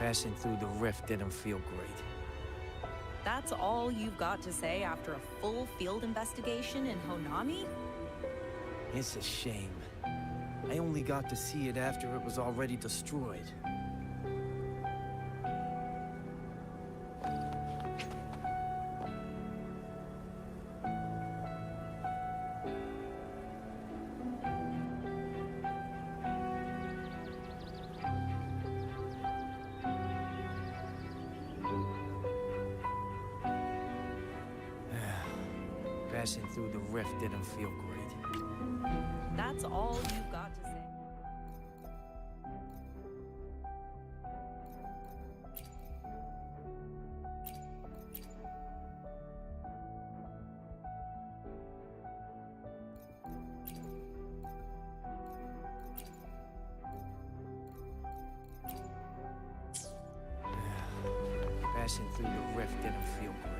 Passing through the rift didn't feel great. That's all you've got to say after a full field investigation in Honami? It's a shame. I only got to see it after it was already destroyed. Passing through the rift didn't feel great. That's all you've got to say. Passing through the rift didn't feel great.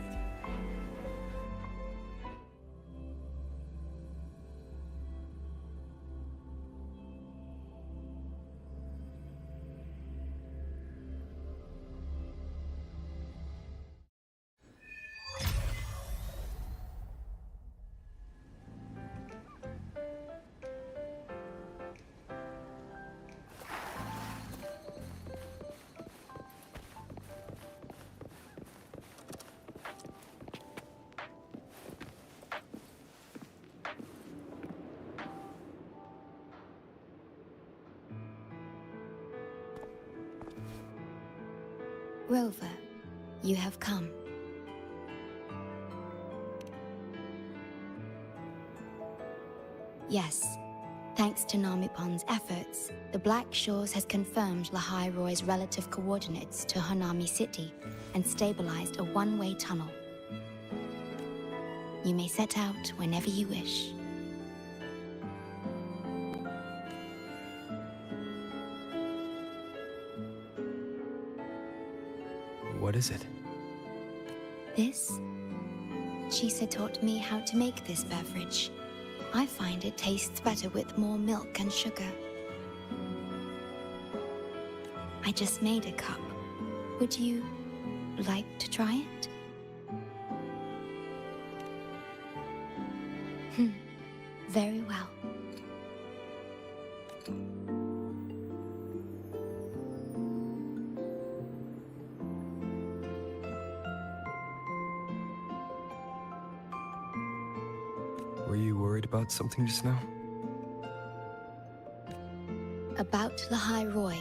Rover, you have come. Yes, thanks to Namipon's efforts, the Black Shores has confirmed Lahai Roy's relative coordinates to Honami City and stabilized a one-way tunnel. You may set out whenever you wish. What is it? This? Chisa taught me how to make this beverage. I find it tastes better with more milk and sugar. I just made a cup. Would you like to try it? Very well. Were you worried about something just now? About Lahai Roy.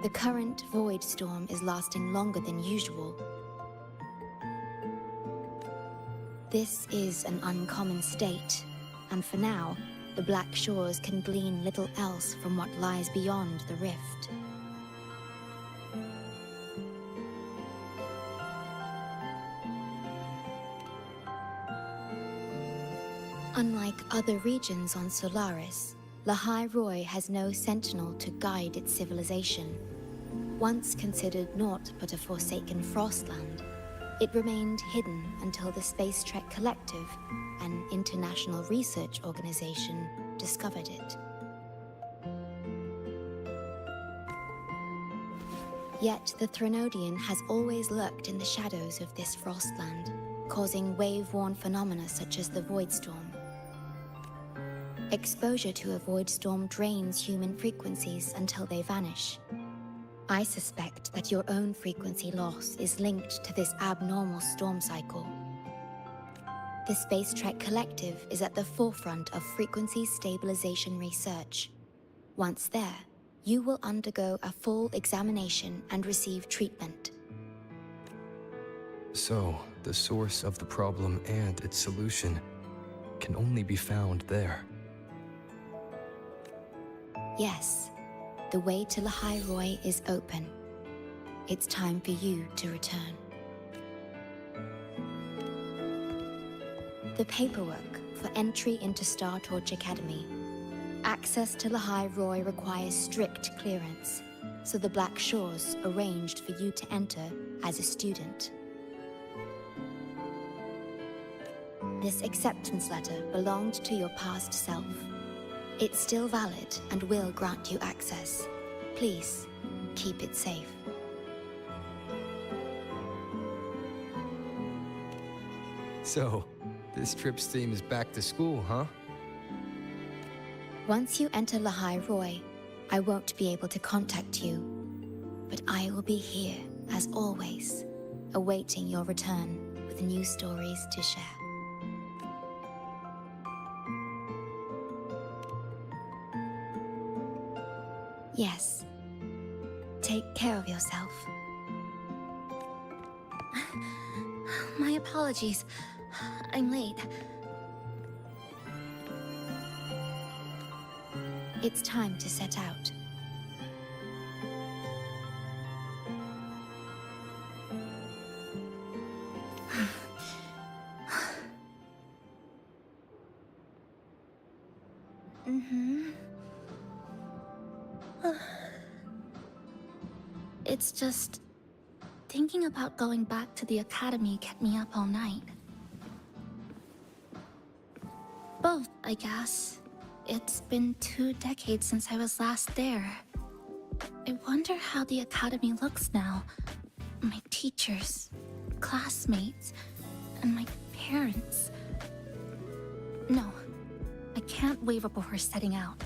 The current void storm is lasting longer than usual. This is an uncommon state, and for now, the Black Shores can glean little else from what lies beyond the rift. Unlike other regions on Solaris, Lahai Roy has no sentinel to guide its civilization. Once considered naught but a forsaken frostland, it remained hidden until the Space Trek Collective, an international research organization, discovered it. Yet the Threnodian has always lurked in the shadows of this frostland, causing wave-worn phenomena such as the void storm. Exposure to a void storm drains human frequencies until they vanish. I suspect that your own frequency loss is linked to this abnormal storm cycle. The Space Trek Collective is at the forefront of frequency stabilization research. Once there, you will undergo a full examination and receive treatment. So, the source of the problem and its solution can only be found there. Yes, the way to Lahai Roy is open. It's time for you to return. The paperwork for entry into Star Torch Academy. Access to Lahai Roy requires strict clearance, so the Black Shores arranged for you to enter as a student. This acceptance letter belonged to your past self. It's still valid and will grant you access. Please, keep it safe. So, this trip's theme is back to school, huh? Once you enter Lahai Roy, I won't be able to contact you. But I will be here, as always, awaiting your return with new stories to share. Yes. Take care of yourself. My apologies. I'm late. It's time to set out. It's just... thinking about going back to the academy kept me up all night. Both, I guess. It's been 2 decades since I was last there. I wonder how the academy looks now. My teachers, classmates, and my parents. No, I can't waver before setting out.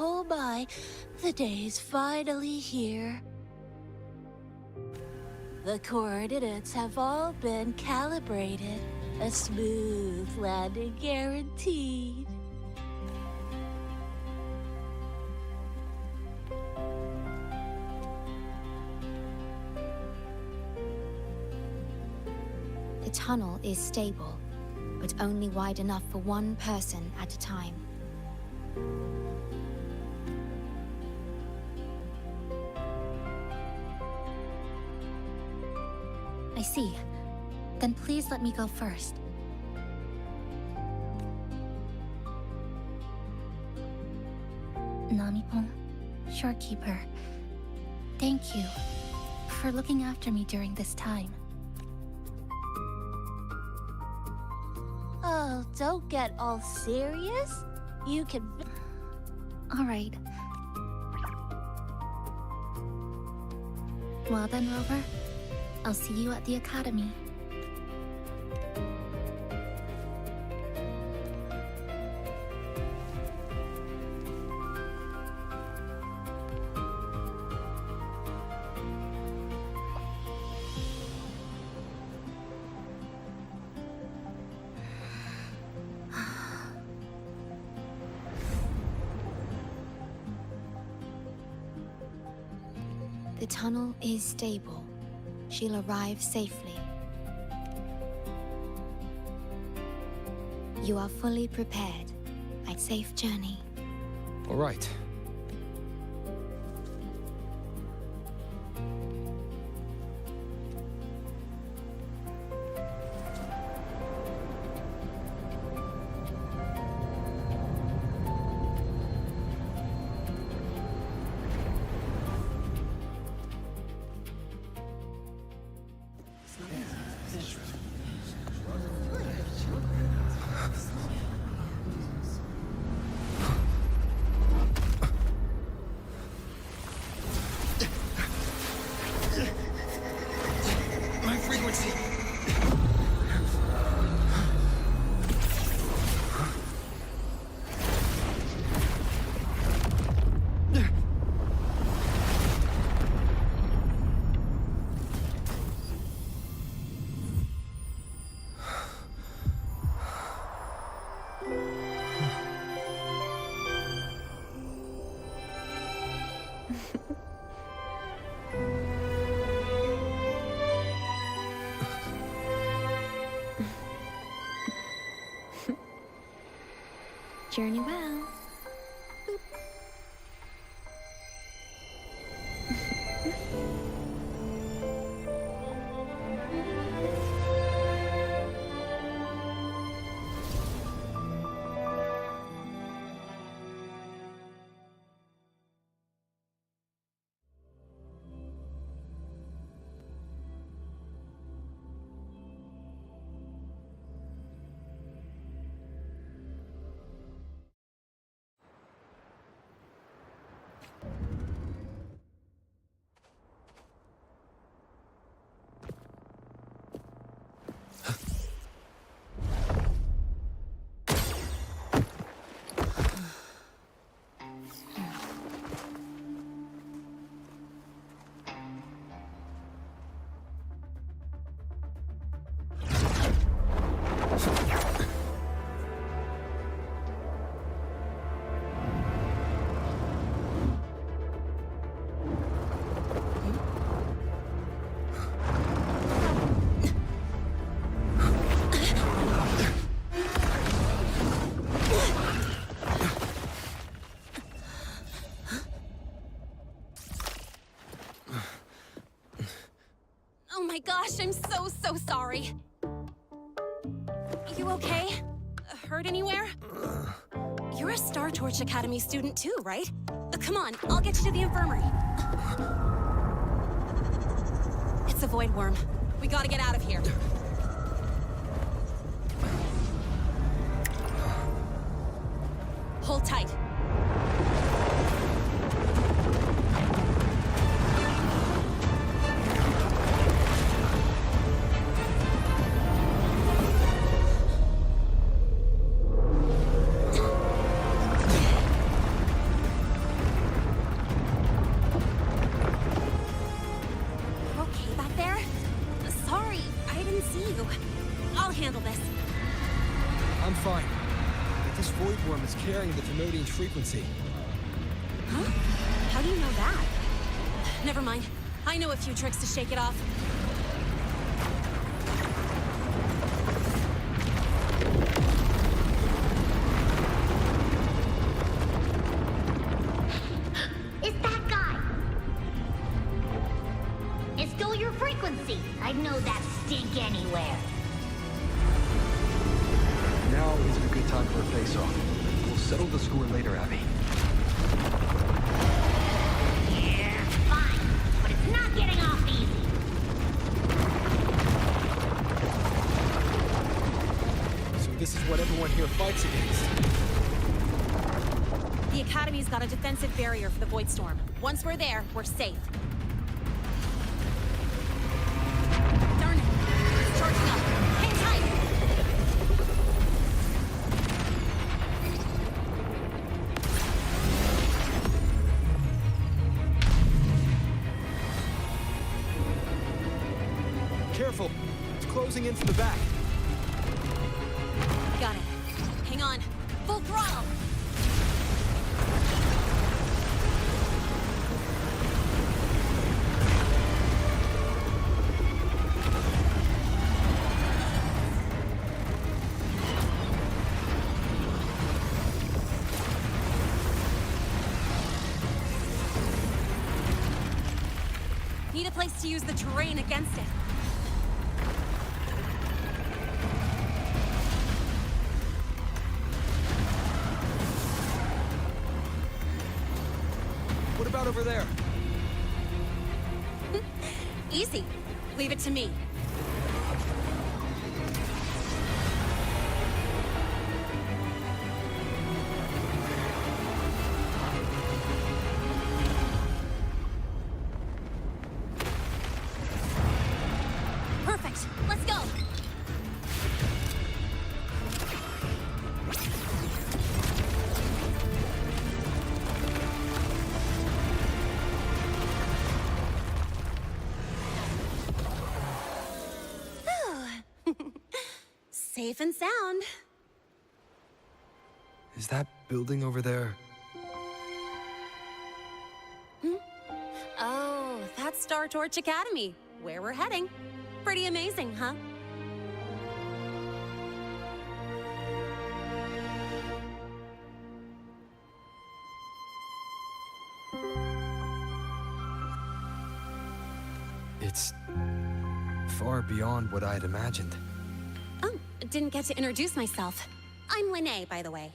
Oh my, the day's finally here. The coordinates have all been calibrated. A smooth landing guaranteed. The tunnel is stable, but only wide enough for one person at a time. I see. Then please let me go first. Namipon, Shorekeeper, thank you for looking after me during this time. Oh, don't get all serious. You can... All right. Well then, Rover, I'll see you at the academy. The tunnel is stable. She'll arrive safely. You are fully prepared. A safe journey. All right. My frequency! Journey well. my gosh, I'm so sorry. You okay? Hurt anywhere? You're a Star Torch Academy student too, right? Come on, I'll get you to the infirmary. It's a void worm. We gotta get out of here. Hold tight. Okay back there? Sorry, I didn't see you. I'll handle this. I'm fine. But this void worm is carrying the Venodian frequency. Huh? How do you know that? Never mind. I know a few tricks to shake it off. It's that guy! It's still your frequency. I'd know that stink anywhere. Now isn't a good time for a face-off. We'll settle the score later, Abby. Yeah, fine. But it's not getting off easy. So this is what everyone here fights against. The Academy's got a defensive barrier for the Void Storm. Once we're there, we're safe. Darn it! It's charging up. Hang tight! Careful! It's closing in from the back. Got it. Hang on. Full throttle! Need a place to use the terrain against it. What about over there? Easy. Leave it to me. Perfect. Let's go. Safe and sound. Is that building over there? Oh, that's Star Torch Academy, where we're heading. Pretty amazing, huh? It's far beyond what I had imagined. Oh, didn't get to introduce myself. I'm Linnea, by the way.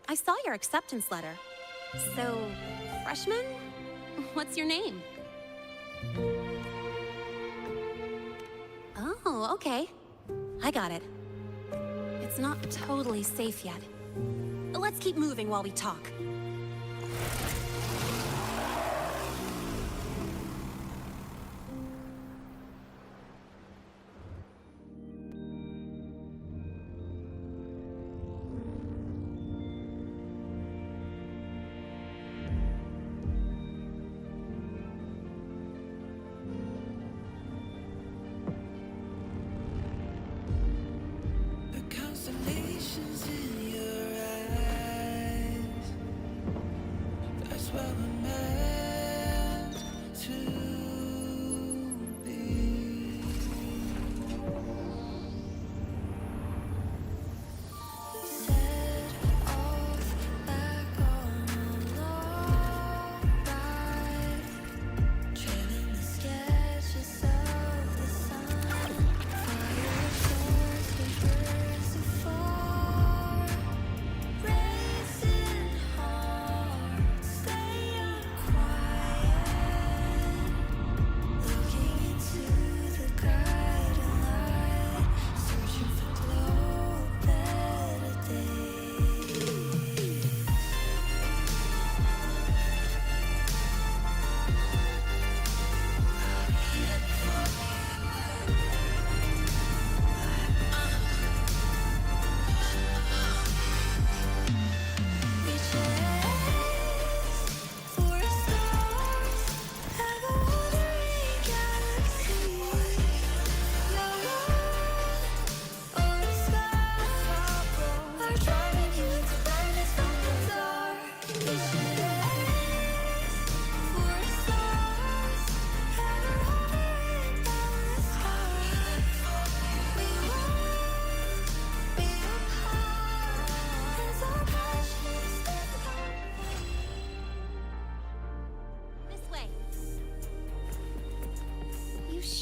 I saw your acceptance letter. So, freshman? What's your name? Oh, okay. I got it. It's not totally safe yet. Let's keep moving while we talk. Constellations in your eyes. That's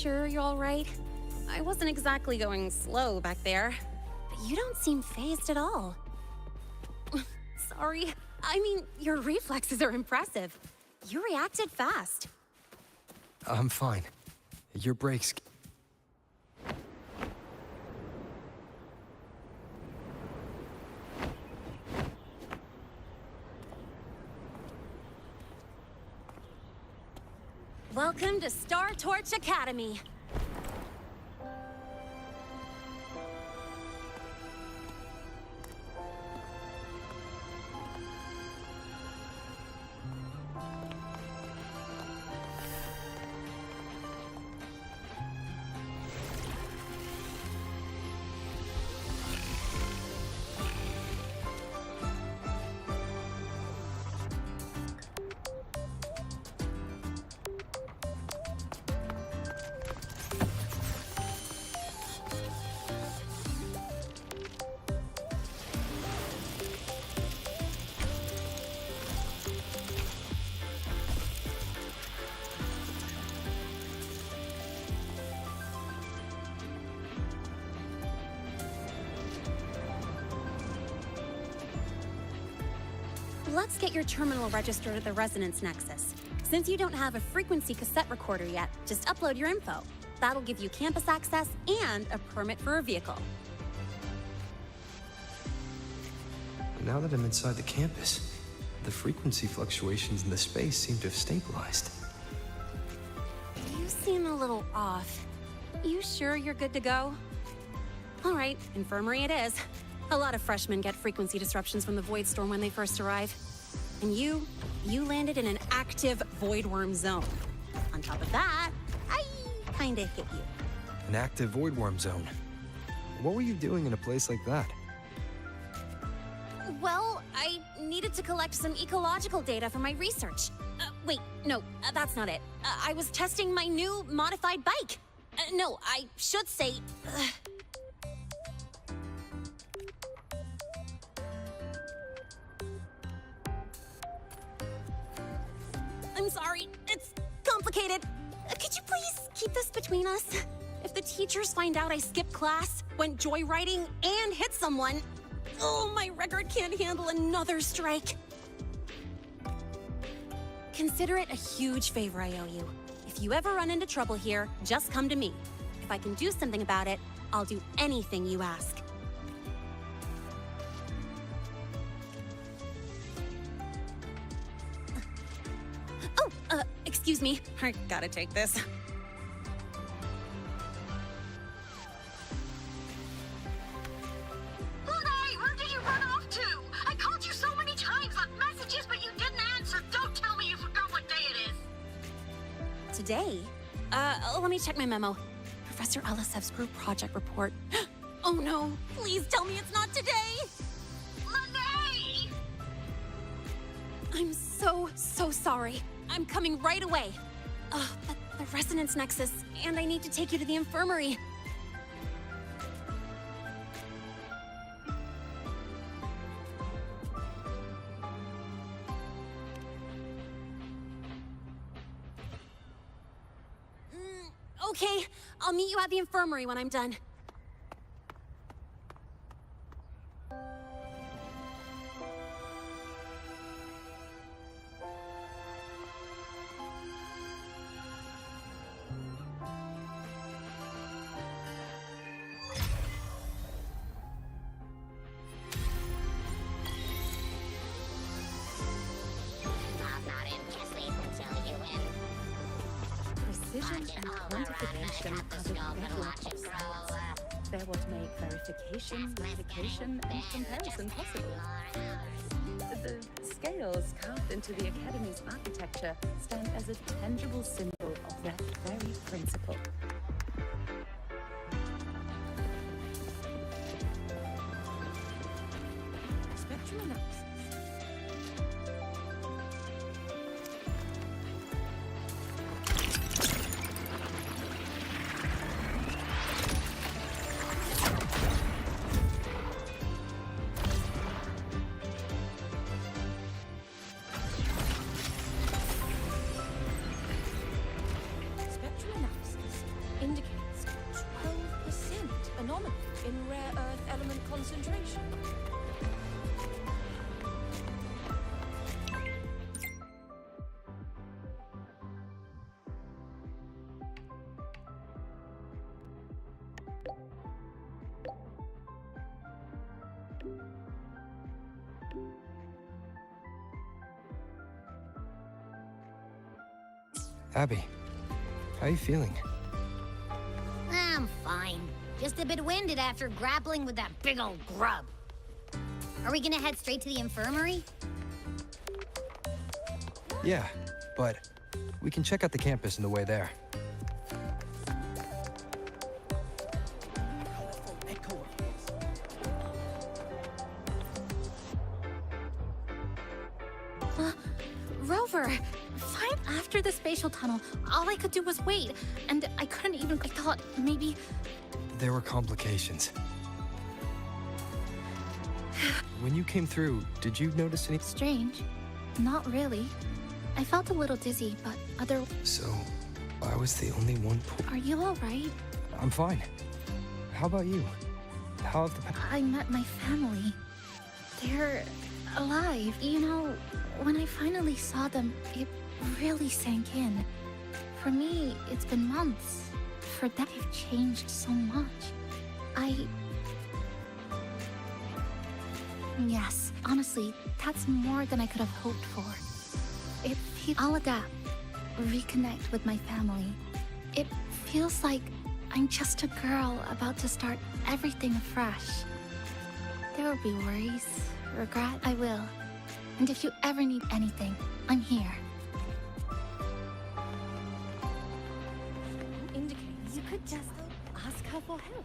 sure you're all right? I wasn't exactly going slow back there. But you don't seem fazed at all. Sorry. I mean, your reflexes are impressive. You reacted fast. I'm fine. Your brakes... Welcome to Star Torch Academy. Let's get your terminal registered at the Resonance Nexus. Since you don't have a frequency cassette recorder yet, just upload your info. That'll give you campus access and a permit for a vehicle. Now that I'm inside the campus, the frequency fluctuations in the space seem to have stabilized. You seem a little off. You sure you're good to go? All right, infirmary it is. A lot of freshmen get frequency disruptions from the Void Storm when they first arrive. And you landed in an active Void Worm zone. On top of that, I kinda hit you. An active void worm zone. What were you doing in a place like that? Well, I needed to collect some ecological data for my research. Wait, no, that's not it. I was testing my new modified bike. No, I should say... I'm sorry, it's complicated. Could you please keep this between us? If the teachers find out I skipped class, went joyriding, and hit someone, oh, my record can't handle another strike. Consider it a huge favor I owe you. If you ever run into trouble here, just come to me. If I can do something about it, I'll do anything you ask. Excuse me. I gotta take this. Hey, where did you run off to? I called you so many times, left messages, but you didn't answer. Don't tell me you forgot what day it is. Today? Let me check my memo. Professor Elisev's group project report. Oh no, please tell me it's not today! Lene! I'm so sorry. I'm coming right away. But the Resonance Nexus, and I need to take you to the infirmary. Okay, I'll meet you at the infirmary when I'm done. I'm not interested until you win. Precision and quantification are the level of science. They're what make verification, verification, and comparison possible. The scales carved into the Academy's architecture stand as a tangible symbol of that very principle. Spectrum analysis. Spectrum analysis. Abby, how you feeling? I'm fine. Just a bit winded after grappling with that big old grub. Are we gonna head straight to the infirmary? Yeah, but we can check out the campus on the way there. Rover, fine after the spatial tunnel. All I could do was wait, and I couldn't even. I thought maybe. There were complications. When you came through, did you notice any? Strange. Not really. I felt a little dizzy, but other. So, I was the only one. Are you all right? I'm fine. How about you? How have the? I met my family. They're alive. You know, when I finally saw them, it really sank in. For me, it's been months. For them, they've changed so much. Yes, honestly, that's more than I could have hoped for. I'll adapt, reconnect with my family. It feels like I'm just a girl about to start everything afresh. There will be worries, regret, I will. And if you ever need anything, I'm here. Indicates you could just ask her for help.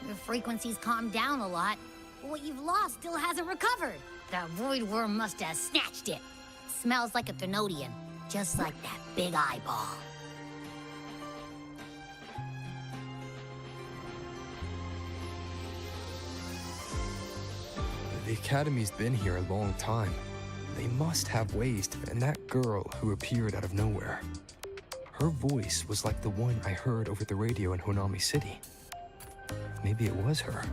The frequency's calmed down a lot. But what you've lost still hasn't recovered. That void worm must have snatched it. Smells like a Thenodian, just like that big eyeball. The Academy's been here a long time. They must have ways to. And that girl who appeared out of nowhere. Her voice was like the one I heard over the radio in Honami City. Maybe it was her.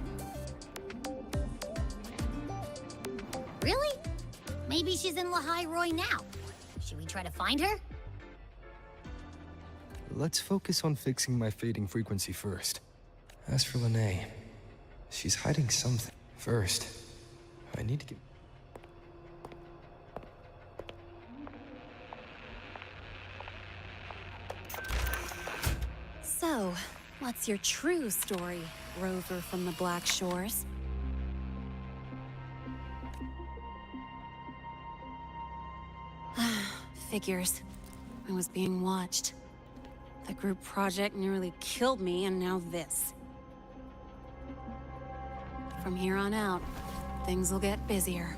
Really? Maybe she's in Lahai Roy now. Should we try to find her? Let's focus on fixing my fading frequency first. As for Lene, she's hiding something. First, I need to get... So, what's your true story, Rover from the Black Shores? Figures. I was being watched. The group project nearly killed me, and now this. From here on out, things will get busier.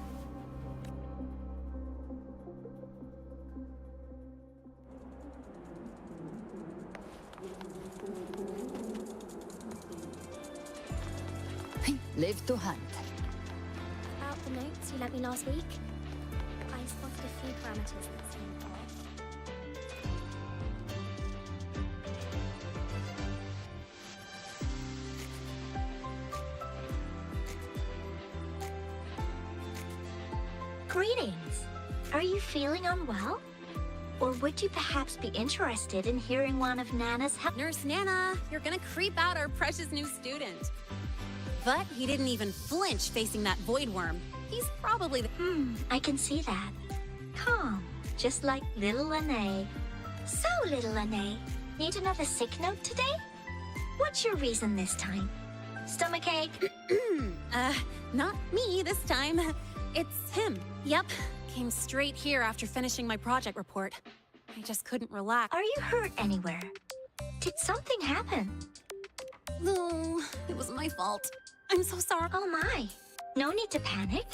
Live to hunt. About the notes you lent me last week, I spotted a few parameters that seemed off. Greetings. Are you feeling unwell? Or would you perhaps be interested in hearing one of Nana's Nurse Nana, you're gonna creep out our precious new student. But he didn't even flinch facing that void worm. He's probably the— I can see that. Calm, just like little Lene. So, little Lene, need another sick note today? What's your reason this time? Stomachache? not me this time. It's him. Yep. Came straight here after finishing my project report. I just couldn't relax. Are you hurt anywhere? Did something happen? No, it was my fault. I'm so sorry. Oh my, no need to panic.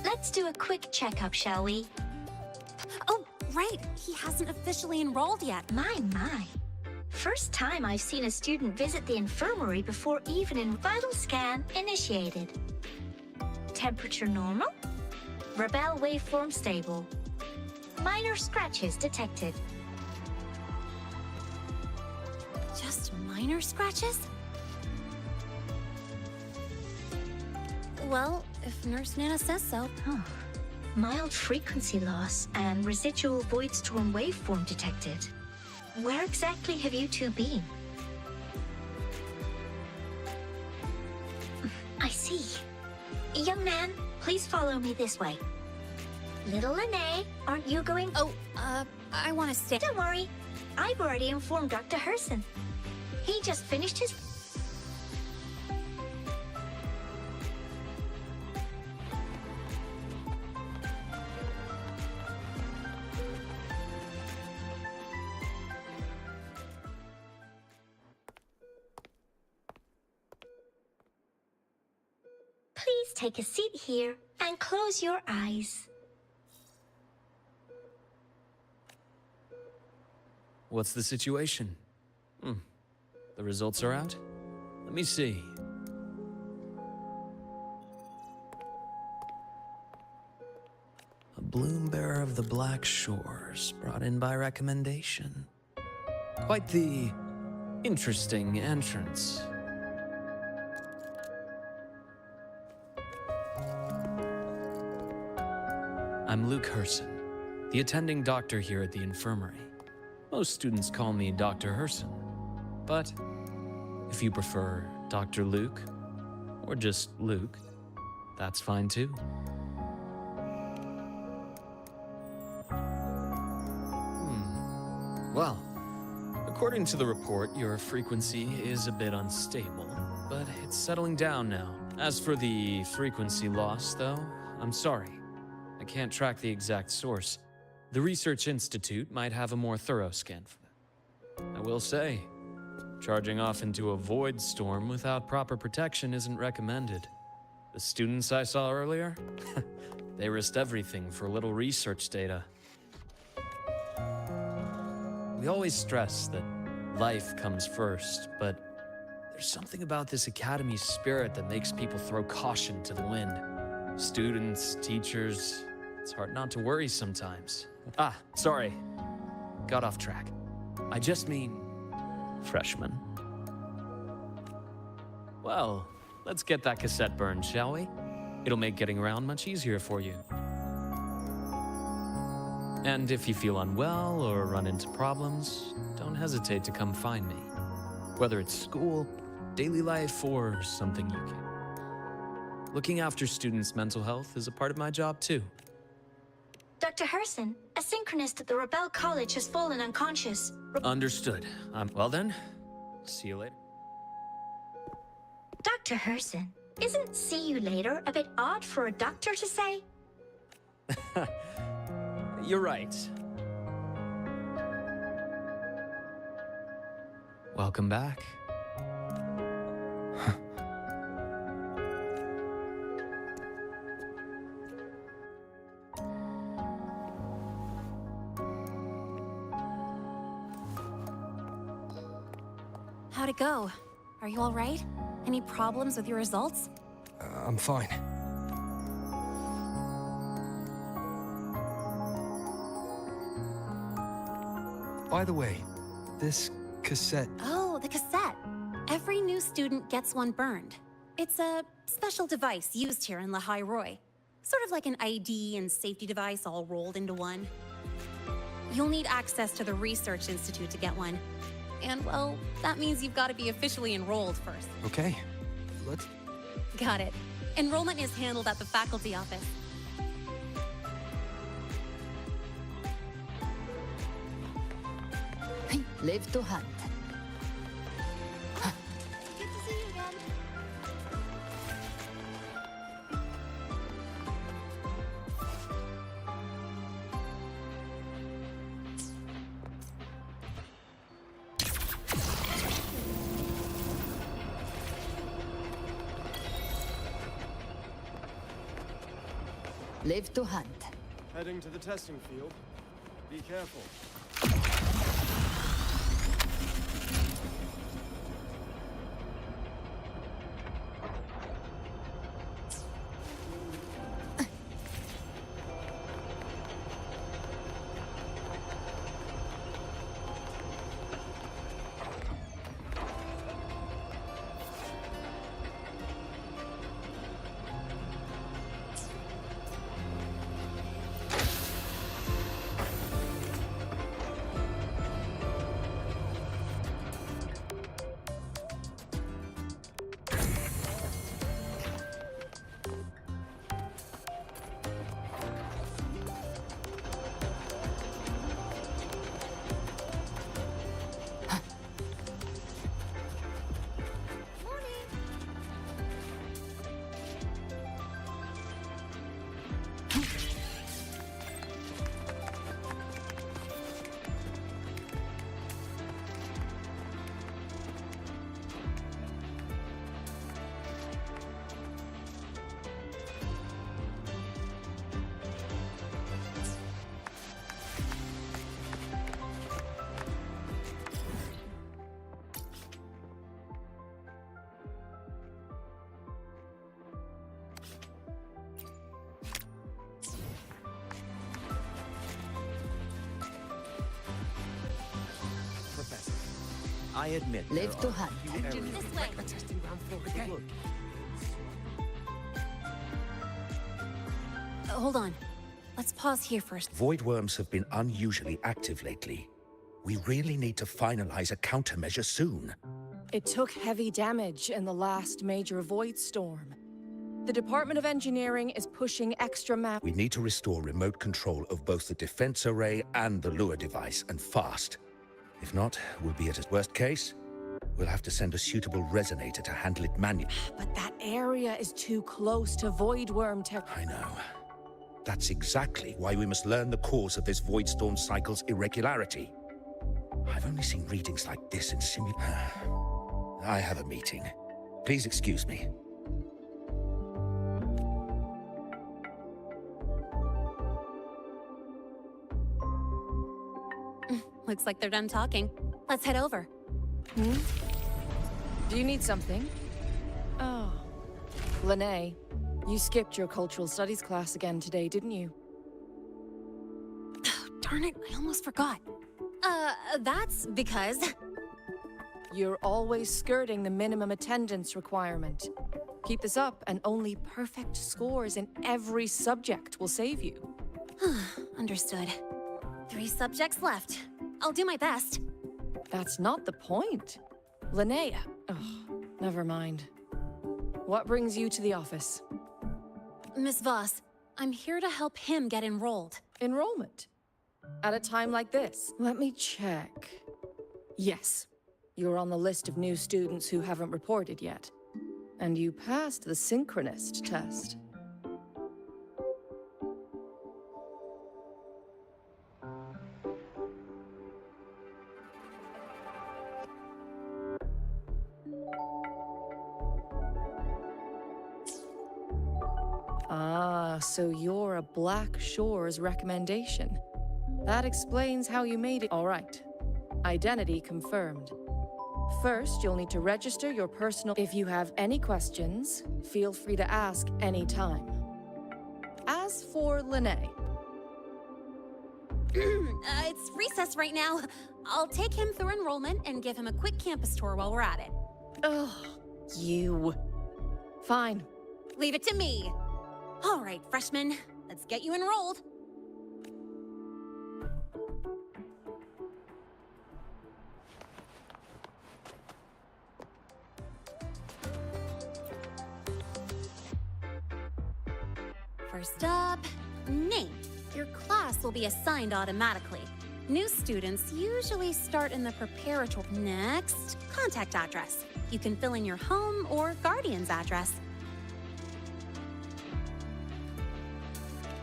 Let's do a quick checkup, shall we? Oh, right. He hasn't officially enrolled yet. My. First time I've seen a student visit the infirmary before even a vital scan initiated. Temperature normal. Rebel waveform stable. Minor scratches detected. Just minor scratches? Well, if Nurse Nana says so. Mild frequency loss and residual void storm waveform detected. Where exactly have you two been? I see. Young man, please follow me this way. Little Lene, aren't you going? Oh, I want to stay. Don't worry. I've already informed Dr. Herson. He just finished his... Please take a seat here and close your eyes. What's the situation? The results are out? Let me see. A bloom bearer of the Black Shores, brought in by recommendation. Quite the interesting entrance. I'm Luke Herson, the attending doctor here at the infirmary. Most students call me Dr. Herson, but if you prefer Dr. Luke, or just Luke, that's fine too. Well, according to the report, your frequency is a bit unstable, but it's settling down now. As for the frequency loss, though, I'm sorry. I can't track the exact source. The Research Institute might have a more thorough scan for that. I will say, charging off into a void storm without proper protection isn't recommended. The students I saw earlier, they risked everything for a little research data. We always stress that life comes first, but there's something about this academy's spirit that makes people throw caution to the wind. Students, teachers, it's hard not to worry sometimes. Sorry. Got off track. I just mean freshmen. Well, let's get that cassette burned, shall we? It'll make getting around much easier for you. And if you feel unwell or run into problems, don't hesitate to come find me. Whether it's school, daily life, or something you can. Looking after students' mental health is a part of my job too. Dr. Herson, a synchronist at the Rebel College has fallen unconscious. Understood. Well then, see you later. Dr. Herson, isn't see you later a bit odd for a doctor to say? You're right. Welcome back. How'd it go? Are you all right? Any problems with your results? I'm fine. By the way, this cassette... Oh, the cassette. Every new student gets one burned. It's a special device used here in Lehigh Roy. Sort of like an ID and safety device all rolled into one. You'll need access to the Research Institute to get one. And, well, that means you've got to be officially enrolled first. Okay, let's... Got it. Enrollment is handled at the faculty office. Live to hunt. Good to see you again. Live to hunt. Heading to the testing field. Be careful. I admit. Live there to are hunt. a few areas- This way. A testing ground for But okay. look, Hold on. Let's pause here first. Void worms have been unusually active lately. We really need to finalize a countermeasure soon. It took heavy damage in the last major void storm. The Department of Engineering is pushing extra map. We need to restore remote control of both the defense array and the lure device, and fast. If not, we'll be at its worst case. We'll have to send a suitable resonator to handle it manually. But that area is too close to void worm tech. I know. That's exactly why we must learn the cause of this void storm cycle's irregularity. I've only seen readings like this in I have a meeting. Please excuse me. Looks like they're done talking. Let's head over. Do you need something? Oh. Lene, you skipped your cultural studies class again today, didn't you? Darn it, I almost forgot. That's because... You're always skirting the minimum attendance requirement. Keep this up, and only perfect scores in every subject will save you. Understood. 3 subjects left. I'll do my best. That's not the point. Linnea. Oh, never mind. What brings you to the office? Miss Voss, I'm here to help him get enrolled. Enrollment? At a time like this? Let me check. Yes. You're on the list of new students who haven't reported yet. And you passed the synchronist test. Ah, so you're a Black Shores recommendation. That explains how you made it. All right. Identity confirmed. First, you'll need to register your personal... If you have any questions, feel free to ask anytime. As for Lene... It's recess right now. I'll take him through enrollment and give him a quick campus tour while we're at it. Ugh, you. Fine. Leave it to me. All right, freshman, let's get you enrolled. First up, name. Your class will be assigned automatically. New students usually start in the preparatory. Next, contact address. You can fill in your home or guardian's address.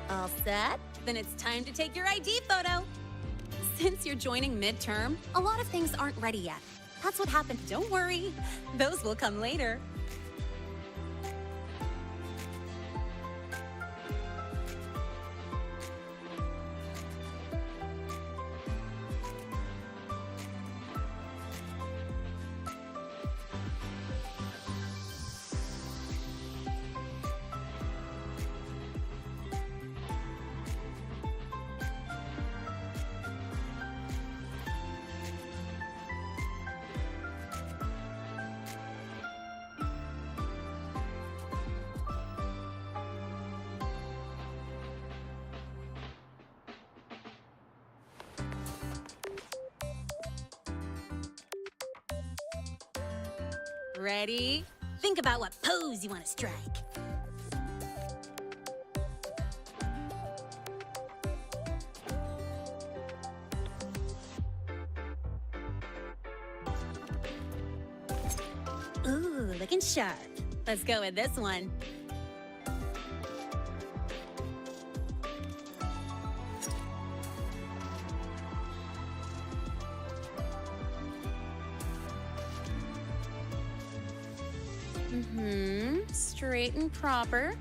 All set? Then it's time to take your ID photo. Since you're joining midterm, a lot of things aren't ready yet. That's what happened. Don't worry, those will come later. Ready? Think about what pose you want to strike. Ooh, looking sharp. Let's go with this one. Straight and proper.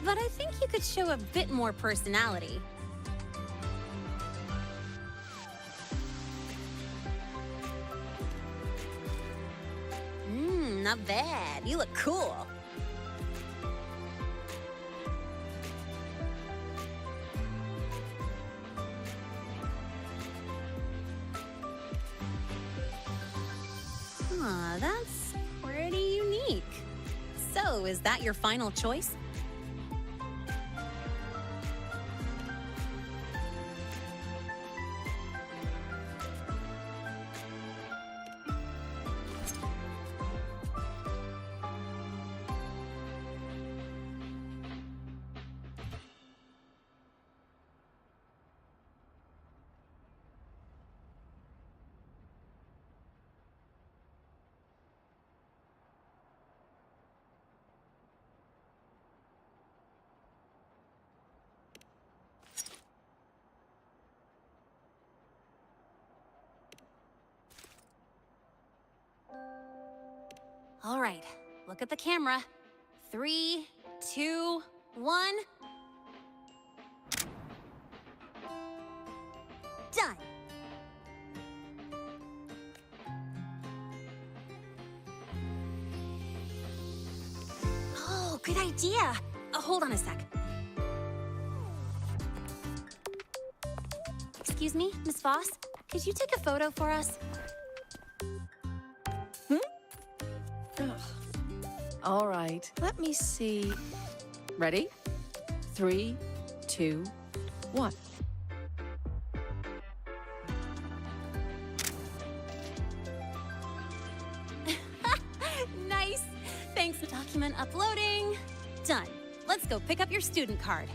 But I think you could show a bit more personality. Not bad. You look cool. Huh, that's pretty unique. So, is that your final choice? All right, look at the camera. 3, 2, 1. Done. Oh, good idea. Hold on a sec. Excuse me, Miss Voss? Could you take a photo for us? All right, let me see. Ready? 3, 2, 1. Nice. Thanks for document uploading. Done. Let's go pick up your student card.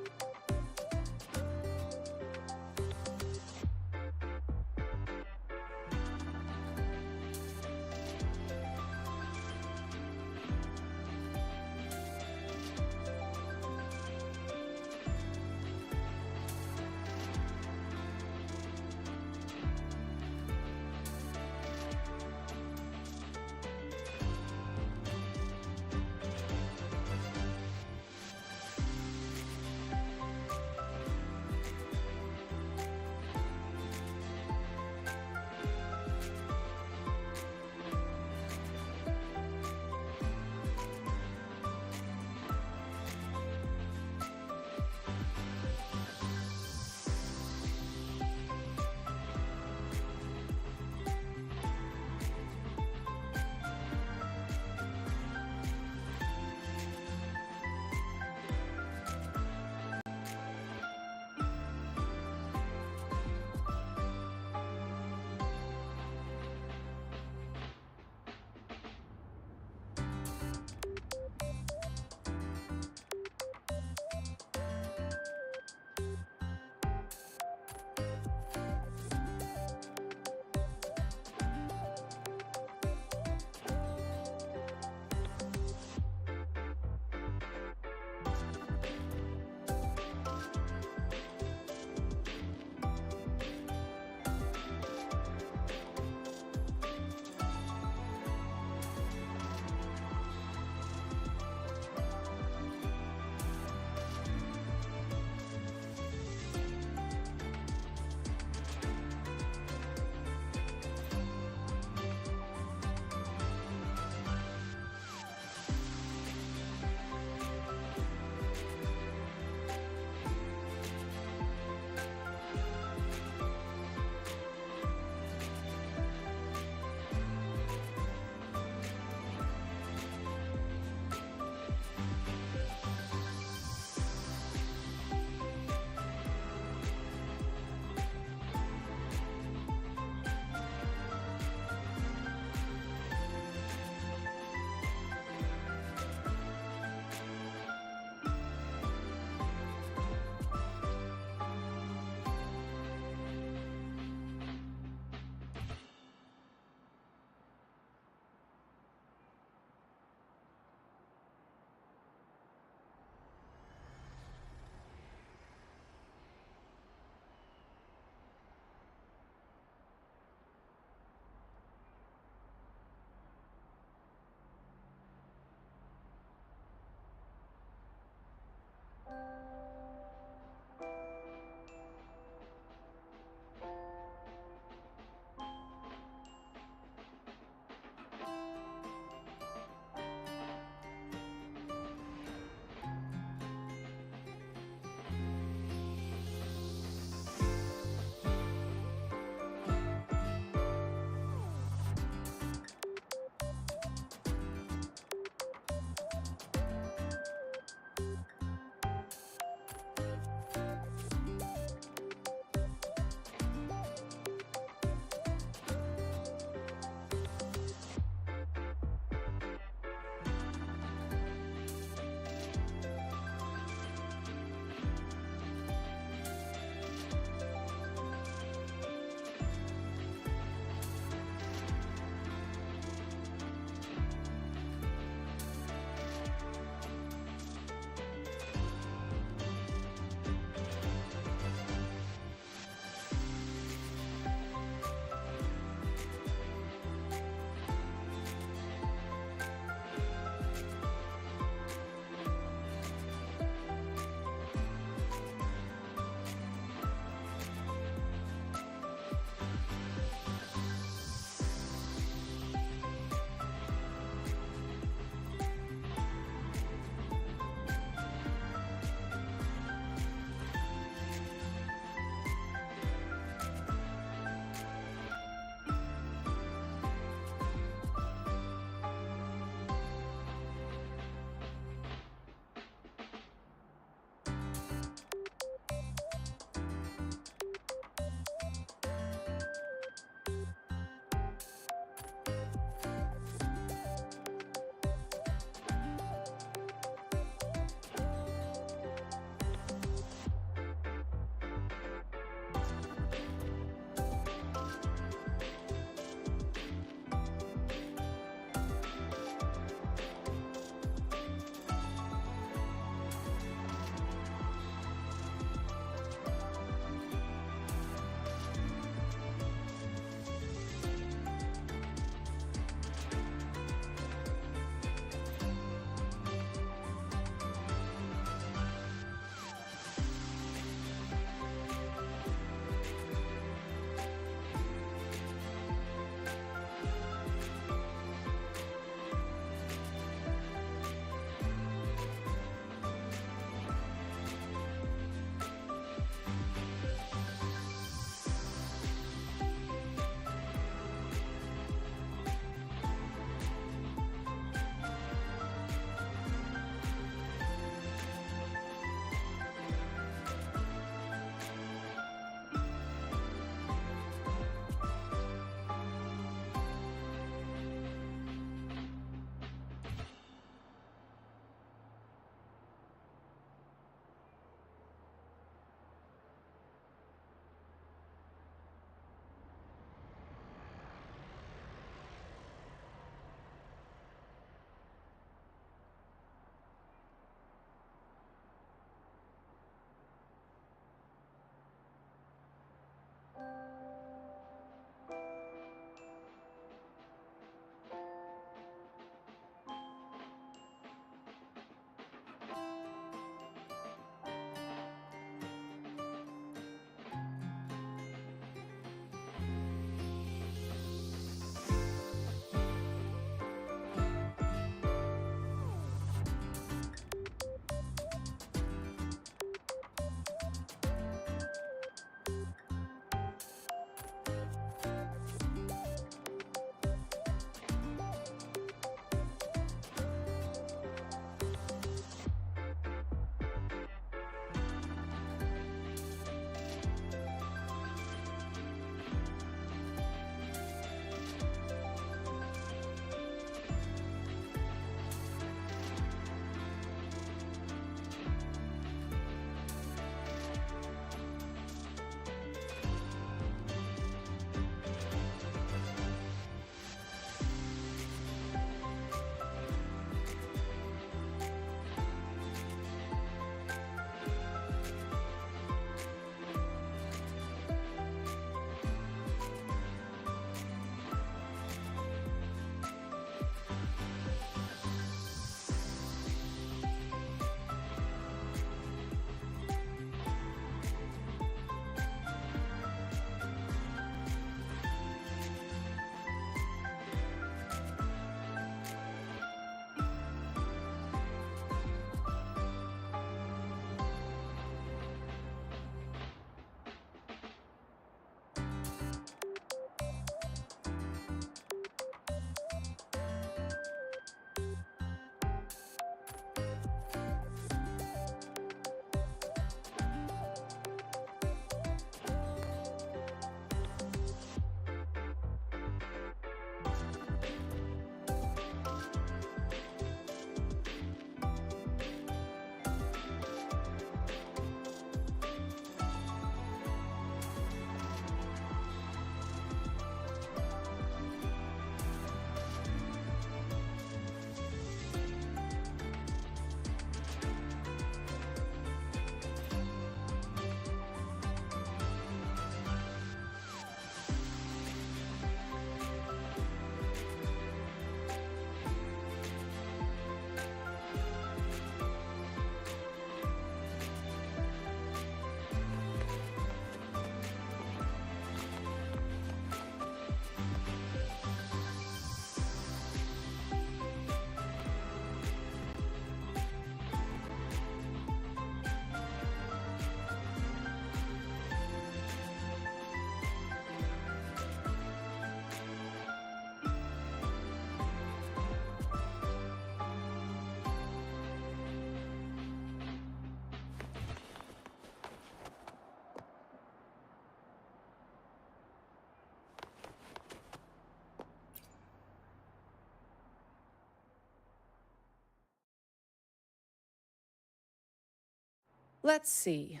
Let's see.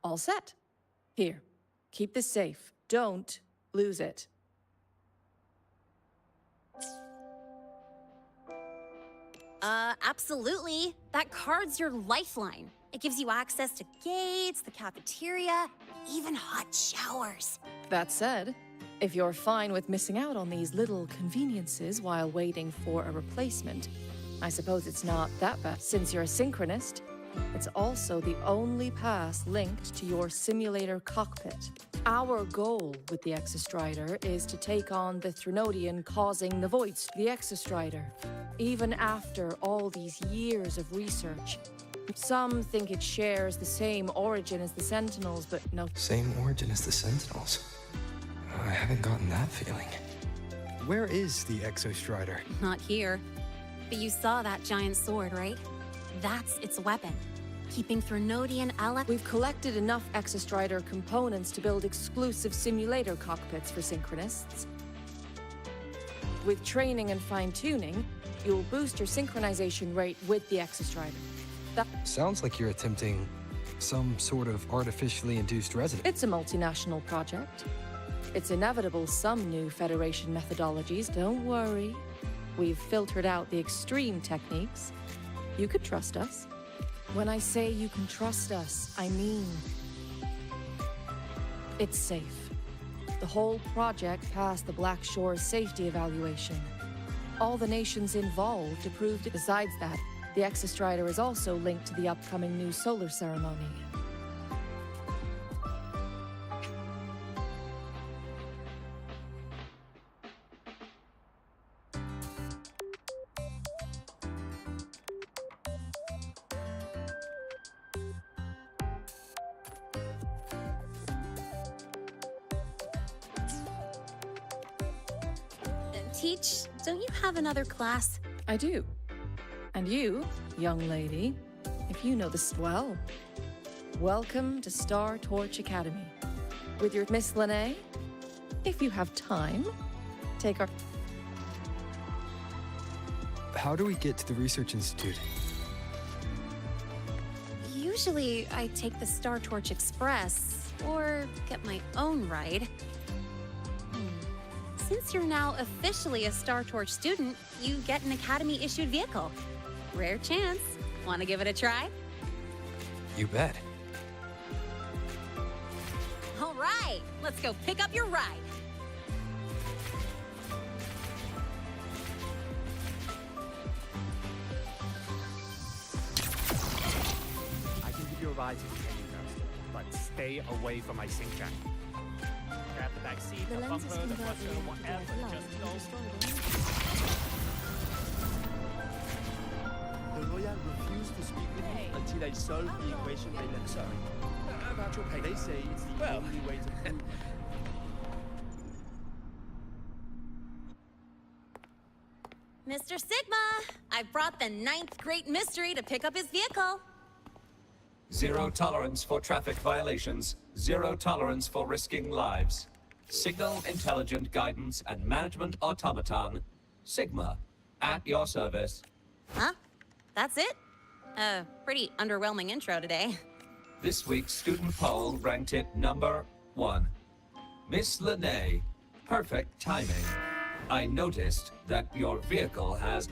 All set. Here, keep this safe. Don't lose it. Absolutely. That card's your lifeline. It gives you access to gates, the cafeteria, even hot showers. That said, if you're fine with missing out on these little conveniences while waiting for a replacement, I suppose it's not that bad. Since you're a synchronist, it's also the only pass linked to your simulator cockpit. Our goal with the Exostrider is to take on the Threnodian causing the voids. The Exostrider, even after all these years of research, some think it shares the same origin as the Sentinels, but no. Same origin as the Sentinels? I haven't gotten that feeling. Where is the Exostrider? Not here. But you saw that giant sword, right? That's its weapon. Keeping Threnodian ally. We've collected enough Exostrider components to build exclusive simulator cockpits for synchronists. With training and fine-tuning, you'll boost your synchronization rate with the Exostrider. Sounds like you're attempting some sort of artificially induced resonance. It's a multinational project. It's inevitable some new Federation methodologies. Don't worry. We've filtered out the extreme techniques. You could trust us. When I say you can trust us, I mean it's safe. The whole project passed the Black Shore's safety evaluation. All the nations involved approved it. Besides that, the Exostrider is also linked to the upcoming new solar ceremony. Teach, don't you have another class? I do. And you, young lady, if you know this well, welcome to Star Torch Academy. With your Miss Lene, if you have time, take our... How do we get to the Research Institute? Usually, I take the Star Torch Express, or get my own ride. Since you're now officially a Star Torch student, you get an Academy-issued vehicle. Rare chance. Want to give it a try? You bet. All right, let's go pick up your ride. I can give you a ride to the training coaster, but stay away from my sync jack. Grab the back seat, the bumper, the buzzer, whatever, just don't. The lawyer refused to speak with me until I solved the equation they left me. About your pay. They say it's the only way to prove. Mr. Sigma, I brought the 9th Great Mystery to pick up his vehicle. Zero tolerance for traffic violations. Zero tolerance for risking lives. Signal Intelligent Guidance and Management Automaton. Sigma. At your service. Huh? That's it? Pretty underwhelming intro today. This week's student poll ranked it number 1. Miss Lene. Perfect timing. I noticed that your vehicle has...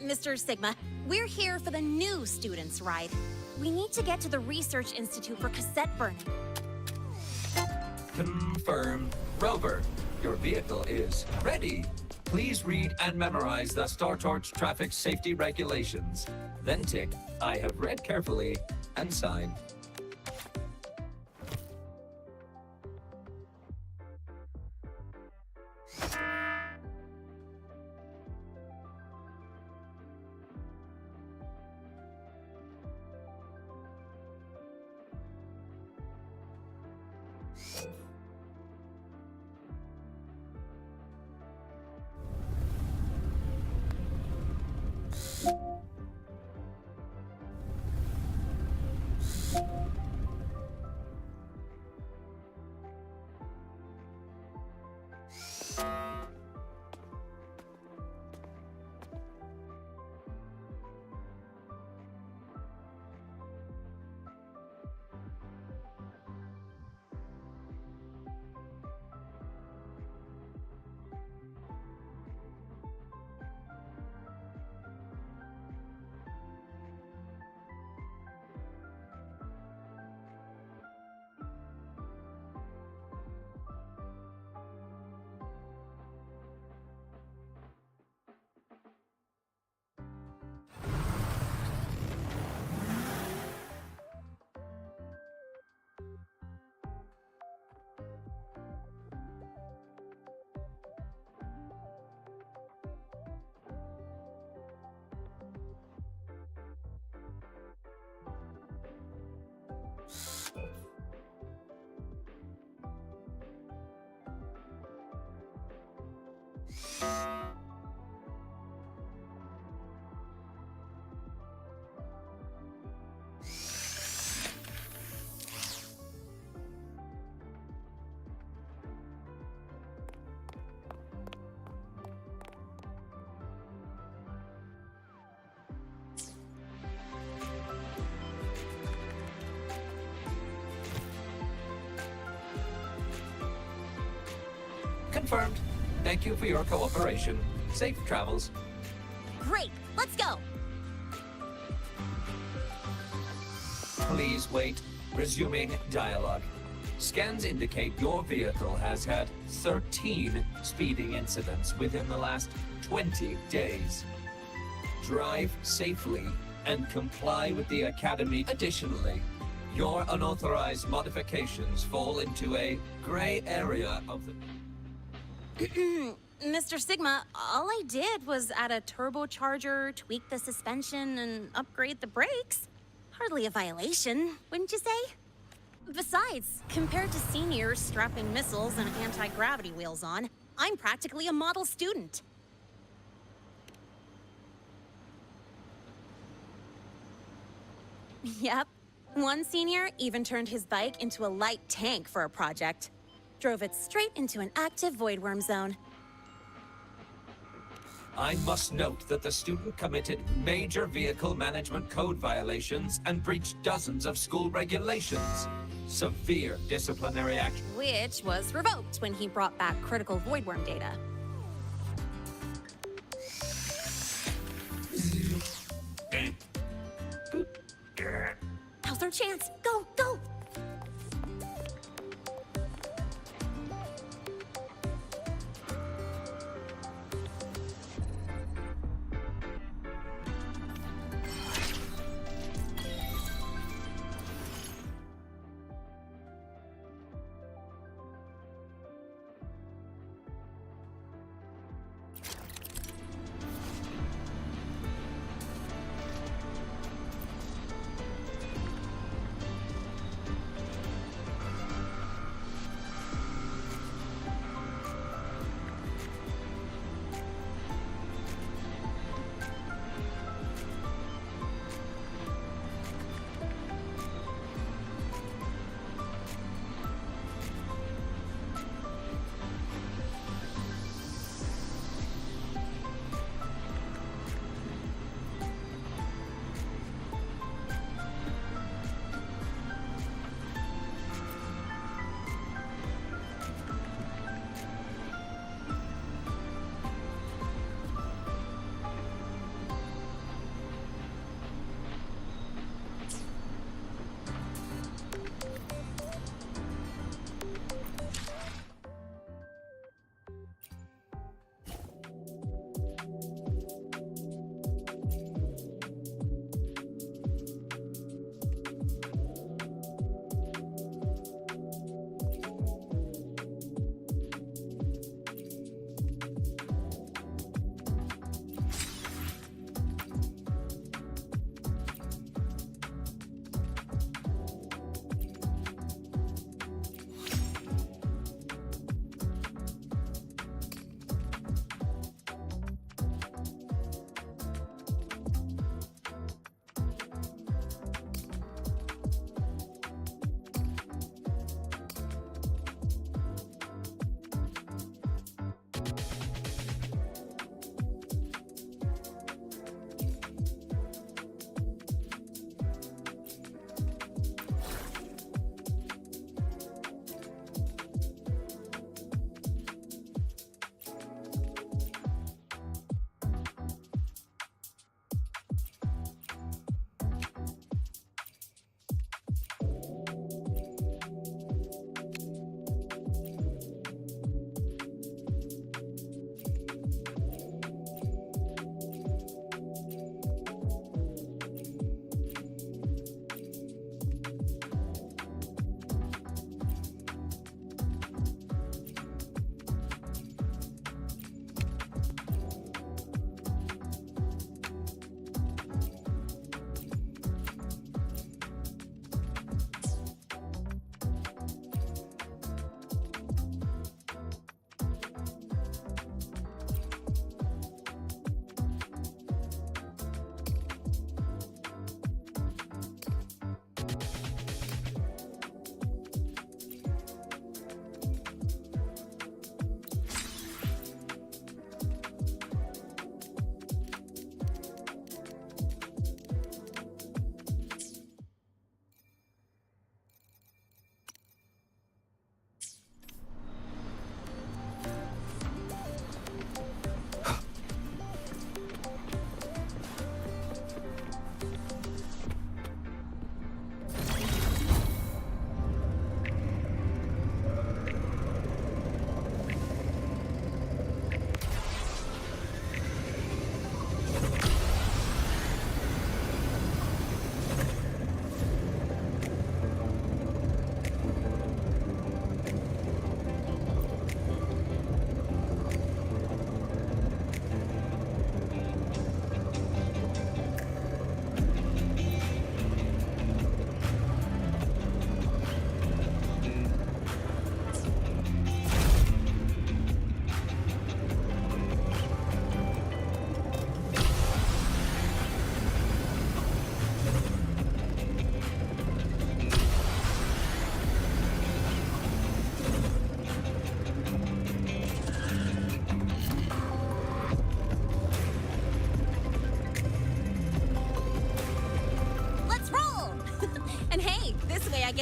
Mr. Sigma, we're here for the new students' ride. We need to get to the Research Institute for cassette burning. Confirmed. Rover, your vehicle is ready. Please read and memorize the Star Torch traffic safety regulations. Then tick, I have read carefully, and sign. Confirmed. Thank you for your cooperation. Safe travels. Great, let's go. Please wait. Resuming dialogue. Scans indicate your vehicle has had 13 speeding incidents within the last 20 days. Drive safely and comply with the Academy. Additionally, your unauthorized modifications fall into a gray area of the... Mr. Sigma, all I did was add a turbocharger, tweak the suspension, and upgrade the brakes. Hardly a violation, wouldn't you say? Besides, compared to seniors strapping missiles and anti-gravity wheels on, I'm practically a model student. Yep. One senior even turned his bike into a light tank for a project. Drove it straight into an active voidworm zone. I must note that the student committed major vehicle management code violations and breached dozens of school regulations. Severe disciplinary action. Which was revoked when he brought back critical voidworm data. Now's our chance. Go, go!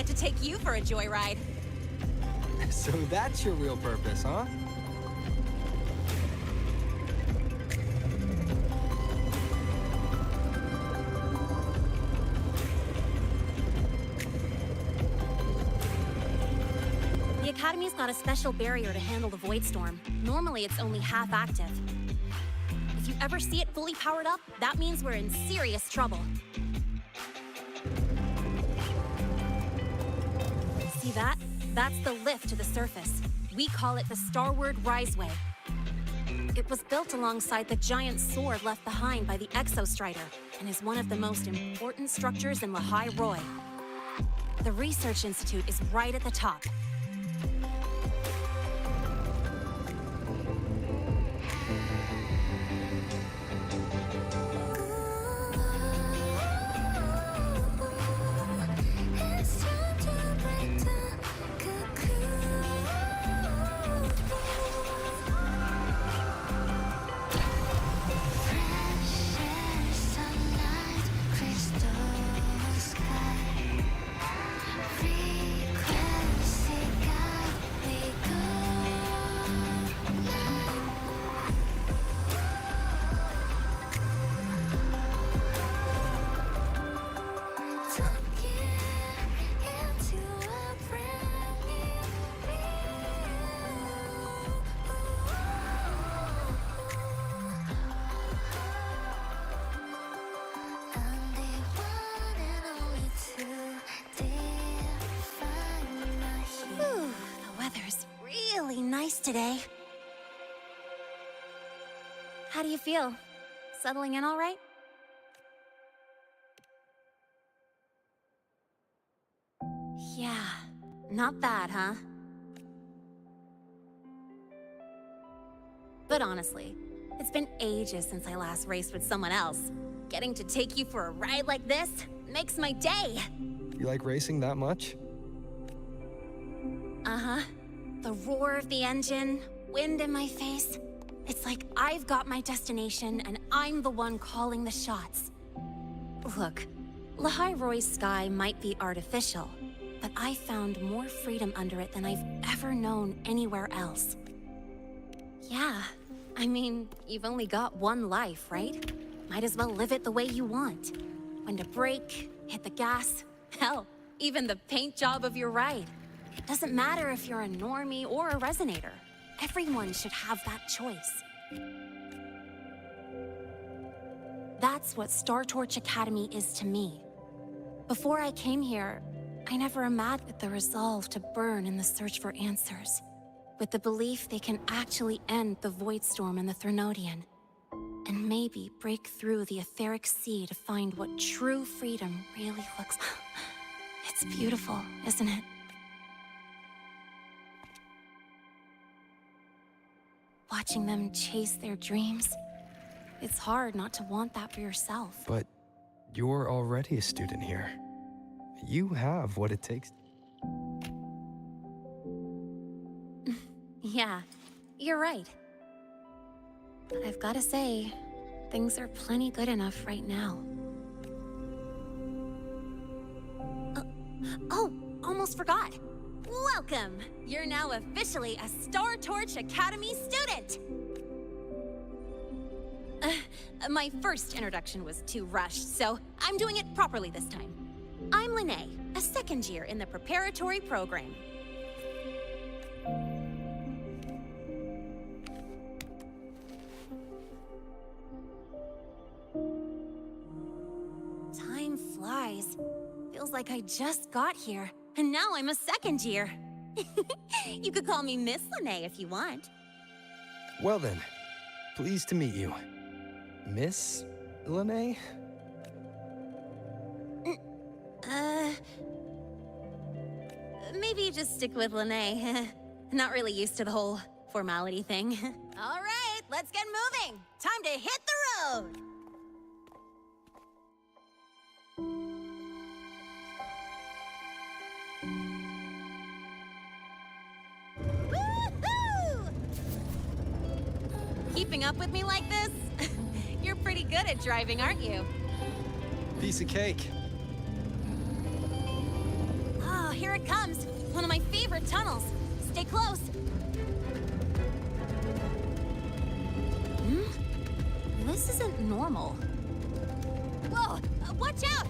get to take you for a joyride. So that's your real purpose, huh? The Academy's got a special barrier to handle the Void Storm. Normally, it's only half active. If you ever see it fully powered up, that means we're in serious trouble. See that? That's the lift to the surface. We call it the Starward Riseway. It was built alongside the giant sword left behind by the Exostrider and is one of the most important structures in Lehigh Roy. The Research Institute is right at the top. Today. How do you feel? Settling in all right? Yeah, not bad, huh? But honestly, it's been ages since I last raced with someone else. Getting to take you for a ride like this makes my day. You like racing that much? Uh-huh. The roar of the engine, wind in my face. It's like I've got my destination and I'm the one calling the shots. Look, Lehigh Roy's sky might be artificial, but I found more freedom under it than I've ever known anywhere else. Yeah, I mean, you've only got one life, right? Might as well live it the way you want. When to brake, hit the gas, hell, even the paint job of your ride. Doesn't matter if you're a normie or a resonator. Everyone should have that choice. That's what Star Torch Academy is to me. Before I came here, I never imagined the resolve to burn in the search for answers, with the belief they can actually end the Void Storm and the Threnodian, and maybe break through the etheric sea to find what true freedom really looks like. It's beautiful, isn't it? Watching them chase their dreams, it's hard not to want that for yourself. But you're already a student here. You have what it takes. Yeah, you're right. But I've gotta say, things are plenty good enough right now. Oh, almost forgot. Welcome! You're now officially a Star Torch Academy student! My first introduction was too rushed, so I'm doing it properly this time. I'm Lene, a second year in the preparatory program. Time flies. Feels like I just got here. And now I'm a second year. You could call me Miss Lene if you want. Well then, pleased to meet you. Miss Lene? Maybe just stick with Lene. Not really used to the whole formality thing. All right, let's get moving. Time to hit the road. Keeping up with me like this? You're pretty good at driving, aren't you? Piece of cake. Oh, here it comes. One of my favorite tunnels. Stay close. This isn't normal. Whoa! Watch out!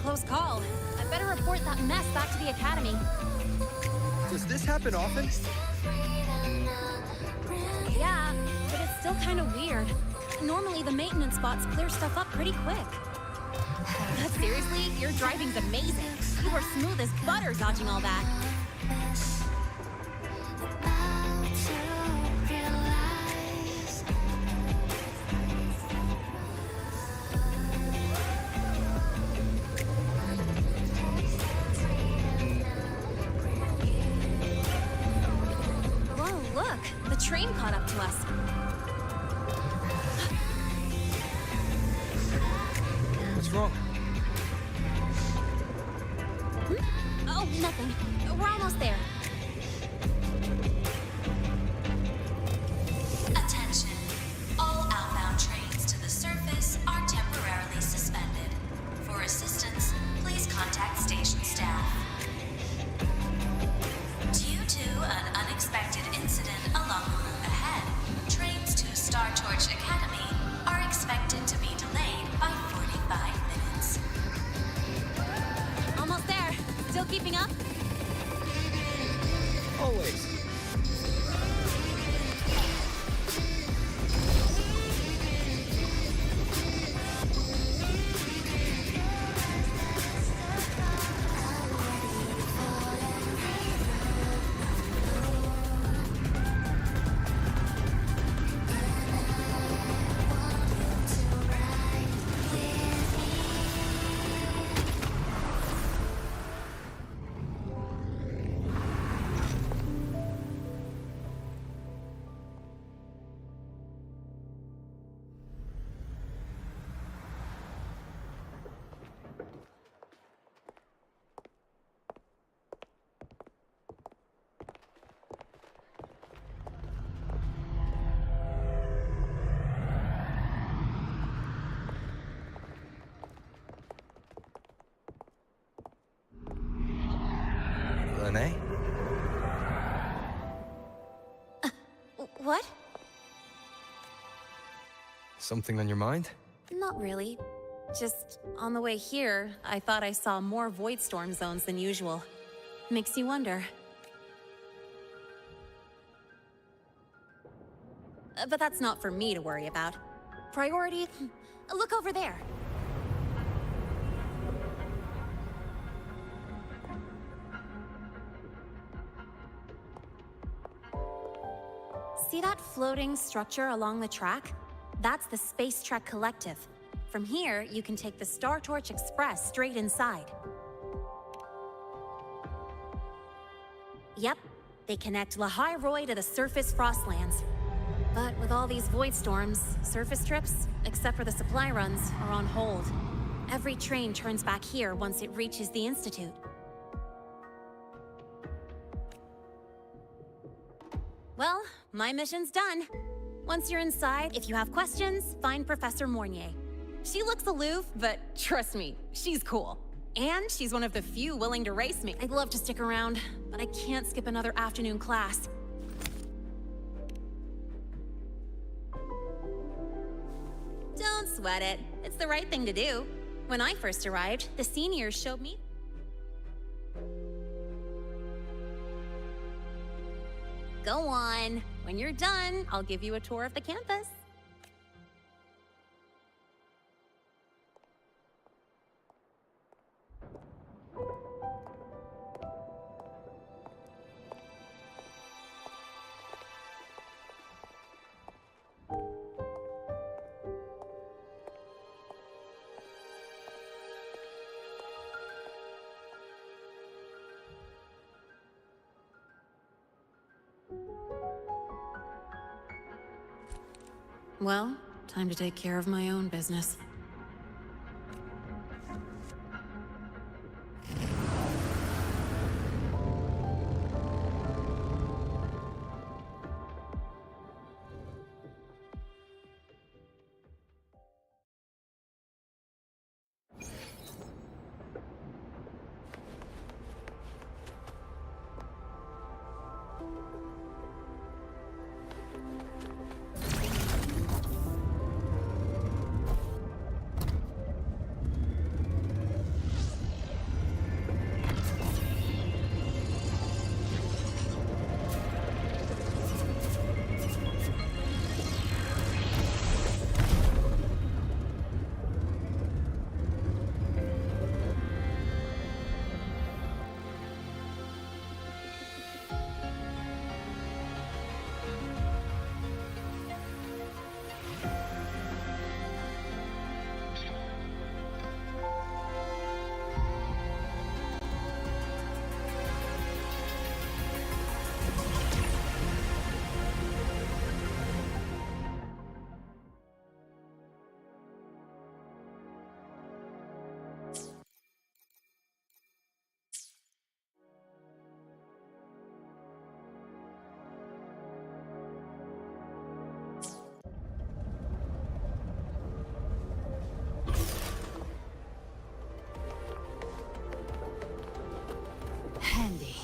Close call. I better report that mess back to the academy. Does this happen often? Yeah, but it's still kind of weird. Normally the maintenance bots clear stuff up pretty quick. But seriously, your driving's amazing. You were smooth as butter dodging all that. Train caught up to us. What's wrong? Oh, nothing. We're almost there. Attention. All outbound trains to the surface are temporarily suspended. For assistance, please contact station staff. Due to an unexpected incident along the route ahead, trains to Star Torch Academy are expected to be delayed by 45 minutes. Almost there. Still keeping up? Always. Renee? What? Something on your mind? Not really. Just on the way here, I thought I saw more void storm zones than usual. Makes you wonder. But that's not for me to worry about. Priority? Look over there. See that floating structure along the track? That's the Space Trek Collective. From here, you can take the Star Torch Express straight inside. Yep, they connect Lahai to the surface Frostlands. But with all these void storms, surface trips, except for the supply runs, are on hold. Every train turns back here once it reaches the Institute. Well, my mission's done. Once you're inside, if you have questions, find Professor Mornier. She looks aloof, but trust me, she's cool. And she's one of the few willing to race me. I'd love to stick around, but I can't skip another afternoon class. Don't sweat it. It's the right thing to do. When I first arrived, the seniors showed me. Go on. When you're done, I'll give you a tour of the campus. Well, time to take care of my own business. Handy.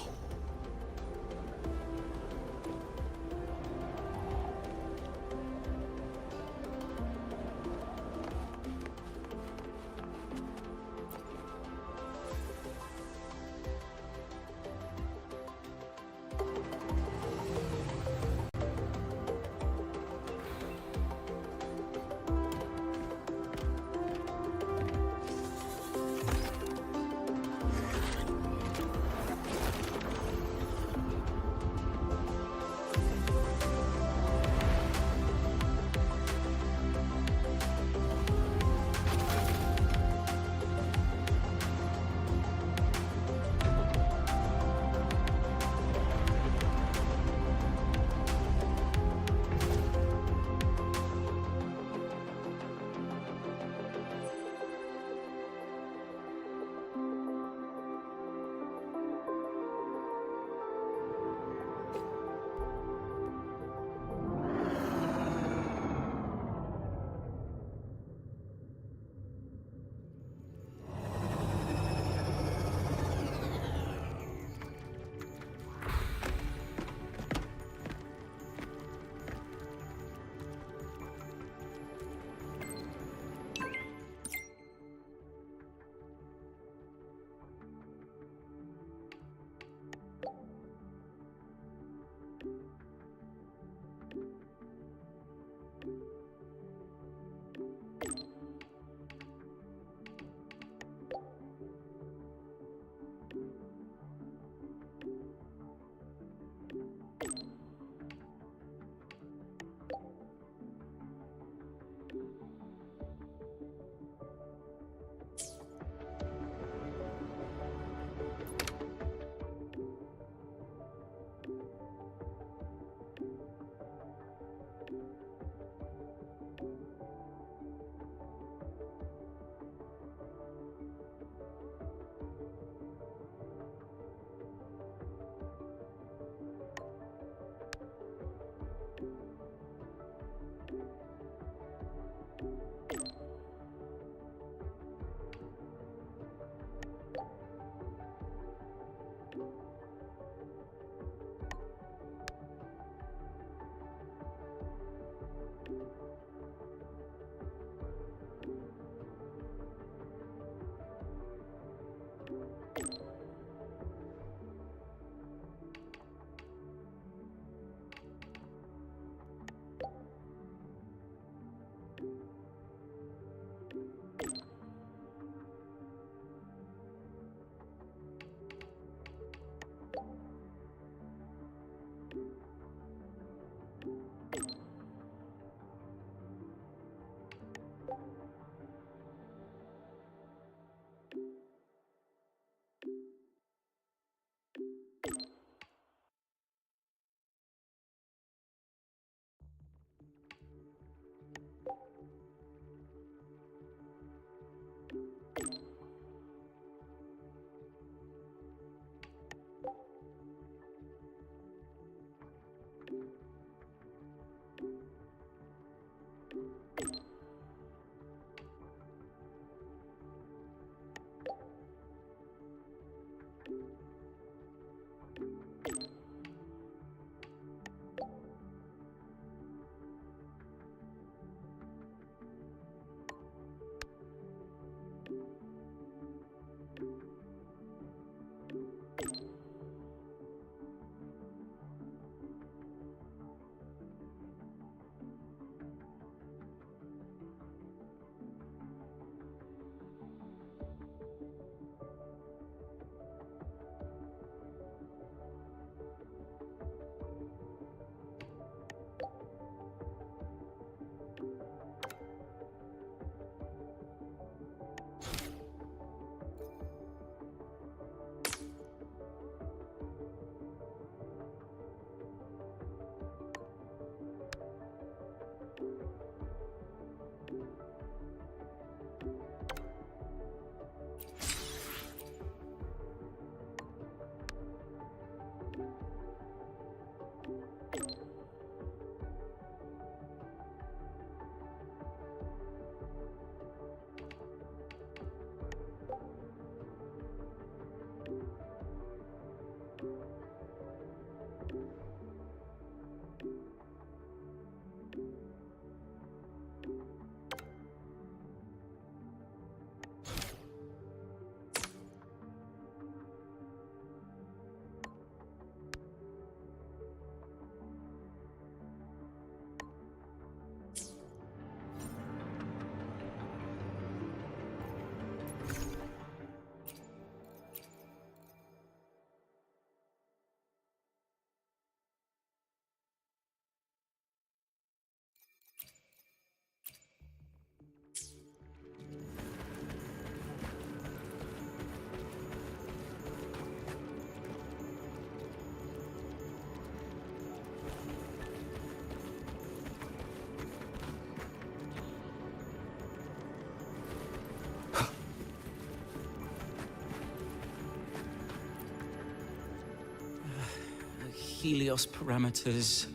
Helios parameters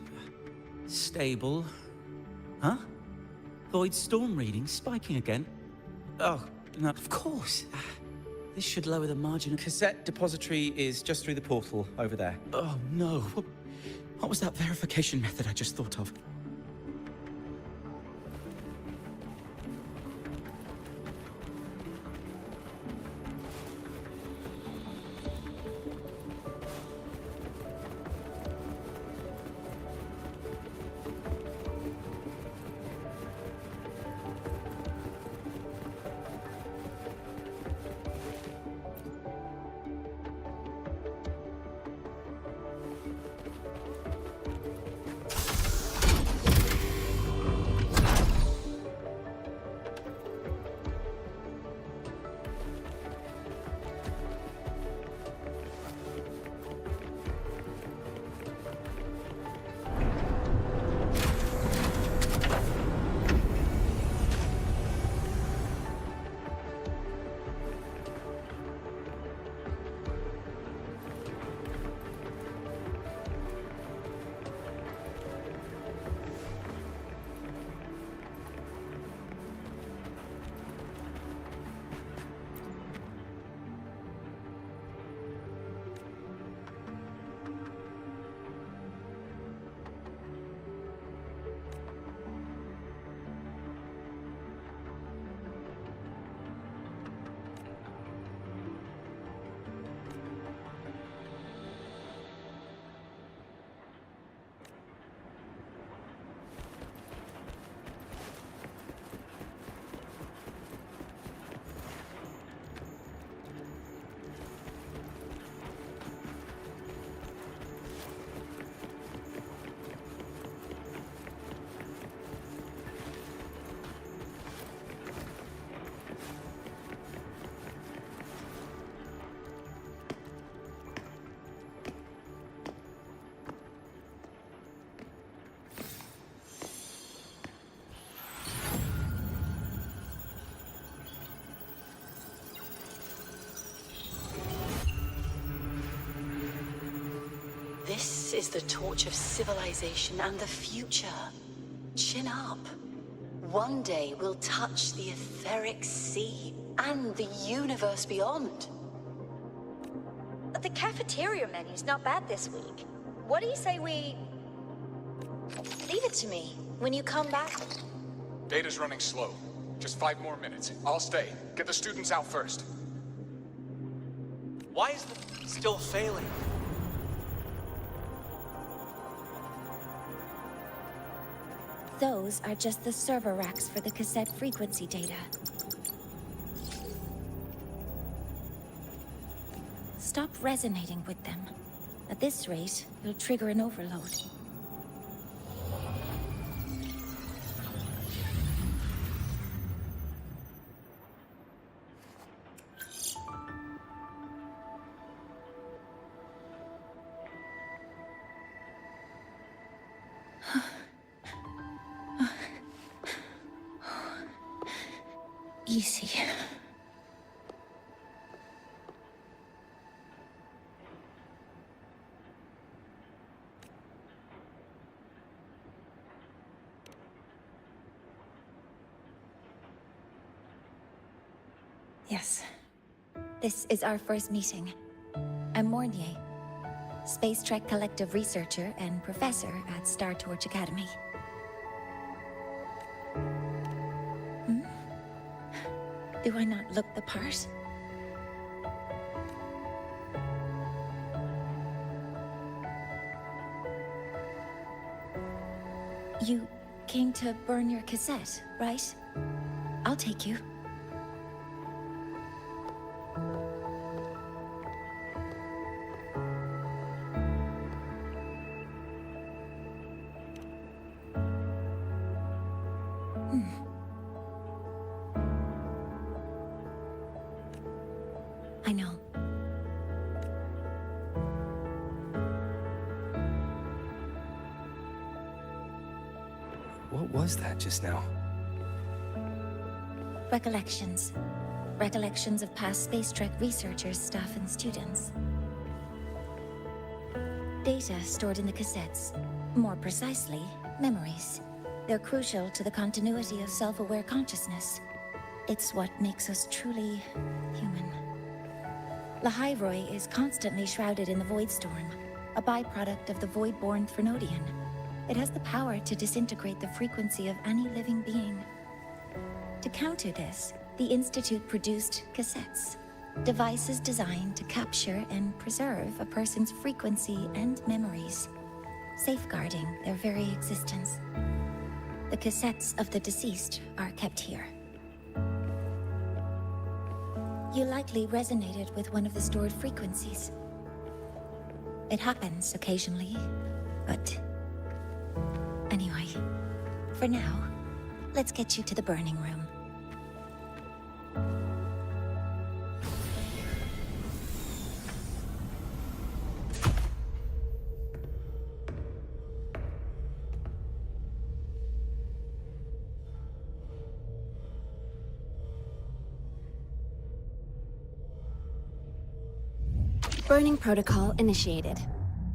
stable. Huh? Void storm readings spiking again? Oh, no, of course. This should lower the margin. Cassette depository is just through the portal over there. Oh no. What was that verification method I just thought of? This is the torch of civilization and the future. Chin up. One day we'll touch the etheric sea and the universe beyond. The cafeteria menu's not bad this week. What do you say we... Leave it to me. When you come back... Data's running slow. Just 5 more minutes. I'll stay. Get the students out first. Why is the still failing? Those are just the server racks for the cassette frequency data. Stop resonating with them. At this rate, you'll trigger an overload. Easy. Yes. This is our first meeting. I'm Mornier, Space Trek Collective researcher and professor at Star Torch Academy. Do I not look the part? You came to burn your cassette, right? I'll take you. I know. What was that just now? Recollections. Recollections of past Space Trek researchers, staff, and students. data stored in the cassettes. More precisely, memories. They're crucial to the continuity of self-aware consciousness. It's what makes us truly human. Lahairoi is constantly shrouded in the Void Storm, a byproduct of the Void-born Threnodian. It has the power to disintegrate the frequency of any living being. To counter this, the Institute produced cassettes, devices designed to capture and preserve a person's frequency and memories, safeguarding their very existence. The cassettes of the deceased are kept here. You likely resonated with one of the stored frequencies. It happens occasionally, but... Anyway, for now, let's get you to the burning room. Burning protocol initiated.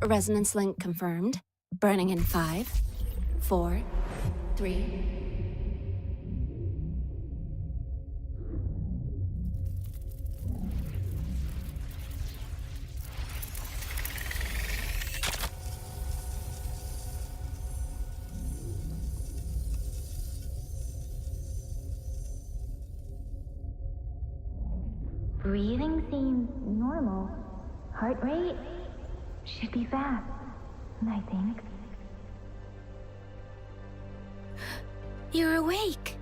Resonance link confirmed. Burning in 5, 4, 3... Breathing seems normal. Heart rate should be fast, I think. You're awake.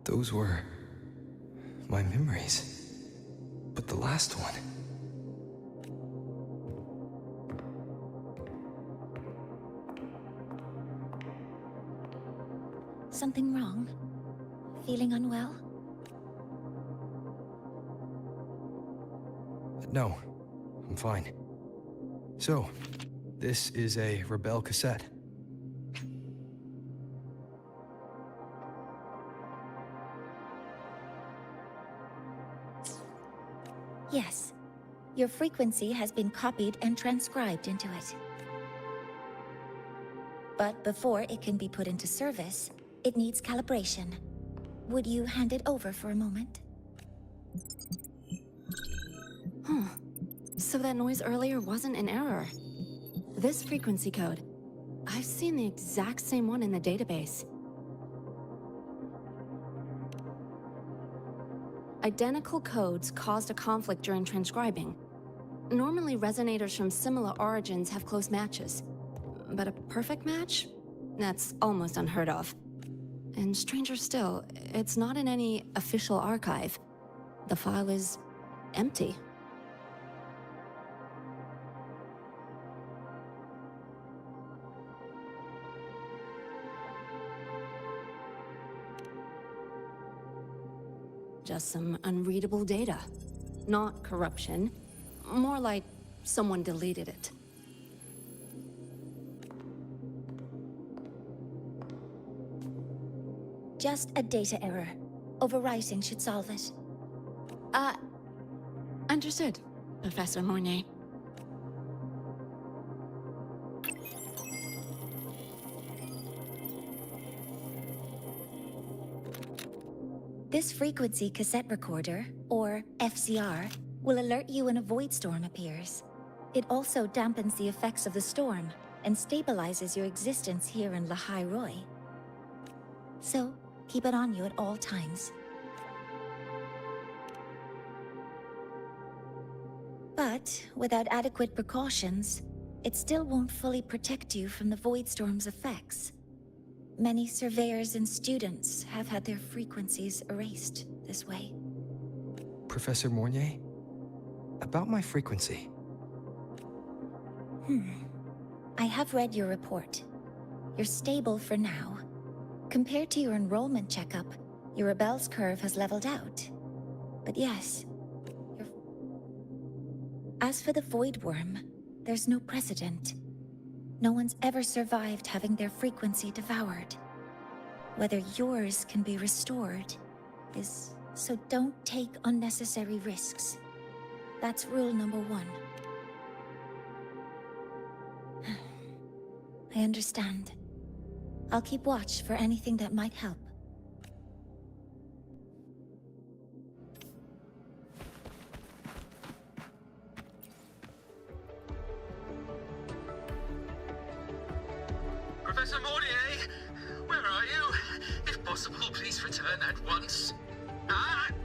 Those were my memories. But the last one... Something wrong? Feeling unwell? No, I'm fine. So, this is a Rebel cassette. Yes. Your frequency has been copied and transcribed into it. But before it can be put into service, it needs calibration. Would you hand it over for a moment? Huh. So that noise earlier wasn't an error. This frequency code, I've seen the exact same one in the database. Identical codes caused a conflict during transcribing. Normally, resonators from similar origins have close matches. But a perfect match? That's almost unheard of. And stranger still, it's not in any official archive. The file is empty. Just some unreadable data. Not corruption. More like someone deleted it. Just a data error. Overwriting should solve it. Understood, Professor Mornay. This frequency cassette recorder, or FCR, will alert you when a void storm appears. It also dampens the effects of the storm and stabilizes your existence here in Lahai Roy. So, keep it on you at all times. But without adequate precautions, it still won't fully protect you from the void storm's effects. Many surveyors and students have had their frequencies erased this way. Professor Mornay, about my frequency. I have read your report. You're stable for now. Compared to your enrollment checkup, your rebel's curve has leveled out. But yes, as for the Void Worm, there's no precedent. No one's ever survived having their frequency devoured. Whether yours can be restored is... So don't take unnecessary risks. That's rule number 1. I understand. I'll keep watch for anything that might help. Professor Mornay, where are you? If possible, please return at once.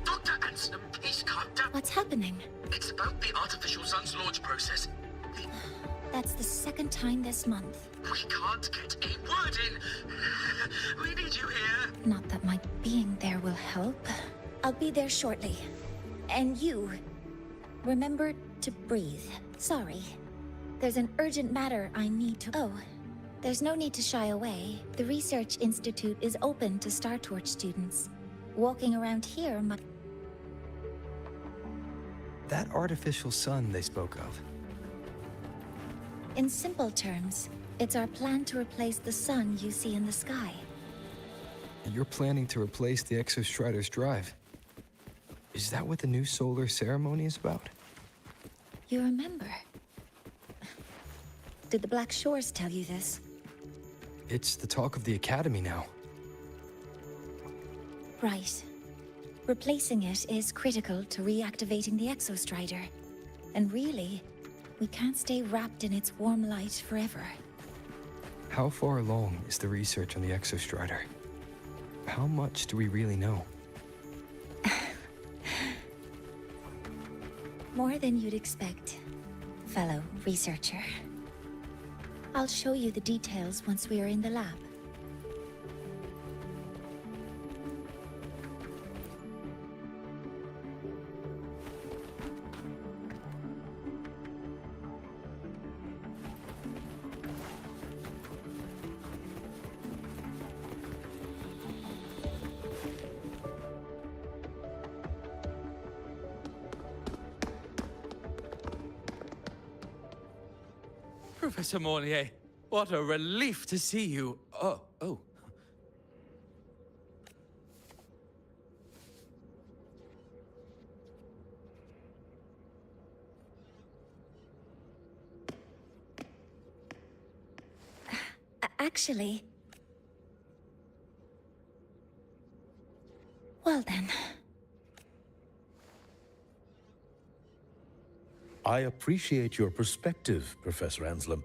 Dr. Anselm, please calm down. What's happening? It's about the artificial sun's launch process. That's the second time this month. We can't get a word in. We need you here. Not that my being there will help. I'll be there shortly. And you, remember to breathe. Sorry. There's an urgent matter I need to... Oh, there's no need to shy away. The Research Institute is open to Star Torch students. Walking around here might... That artificial sun they spoke of. In simple terms, it's our plan to replace the sun you see in the sky. You're planning to replace the Exostrider's drive. Is that what the new solar ceremony is about? You remember? Did the Black Shores tell you this? It's the talk of the Academy now. Right. Replacing it is critical to reactivating the Exostrider. And really, we can't stay wrapped in its warm light forever. How far along is the research on the Exostrider? How much do we really know? More than you'd expect, fellow researcher. I'll show you the details once we are in the lab. Professor Mornier, what a relief to see you. Oh. Actually... Well then... I appreciate your perspective, Professor Anselm.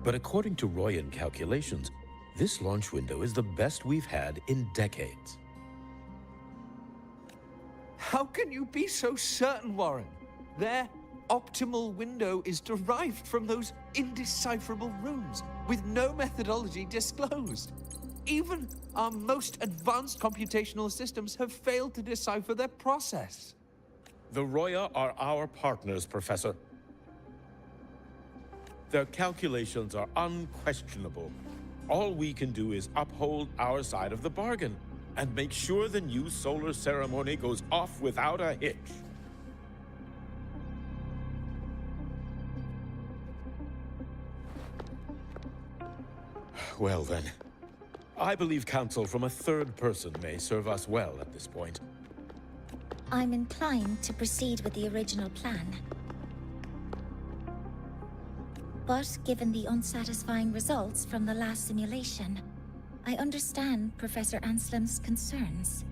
But according to Royan calculations, this launch window is the best we've had in decades. How can you be so certain, Warren? Their optimal window is derived from those indecipherable runes, with no methodology disclosed. Even our most advanced computational systems have failed to decipher their process. The Roya are our partners, Professor. Their calculations are unquestionable. All we can do is uphold our side of the bargain and make sure the new solar ceremony goes off without a hitch. Well then, I believe counsel from a third person may serve us well at this point. I'm inclined to proceed with the original plan. But given the unsatisfying results from the last simulation, I understand Professor Anslim's concerns.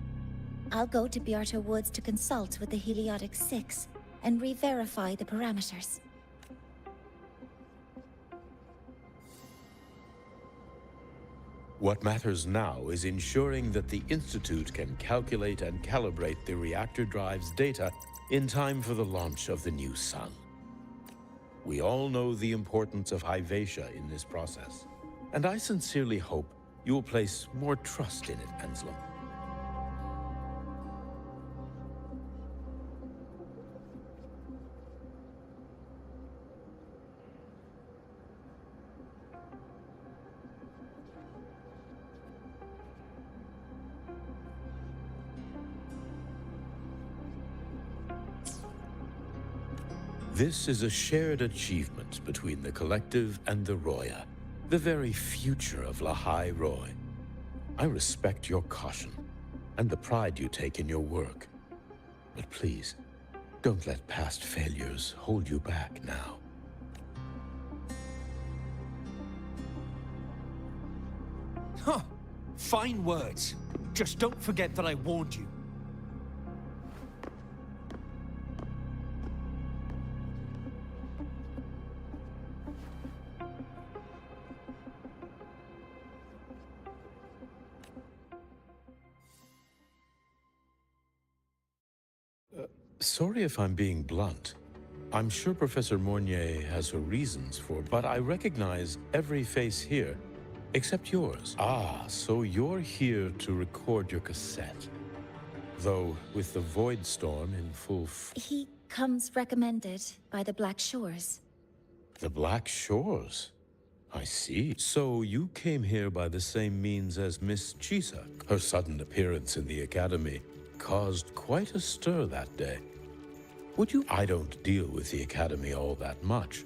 I'll go to Beata Woods to consult with the Heliotic Six and re-verify the parameters. What matters now is ensuring that the Institute can calculate and calibrate the reactor drive's data in time for the launch of the new sun. We all know the importance of Hyvatia in this process, and I sincerely hope you will place more trust in it, Anslim. This is a shared achievement between the Collective and the Roya, the very future of Lahai Roy. I respect your caution and the pride you take in your work. But please, don't let past failures hold you back now. Huh. Fine words. Just don't forget that I warned you. Sorry if I'm being blunt. I'm sure Professor Mornier has her reasons for, but I recognize every face here, except yours. Ah, so you're here to record your cassette. Though, with the Void Storm in full He comes recommended by the Black Shores. The Black Shores? I see. So you came here by the same means as Miss Chisa. Her sudden appearance in the Academy caused quite a stir that day. Would you? I don't deal with the Academy all that much.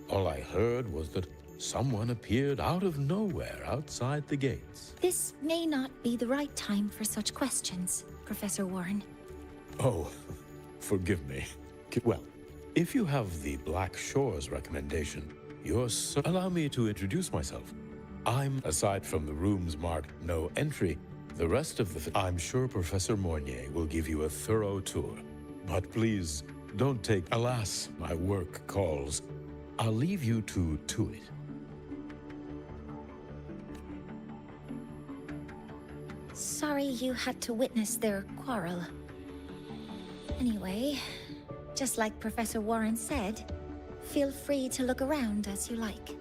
All I heard was that someone appeared out of nowhere outside the gates. This may not be the right time for such questions, Professor Warren. Oh, forgive me. Well, if you have the Black Shores recommendation, allow me to introduce myself. Aside from the rooms marked no entry, the rest of I'm sure Professor Mornier will give you a thorough tour. But please, don't take, alas, my work calls. I'll leave you to it. Sorry you had to witness their quarrel. Anyway, just like Professor Warren said, feel free to look around as you like.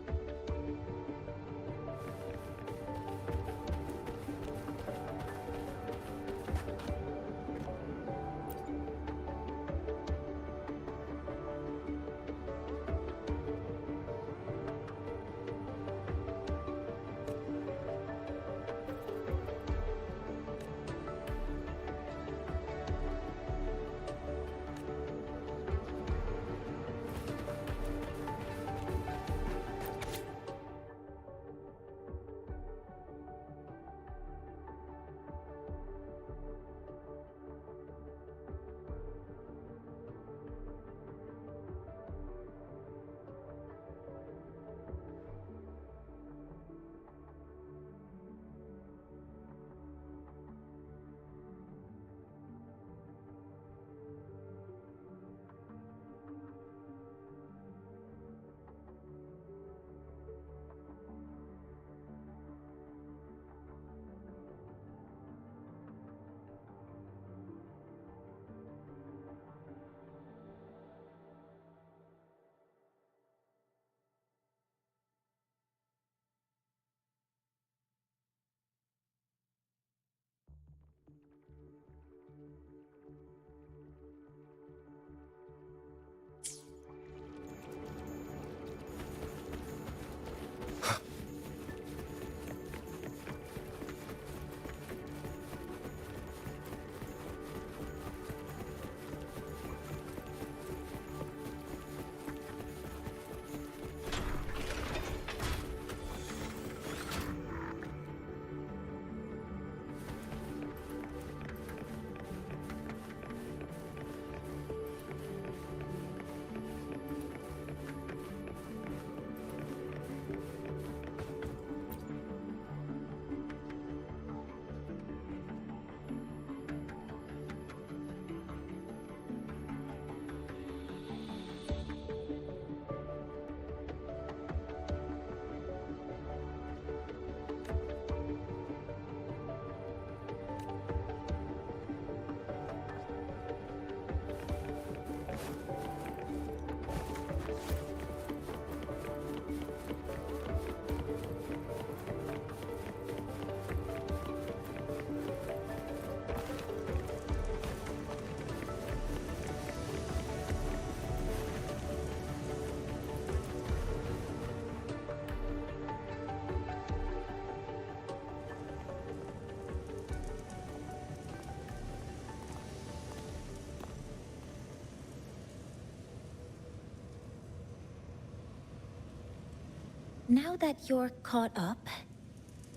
Now that you're caught up,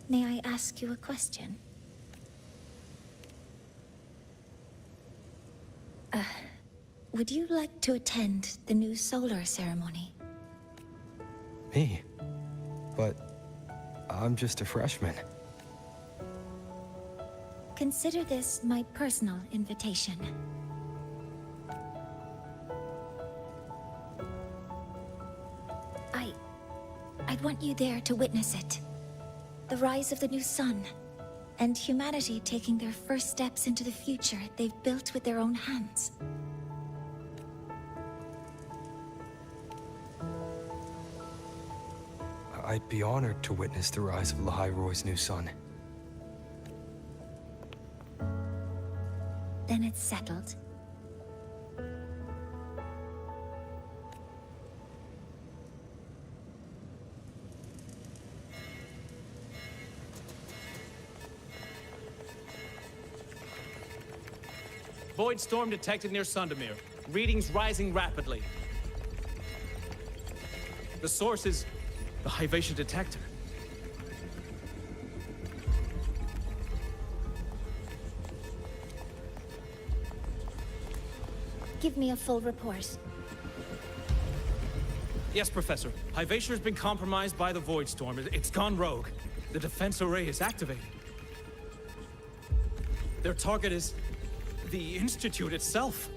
may I ask you a question? Would you like to attend the new solar ceremony? Me? But I'm just a freshman. Consider this my personal invitation. I'd want you there to witness it. The rise of the new sun, and humanity taking their first steps into the future they've built with their own hands. I'd be honored to witness the rise of Lahai-Roy's new sun. Then it's settled. Void storm detected near Sundermere. Readings rising rapidly. The source is the Hyvatia detector. Give me a full report. Yes, Professor. Hyvatia has been compromised by the Void Storm. It's gone rogue. The defense array is activated. Their target is the Institute itself.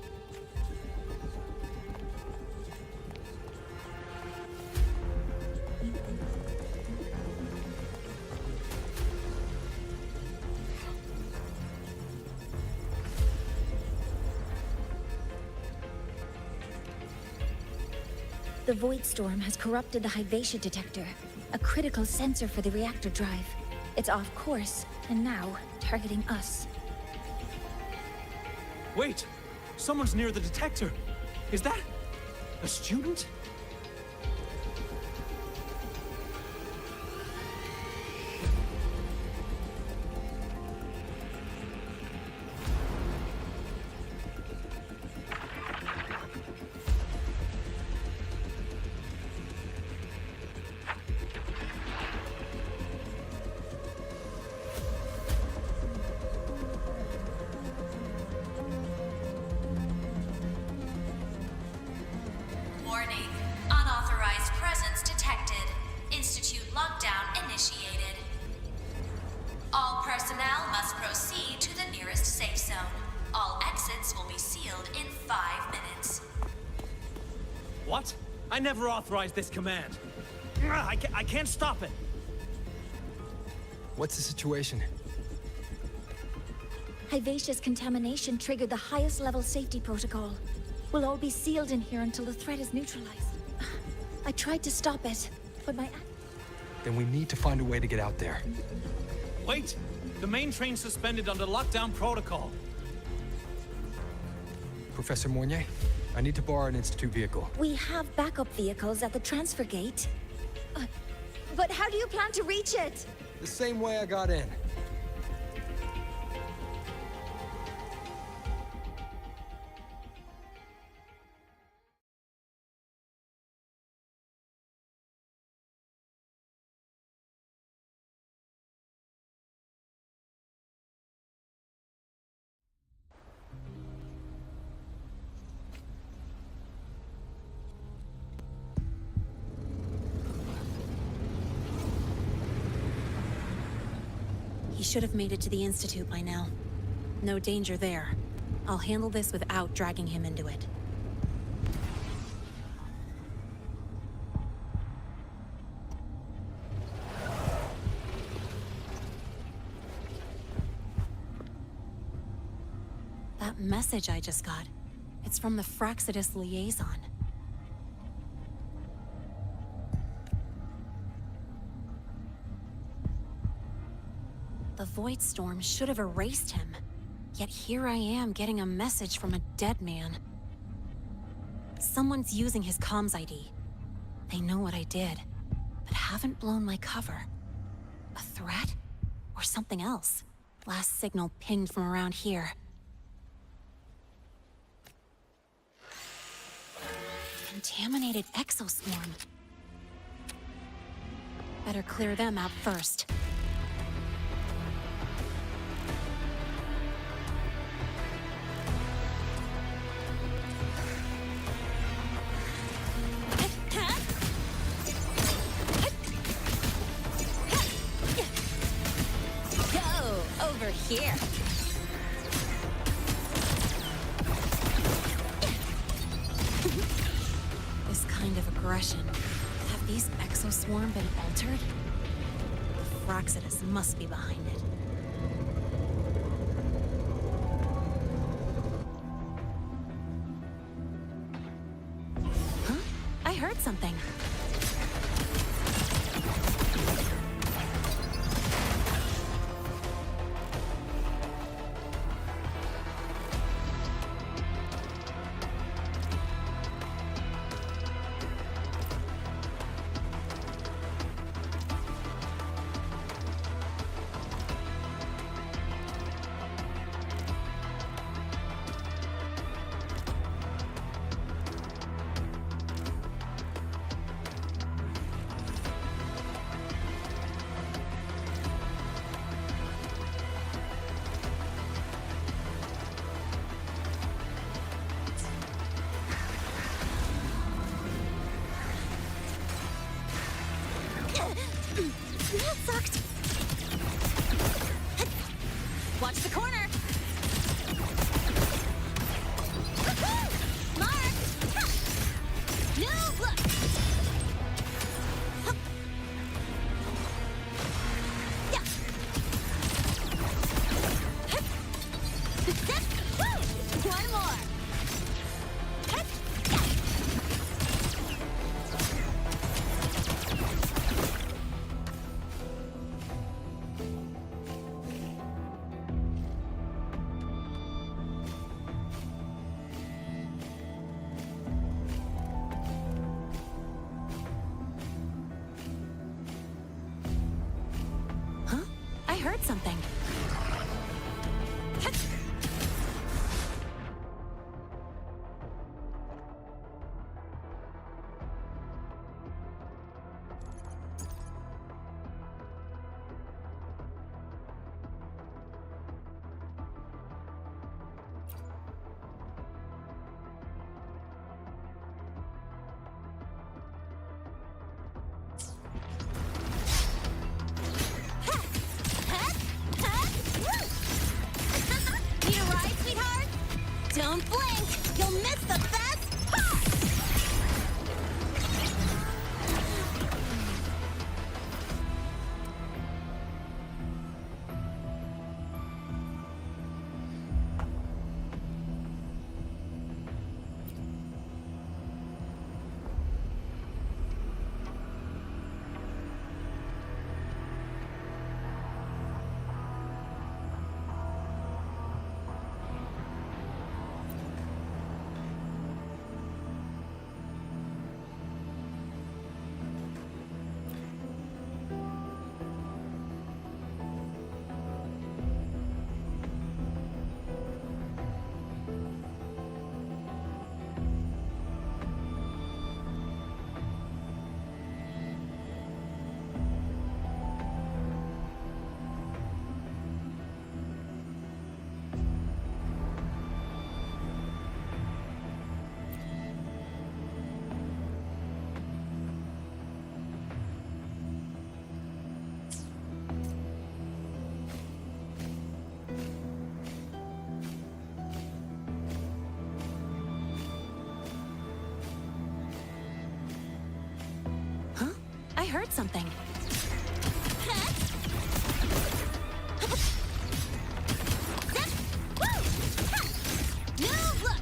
The Void Storm has corrupted the Hyvatia detector, a critical sensor for the reactor drive. It's off course, and now targeting us. Wait! Someone's near the detector! Is that a student? Warning. Unauthorized presence detected. Institute lockdown initiated. All personnel must proceed to the nearest safe zone. All exits will be sealed in 5 minutes. What? I never authorized this command. I can't stop it. What's the situation? Hyvatia's contamination triggered the highest level safety protocol. We'll all be sealed in here until the threat is neutralized. I tried to stop it, but my... Then we need to find a way to get out there. Wait! The main train's suspended under lockdown protocol. Professor Mornier, I need to borrow an Institute vehicle. We have backup vehicles at the transfer gate. But how do you plan to reach it? The same way I got in. He should have made it to the Institute by now. No danger there. I'll handle this without dragging him into it. That message I just got, it's from the Fraxidus liaison. The Void Storm should have erased him. Yet here I am getting a message from a dead man. Someone's using his comms ID. They know what I did, but haven't blown my cover. A threat? Or something else? Last signal pinged from around here. Contaminated exoswarm. Better clear them out first. Go over here. This kind of aggression. Have these exoswarm been altered? The Fraxidus must be behind it. Huh? I heard something. That sucked. Watch the corner. Mark! No, look! Yeah. One more. Huh? I heard something. Need a ride, sweetheart? Don't blink! You'll miss the best part! Huh? I heard something. No, look!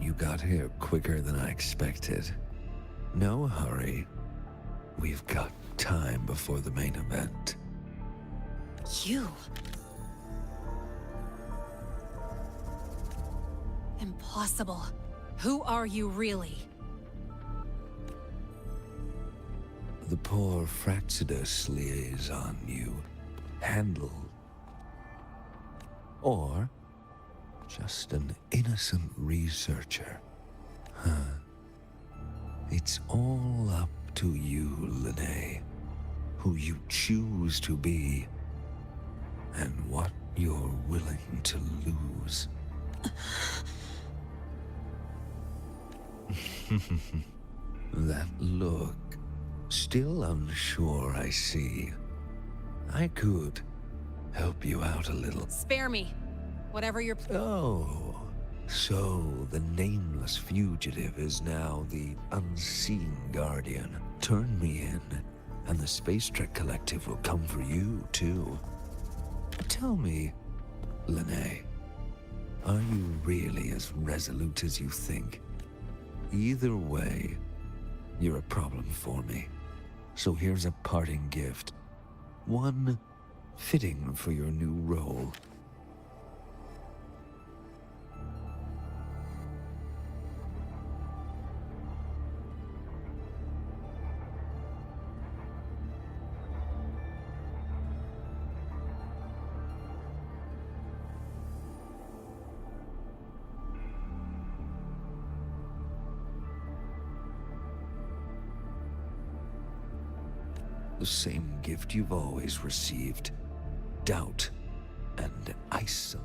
You got here quicker than I expected. No hurry. We've got time before the main event. You? Impossible. Who are you really? The poor Fraxidus liaison you handled. Or just an innocent researcher. Huh. It's all up to you, Lene. Who you choose to be, and what you're willing to lose. That look. Still unsure, I see. I could help you out a little. Spare me. Whatever your... Oh, so the nameless fugitive is now the unseen guardian. Turn me in, and the Space Trek Collective will come for you, too. Tell me, Lene, are you really as resolute as you think? Either way, you're a problem for me. So here's a parting gift. One fitting for your new role. The same gift you've always received. Doubt and isolation.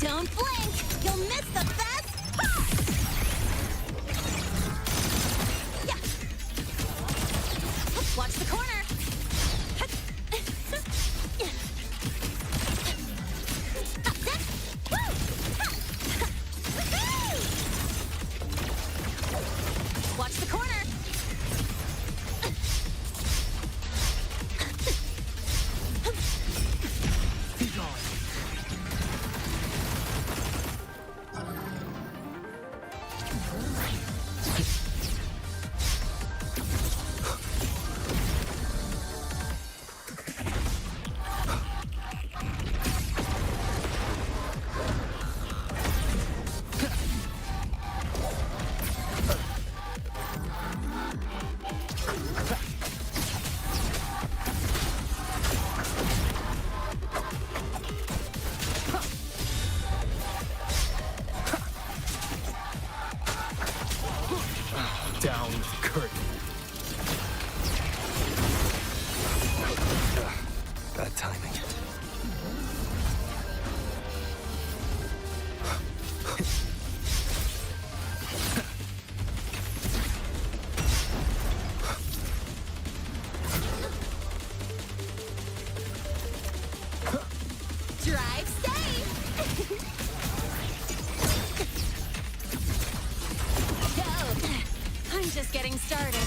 Don't blink! You'll miss the best part! Down curtain. Bad timing. Drive safe! Go! I'm just getting started.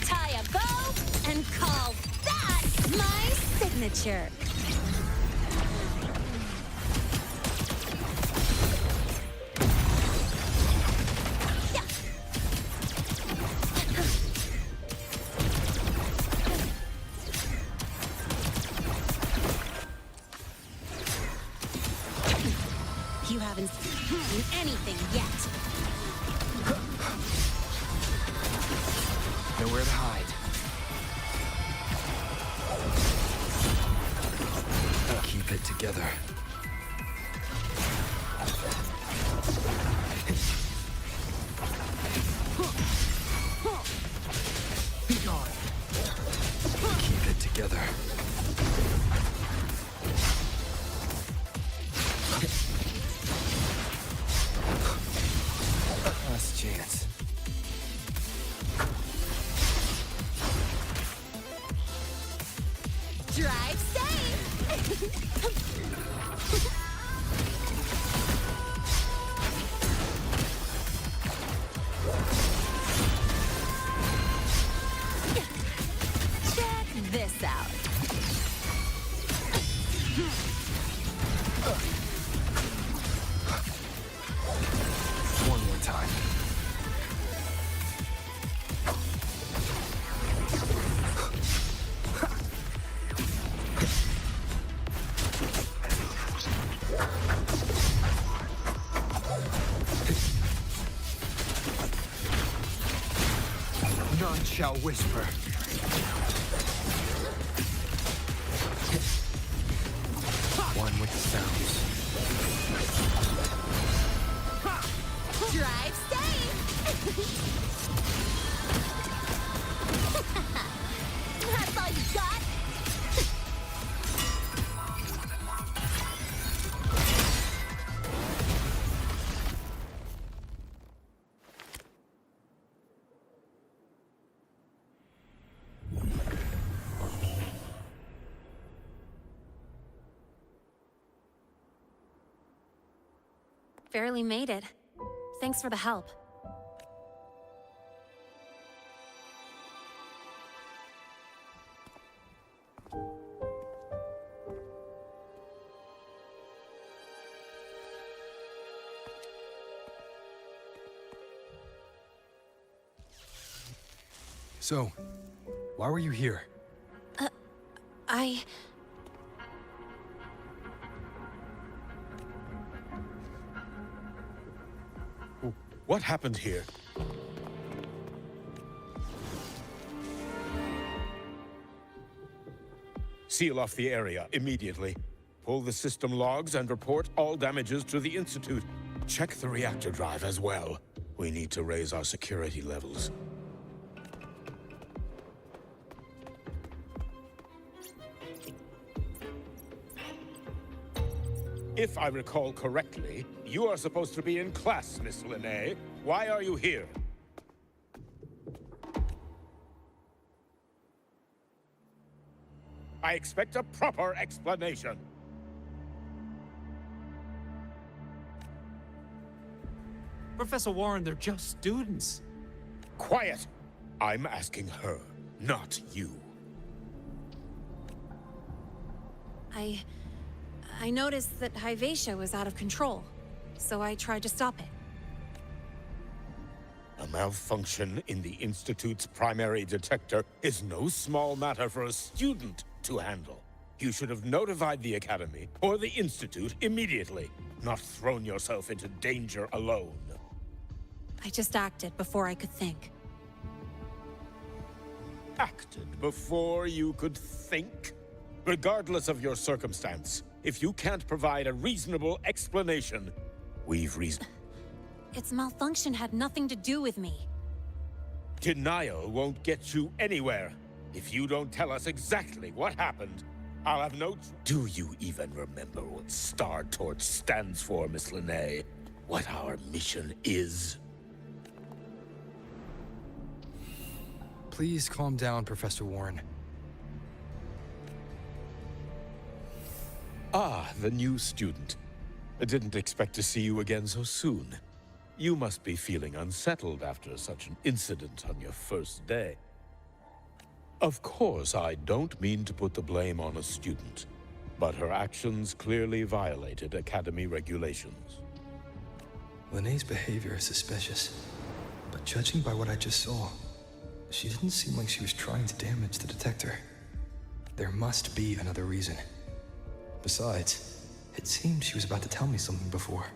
Tie a bow and call that my signature. You haven't seen anything yet. Nowhere to hide. Keep it together. Be gone. Keep it together. Last chance. Drive safe! Check this out. One more time. None shall whisper. One with the sounds. Drive safe! That's all you got? Barely made it. Thanks for the help. So, why were you here? What happened here? Seal off the area immediately. Pull the system logs and report all damages to the Institute. Check the reactor drive as well. We need to raise our security levels. If I recall correctly, you are supposed to be in class, Miss Linnae. Why are you here? I expect a proper explanation. Professor Warren, they're just students. Quiet! I'm asking her, not you. I noticed that Hyvatia was out of control, so I tried to stop it. A malfunction in the Institute's primary detector is no small matter for a student to handle. You should have notified the Academy or the Institute immediately, not thrown yourself into danger alone. I just acted before I could think. acted before you could think? Regardless of your circumstance, if you can't provide a reasonable explanation, we've reason. Its malfunction had nothing to do with me. Denial won't get you anywhere. If you don't tell us exactly what happened, I'll have no... Do you even remember what Star Torch stands for, Miss Linnae? What our mission is? Please calm down, Professor Warren. Ah, the new student. I didn't expect to see you again so soon. You must be feeling unsettled after such an incident on your first day. Of course, I don't mean to put the blame on a student, but her actions clearly violated Academy regulations. Linnae's behavior is suspicious, but judging by what I just saw, she didn't seem like she was trying to damage the detector. There must be another reason. Besides, it seemed she was about to tell me something before.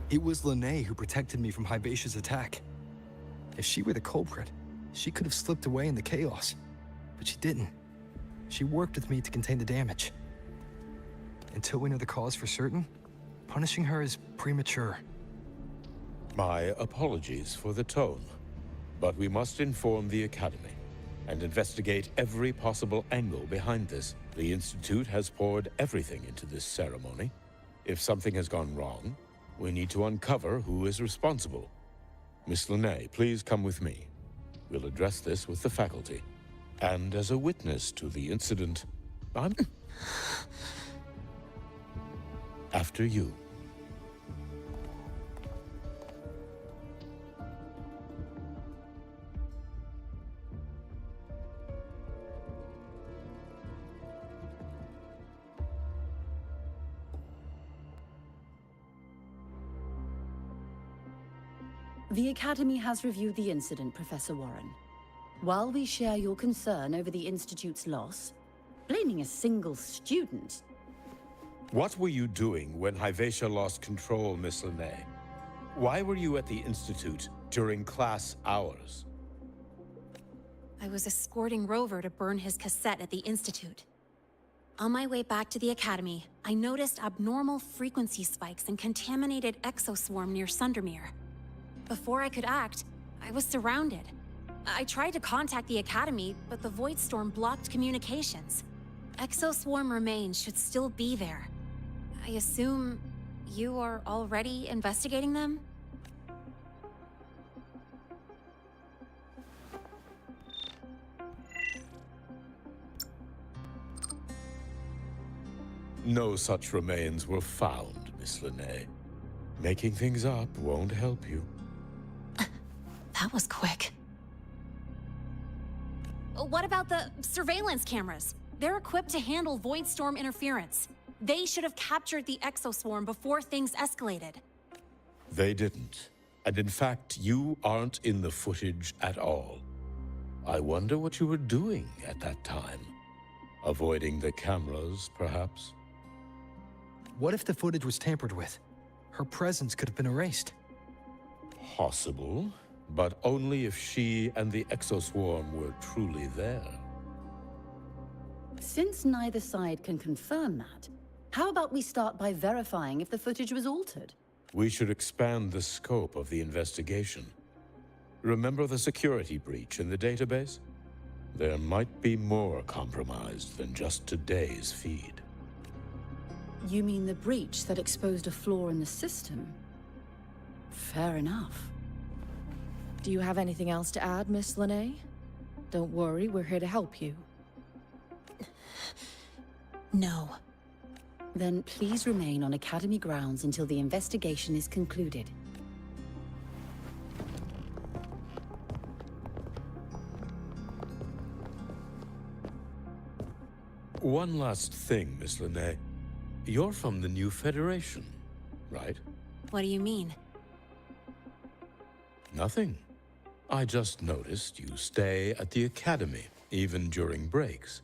It was Linnae who protected me from Hibacea's attack. If she were the culprit, she could have slipped away in the chaos. But she didn't. She worked with me to contain the damage. Until we know the cause for certain, punishing her is premature. My apologies for the tone, but we must inform the Academy and investigate every possible angle behind this. The Institute has poured everything into this ceremony. If something has gone wrong, we need to uncover who is responsible. Miss Linnae, please come with me. We'll address this with the faculty. And as a witness to the incident, I'm... After you. The Academy has reviewed the incident, Professor Warren. While we share your concern over the Institute's loss, blaming a single student... What were you doing when Hibacia lost control, Miss Linnae? Why were you at the Institute during class hours? I was escorting Rover to burn his cassette at the Institute. On my way back to the Academy, I noticed abnormal frequency spikes and contaminated exoswarm near Sundermere. Before I could act, I was surrounded. I tried to contact the Academy, but the Void Storm blocked communications. Exoswarm remains should still be there. I assume you are already investigating them? No such remains were found, Miss Linnae. Making things up won't help you. That was quick. What about the surveillance cameras? They're equipped to handle Void Storm interference. They should have captured the exoswarm before things escalated. They didn't. And in fact, you aren't in the footage at all. I wonder what you were doing at that time. Avoiding the cameras, perhaps? What if the footage was tampered with? Her presence could have been erased. Possible, but only if she and the exoswarm were truly there. Since neither side can confirm that, how about we start by verifying if the footage was altered? We should expand the scope of the investigation. Remember the security breach in the database? There might be more compromised than just today's feed. You mean the breach that exposed a flaw in the system? Fair enough. Do you have anything else to add, Miss Linnae? Don't worry, we're here to help you. No. Then please remain on Academy grounds until the investigation is concluded. One last thing, Miss Linnae. You're from the new Federation, right? What do you mean? Nothing. I just noticed you stay at the Academy, even during breaks.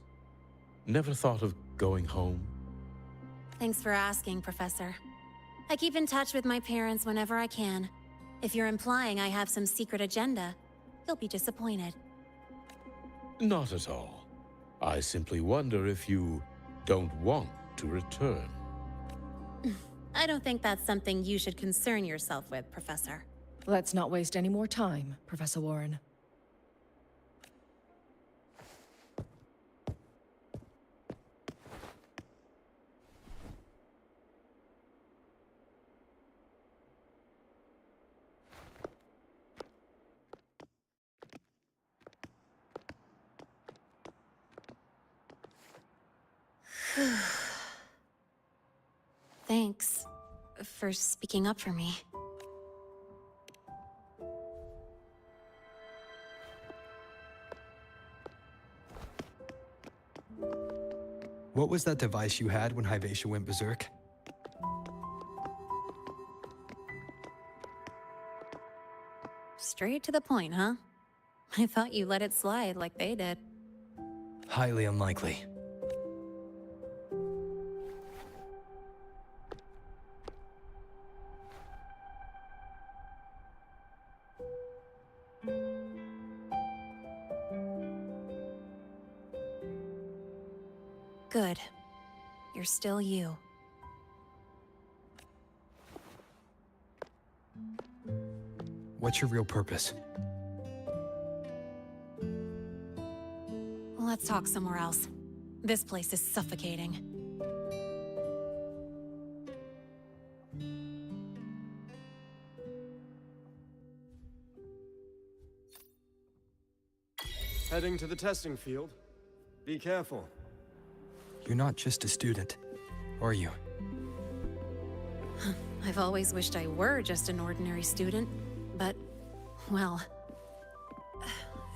Never thought of going home? Thanks for asking, Professor. I keep in touch with my parents whenever I can. If you're implying I have some secret agenda, you'll be disappointed. Not at all. I simply wonder if you don't want to return. I don't think that's something you should concern yourself with, Professor. Let's not waste any more time, Professor Warren. Thanks for speaking up for me. What was that device you had when Hyvatia went berserk? Straight to the point, huh? I thought you let it slide like they did. Highly unlikely. Good. You're still you. What's your real purpose? Let's talk somewhere else. This place is suffocating. Heading to the testing field. Be careful. You're not just a student, are you? I've always wished I were just an ordinary student, but, well...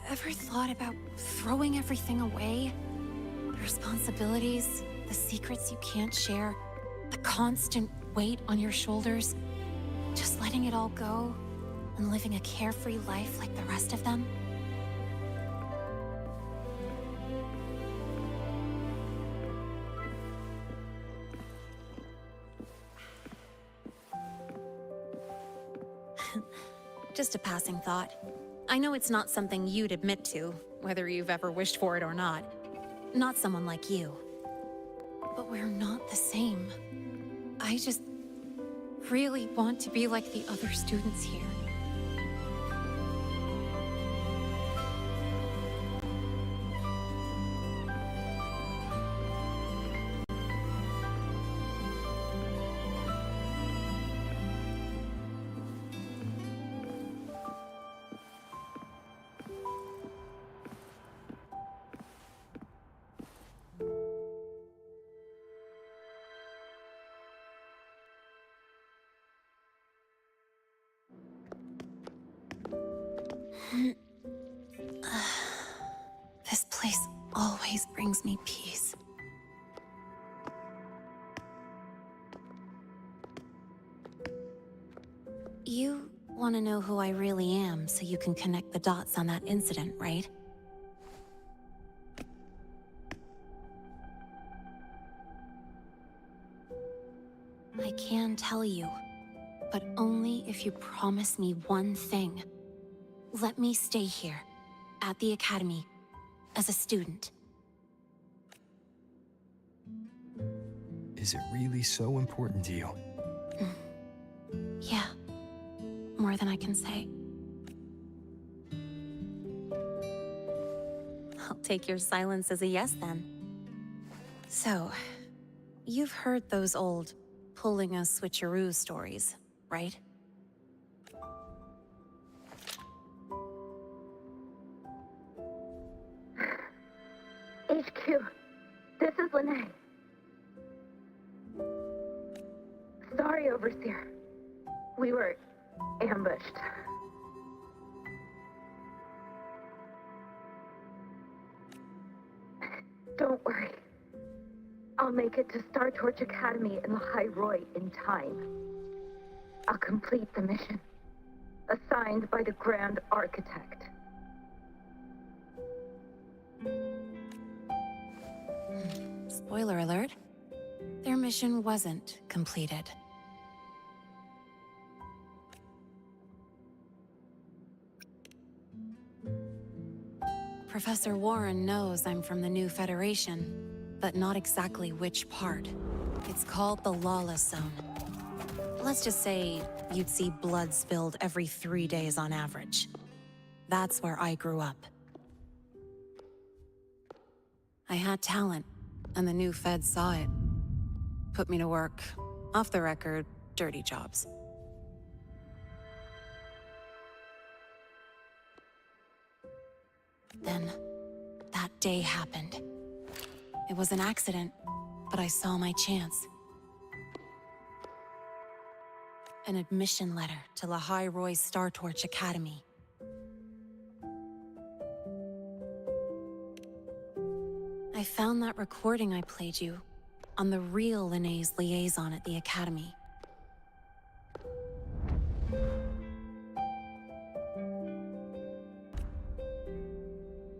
Ever thought about throwing everything away? The responsibilities, the secrets you can't share, the constant weight on your shoulders. Just letting it all go and living a carefree life like the rest of them? Just a passing thought. I know it's not something you'd admit to, whether you've ever wished for it or not. Not someone like you. But we're not the same. I just really want to be like the other students here. This place always brings me peace. You want to know who I really am so you can connect the dots on that incident, right? I can tell you, but only if you promise me one thing. Let me stay here, at the Academy, as a student. Is it really so important to you? Yeah, more than I can say. I'll take your silence as a yes, then. So, you've heard those old pulling a switcheroo stories, right? HQ, this is Lene. Sorry, Overseer. We were ambushed. Don't worry. I'll make it to Star Torch Academy in the High Roy in time. I'll complete the mission, assigned by the Grand Architect. Spoiler alert. Their mission wasn't completed. Professor Warren knows I'm from the new Federation, but not exactly which part. It's called the Lawless Zone. Let's just say you'd see blood spilled every 3 days on average. That's where I grew up. I had talent, and the new feds saw it. Put me to work, off the record, dirty jobs. Then, that day happened. It was an accident, but I saw my chance. An admission letter to Lahai Roy's Star Torch Academy. I found that recording I played you on the real Linnaeus liaison at the Academy.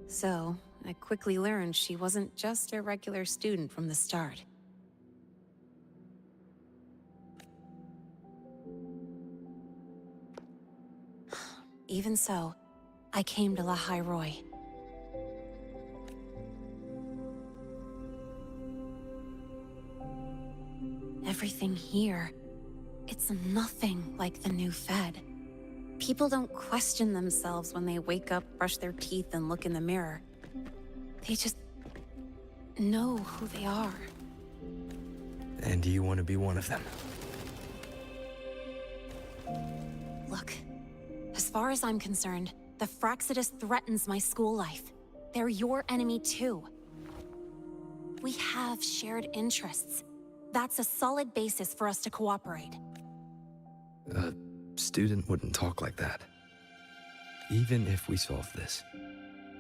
So, I quickly learned she wasn't just a regular student from the start. Even so, I came to Lahai Roy. Everything here, it's nothing like the new Fed. People don't question themselves when they wake up, brush their teeth, and look in the mirror. They just know who they are. And do you want to be one of them? Look, as far as I'm concerned, the Fraxidus threatens my school life. They're your enemy too. We have shared interests. That's a solid basis for us to cooperate. A student wouldn't talk like that. Even if we solve this,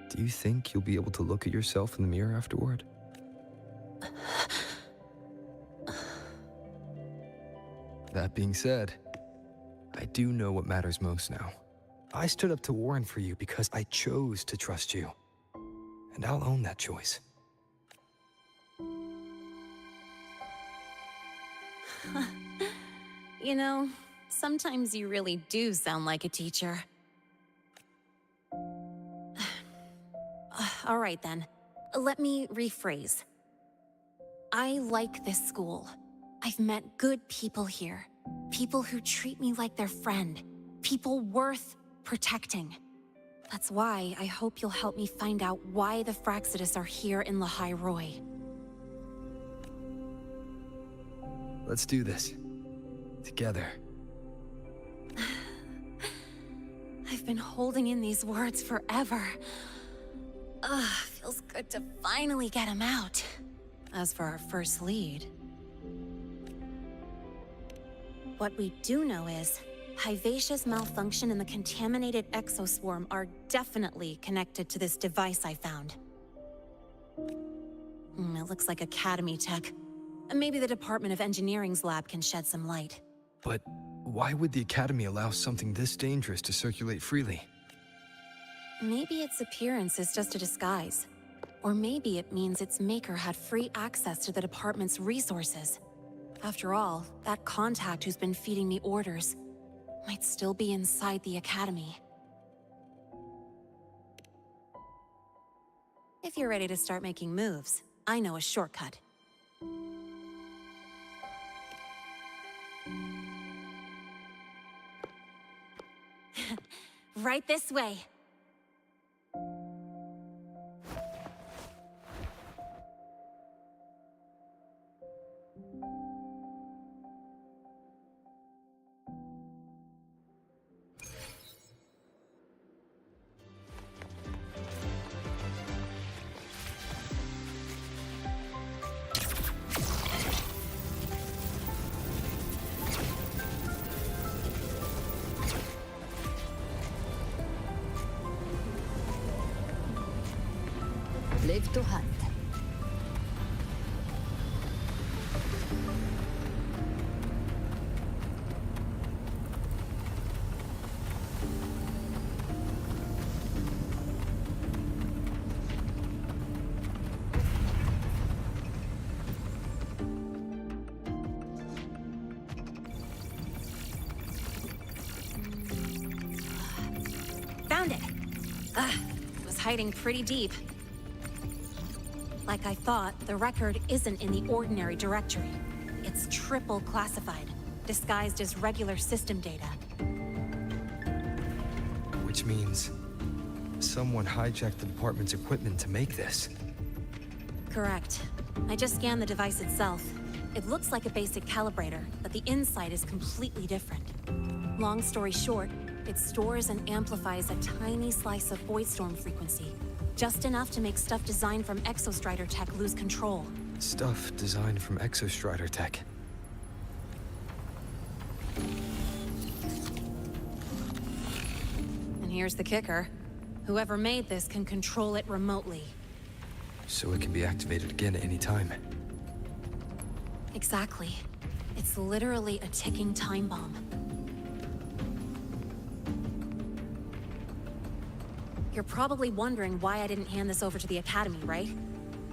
do you think you'll be able to look at yourself in the mirror afterward? That being said, I do know what matters most now. I stood up to Warren for you because I chose to trust you. And I'll own that choice. You know, sometimes you really do sound like a teacher. All right then, let me rephrase. I like this school. I've met good people here. People who treat me like their friend. People worth protecting. That's why I hope you'll help me find out why the Fraxidus are here in Lahai Roy. Let's do this. Together. I've been holding in these words forever. Feels good to finally get them out. As for our first lead... What we do know is, Hyvatia's malfunction and the contaminated exoswarm are definitely connected to this device I found. It looks like Academy tech. Maybe the Department of Engineering's lab can shed some light. But why would the Academy allow something this dangerous to circulate freely? Maybe its appearance is just a disguise. Or maybe it means its maker had free access to the department's resources. After all, that contact who's been feeding me orders might still be inside the Academy. If you're ready to start making moves, I know a shortcut. Right this way. Live to hunt. Found it! It was hiding pretty deep. Like I thought, the record isn't in the ordinary directory. It's triple classified, disguised as regular system data. Which means someone hijacked the department's equipment to make this. Correct. I just scanned the device itself. It looks like a basic calibrator, but the inside is completely different. Long story short, it stores and amplifies a tiny slice of Voidstorm frequency. Just enough to make stuff designed from Exostrider tech lose control. Stuff designed from Exostrider tech. And here's the kicker. Whoever made this can control it remotely. So it can be activated again at any time. Exactly. It's literally a ticking time bomb. You're probably wondering why I didn't hand this over to the Academy, right?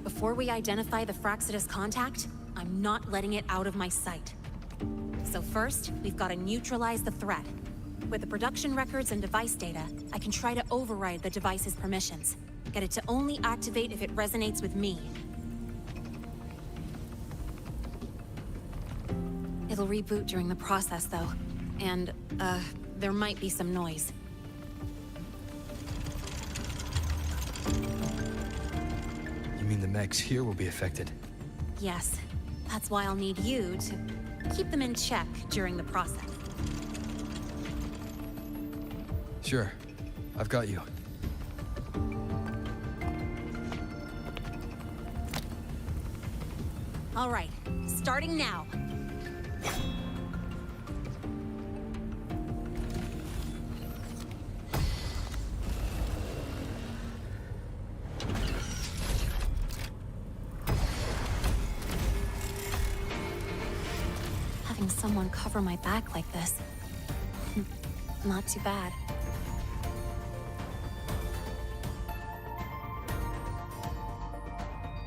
Before we identify the Fraxidus contact, I'm not letting it out of my sight. So first, we've got to neutralize the threat. With the production records and device data, I can try to override the device's permissions. Get it to only activate if it resonates with me. It'll reboot during the process, though. And, there might be some noise. You mean the mechs here will be affected? Yes. That's why I'll need you to keep them in check during the process. Sure. I've got you. All right. Starting now. Having someone cover my back like this. Not too bad.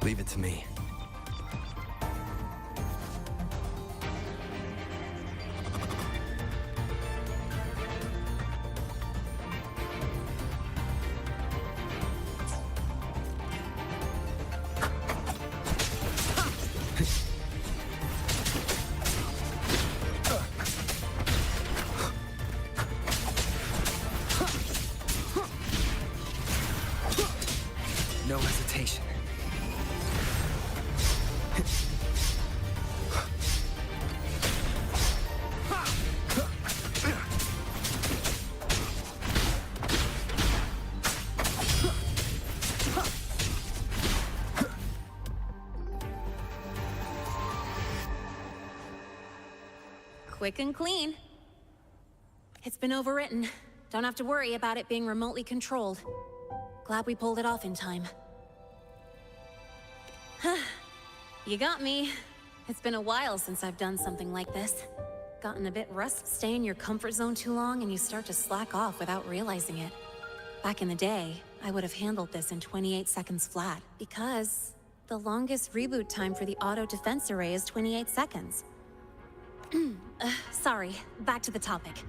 Leave it to me. No hesitation. Quick and clean. It's been overwritten. Don't have to worry about it being remotely controlled. Glad we pulled it off in time. You got me. It's been a while since I've done something like this. Gotten a bit rusty. Stay in your comfort zone too long and you start to slack off without realizing it. Back in the day, I would have handled this in 28 seconds flat, because the longest reboot time for the auto defense array is 28 seconds. Sorry, back to the topic.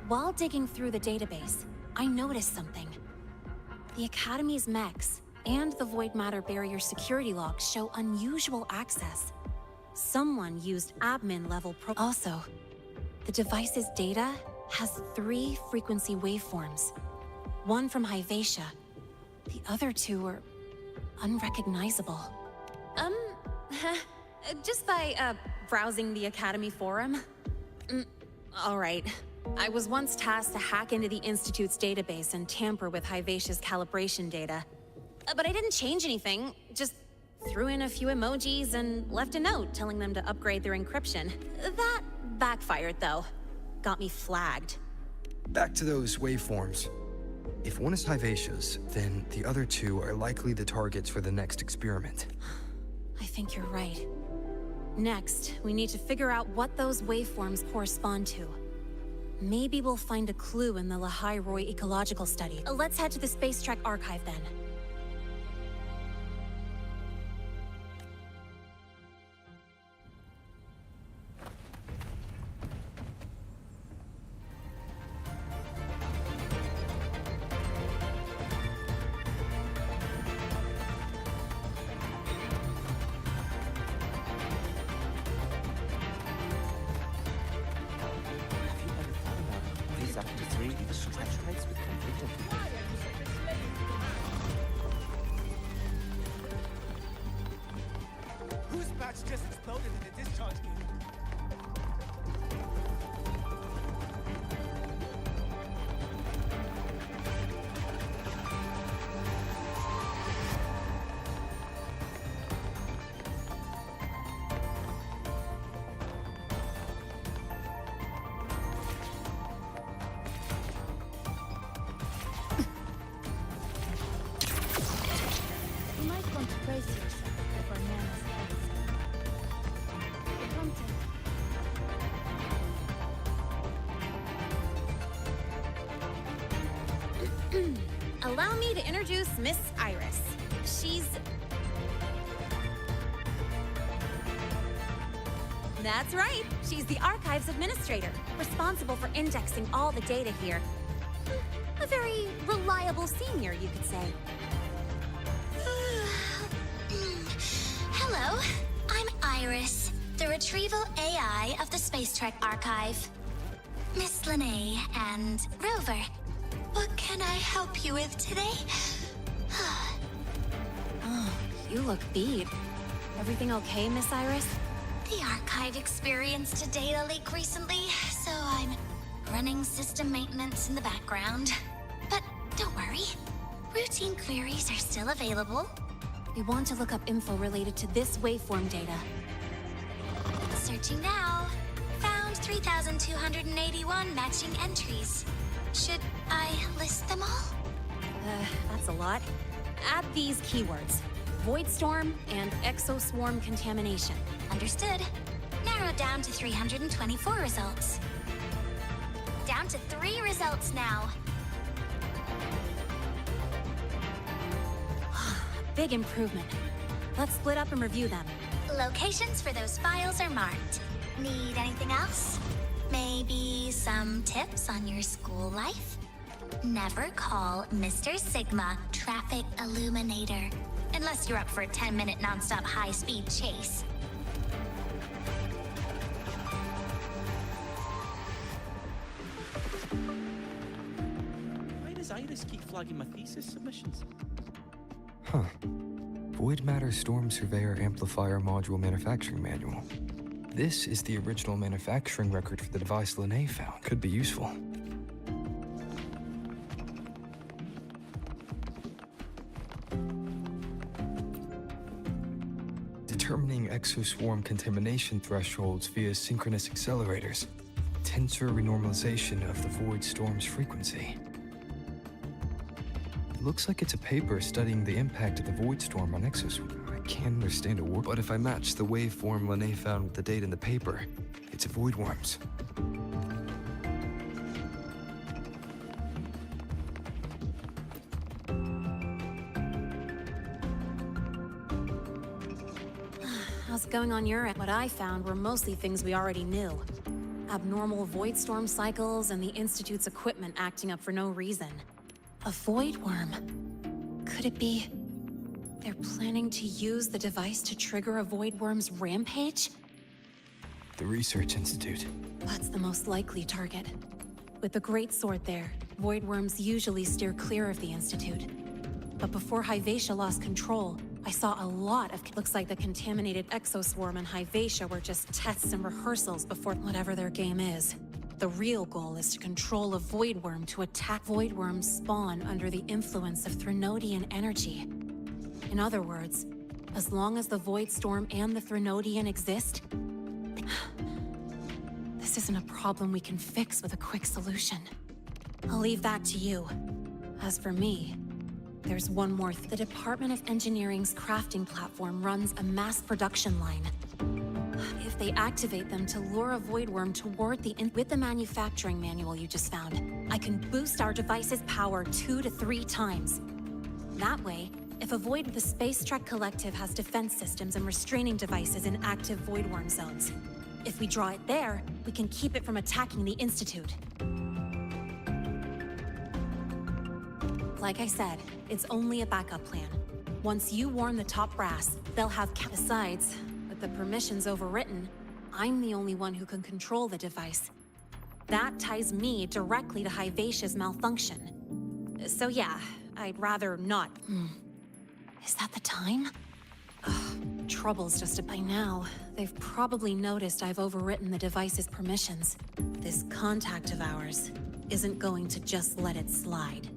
While digging through the database, I noticed something. The Academy's mechs and the Void Matter Barrier security logs show unusual access. Someone used admin-level Also, the device's data has 3 frequency waveforms. One from Hyvatia. The other 2 are unrecognizable. Just by, browsing the Academy forum? Alright. I was once tasked to hack into the Institute's database and tamper with Hyvatia's calibration data. But I didn't change anything, just threw in a few emojis and left a note telling them to upgrade their encryption. That backfired, though. Got me flagged. Back to those waveforms. If one is Hyvatia's, then the other 2 are likely the targets for the next experiment. I think you're right. Next, we need to figure out what those waveforms correspond to. Maybe we'll find a clue in the Lehigh Roy ecological study. Let's head to the Space Trek archive then. maybe the stretch heads with complete. Whose batch just exploded in the discharge gate? You might want to brace yourself before Nana's Allow me to introduce Miss Iris. That's right. She's the Archives Administrator, responsible for indexing all the data here. A very reliable senior, you could say. Hello, I'm Iris, the retrieval AI of the Space Trek Archive. Miss Lene and Rover, what can I help you with today? Oh, you look beat. Everything okay, Miss Iris? The Archive experienced a data leak recently, so I'm running system maintenance in the background. But don't worry, routine queries are still available. We want to look up info related to this waveform data. Searching now. Found 3,281 matching entries. Should I list them all? That's a lot. Add these keywords: Voidstorm and Exoswarm contamination. Understood. Narrowed down to 324 results. Down to 3 results now. Big improvement. Let's split up and review them. Locations for those files are marked. Need anything else? Maybe some tips on your school life? Never call Mr. Sigma Traffic Illuminator, unless you're up for a 10-minute non-stop high-speed chase. Why does Iris keep flagging my thesis submissions? Huh. Void Matter Storm Surveyor Amplifier Module Manufacturing Manual. This is the original manufacturing record for the device Lene found. Could be useful. Determining exoswarm contamination thresholds via synchronous accelerators. Tensor renormalization of the void storm's frequency. It looks like it's a paper studying the impact of the void storm on exoswarm. I can't understand a word, but if I match the waveform Lene found with the data in the paper, it's a void worms. How's it going on your end? What I found were mostly things we already knew. Abnormal void storm cycles and the Institute's equipment acting up for no reason. A void worm. Could it be they're planning to use the device to trigger a void worm's rampage? The Research Institute. That's the most likely target. With the Great Sword there, void worms usually steer clear of the Institute. But before Hyvatia lost control, I saw a lot of... Looks like the contaminated exoswarm and Hyvatia were just tests and rehearsals before whatever their game is. The real goal is to control a void worm to attack void worms spawn under the influence of Threnodian energy. In other words, as long as the void storm and the Threnodian exist, this isn't a problem we can fix with a quick solution. I'll leave that to you. As for me, there's one more thing. The Department of Engineering's crafting platform runs a mass production line. If they activate them to lure a void worm toward with the manufacturing manual you just found, I can boost our device's power 2 to 3 times. That way, if a void, the Space Trek Collective has defense systems and restraining devices in active void worm zones. If we draw it there, we can keep it from attacking the Institute. Like I said, it's only a backup plan. Once you warn the top brass, they'll have... Besides, with the permissions overwritten, I'm the only one who can control the device. That ties me directly to Hivacia's malfunction. So yeah, I'd rather not. Is that the time? Ugh, trouble's just by now. They've probably noticed I've overwritten the device's permissions. This contact of ours isn't going to just let it slide.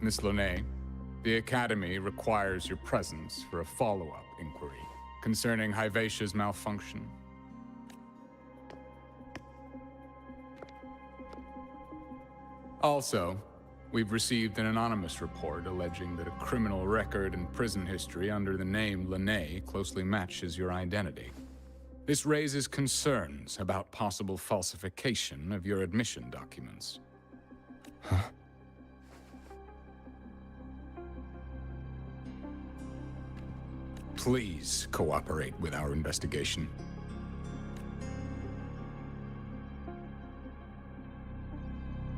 Miss Lene, the Academy requires your presence for a follow-up inquiry concerning Hivacia's malfunction. Also, we've received an anonymous report alleging that a criminal record and prison history under the name Lene closely matches your identity. This raises concerns about possible falsification of your admission documents. Huh? Please cooperate with our investigation.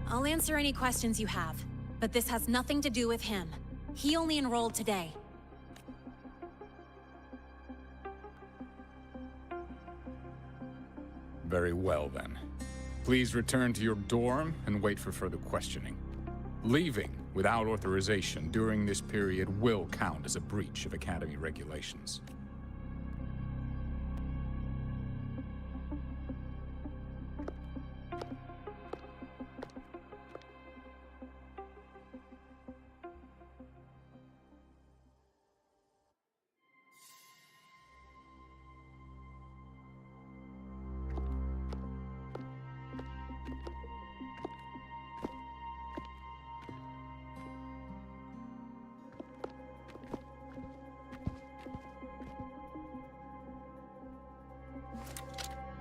I'll answer any questions you have, but this has nothing to do with him. He only enrolled today. Very well, then. Please return to your dorm and wait for further questioning. Leaving without authorization during this period will count as a breach of Academy regulations.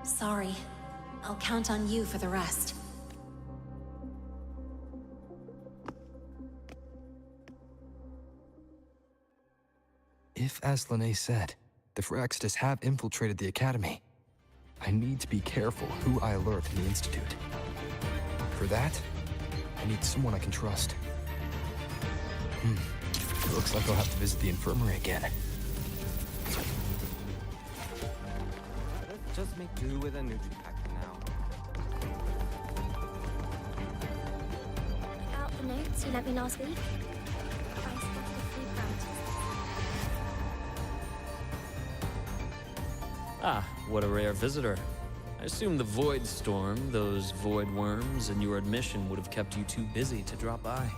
Sorry. I'll count on you for the rest. If, as Lene said, the Phyrexidus have infiltrated the Academy, I need to be careful who I alert in the Institute. For that, I need someone I can trust. Looks like I'll have to visit the infirmary again. Let's just make do with a Nutripack for now. Out the notes you lent me last week. I spotted a few parameters. Ah, what a rare visitor. I assume the Void Storm, those void worms, and your admission would have kept you too busy to drop by.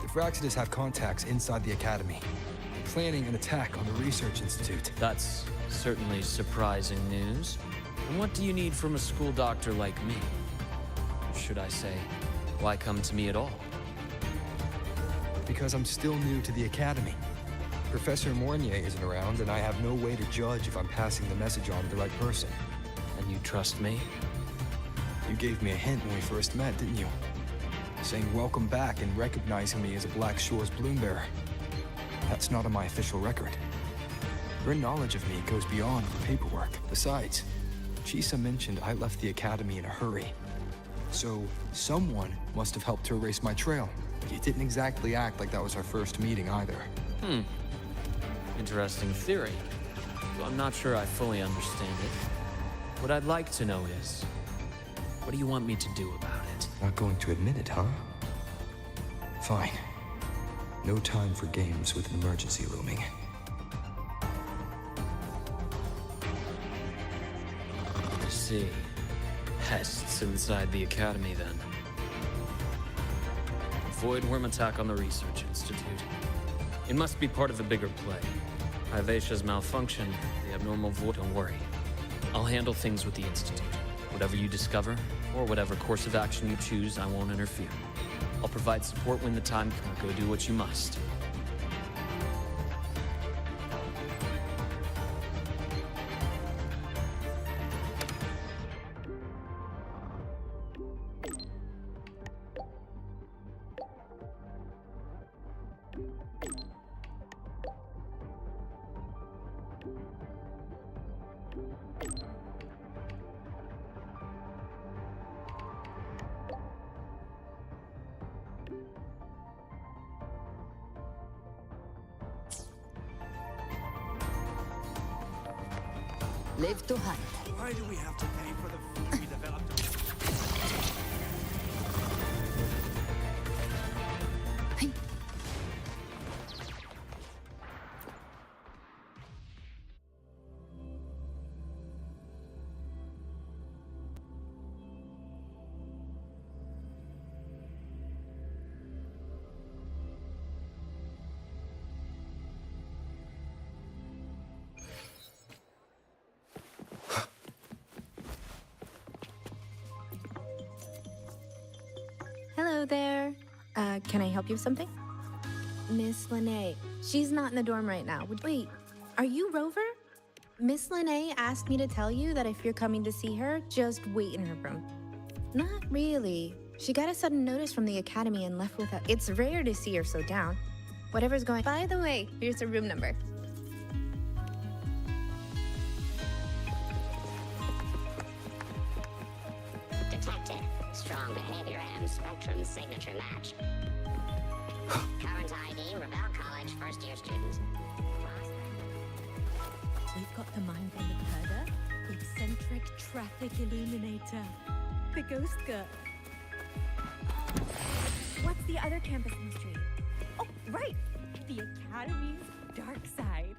The Phyrexidus have contacts inside the Academy. They're planning an attack on the Research Institute. That's certainly surprising news. And what do you need from a school doctor like me? Or should I say, why come to me at all? Because I'm still new to the Academy. Professor Mornier isn't around, and I have no way to judge if I'm passing the message on to the right person. And you trust me? You gave me a hint when we first met, didn't you? Saying welcome back and recognizing me as a Black Shore's Bloombearer. That's not on my official record. Your knowledge of me goes beyond the paperwork. Besides, Chisa mentioned I left the Academy in a hurry. So, someone must have helped to erase my trail. You didn't exactly act like that was our first meeting either. Interesting theory. Though I'm not sure I fully understand it. What I'd like to know is, what do you want me to do about it? Not going to admit it, huh? Fine. No time for games with an emergency looming. I see. Pests inside the Academy, then. Void worm attack on the Research Institute. It must be part of a bigger play. Hivacia's malfunction, the abnormal void. Don't worry. I'll handle things with the Institute. Whatever you discover, or whatever course of action you choose, I won't interfere. I'll provide support when the time comes. Go do what you must. Live to hunt. Why do we have to pay for the food we developed? Hello there. Can I help you with something? Miss Lene. She's not in the dorm right now. Wait, are you Rover? Miss Lene asked me to tell you that if you're coming to see her, just wait in her room. Not really. She got a sudden notice from the academy and left without. It's rare to see her so down. Whatever's going. By the way, here's her room number. Detected. Strong behavior and spectrum signature match. Current ID, Rebel College first-year student. We've got the mind-bending herder, the eccentric traffic illuminator, the ghost girl. What's the other campus mystery? Oh, right! The Academy's dark side.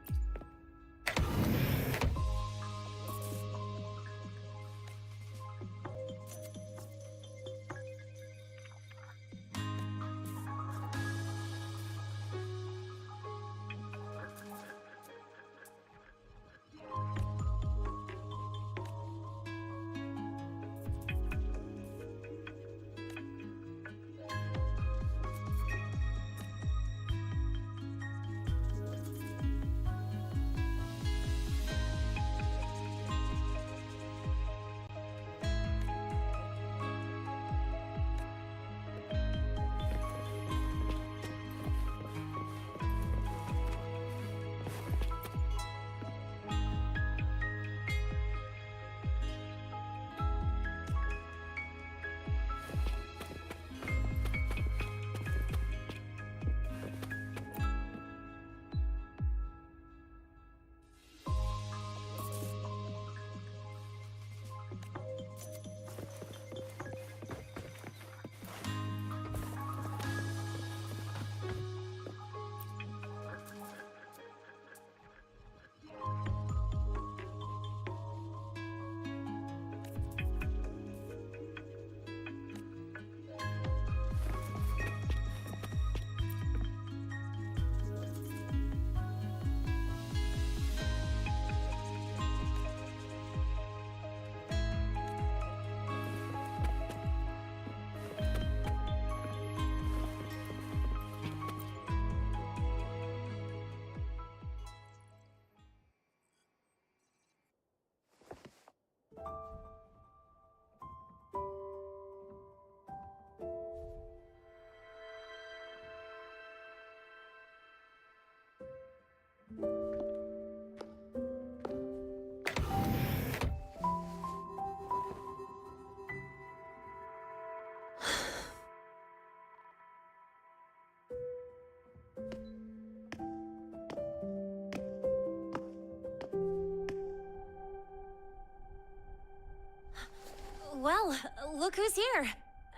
Well, look who's here.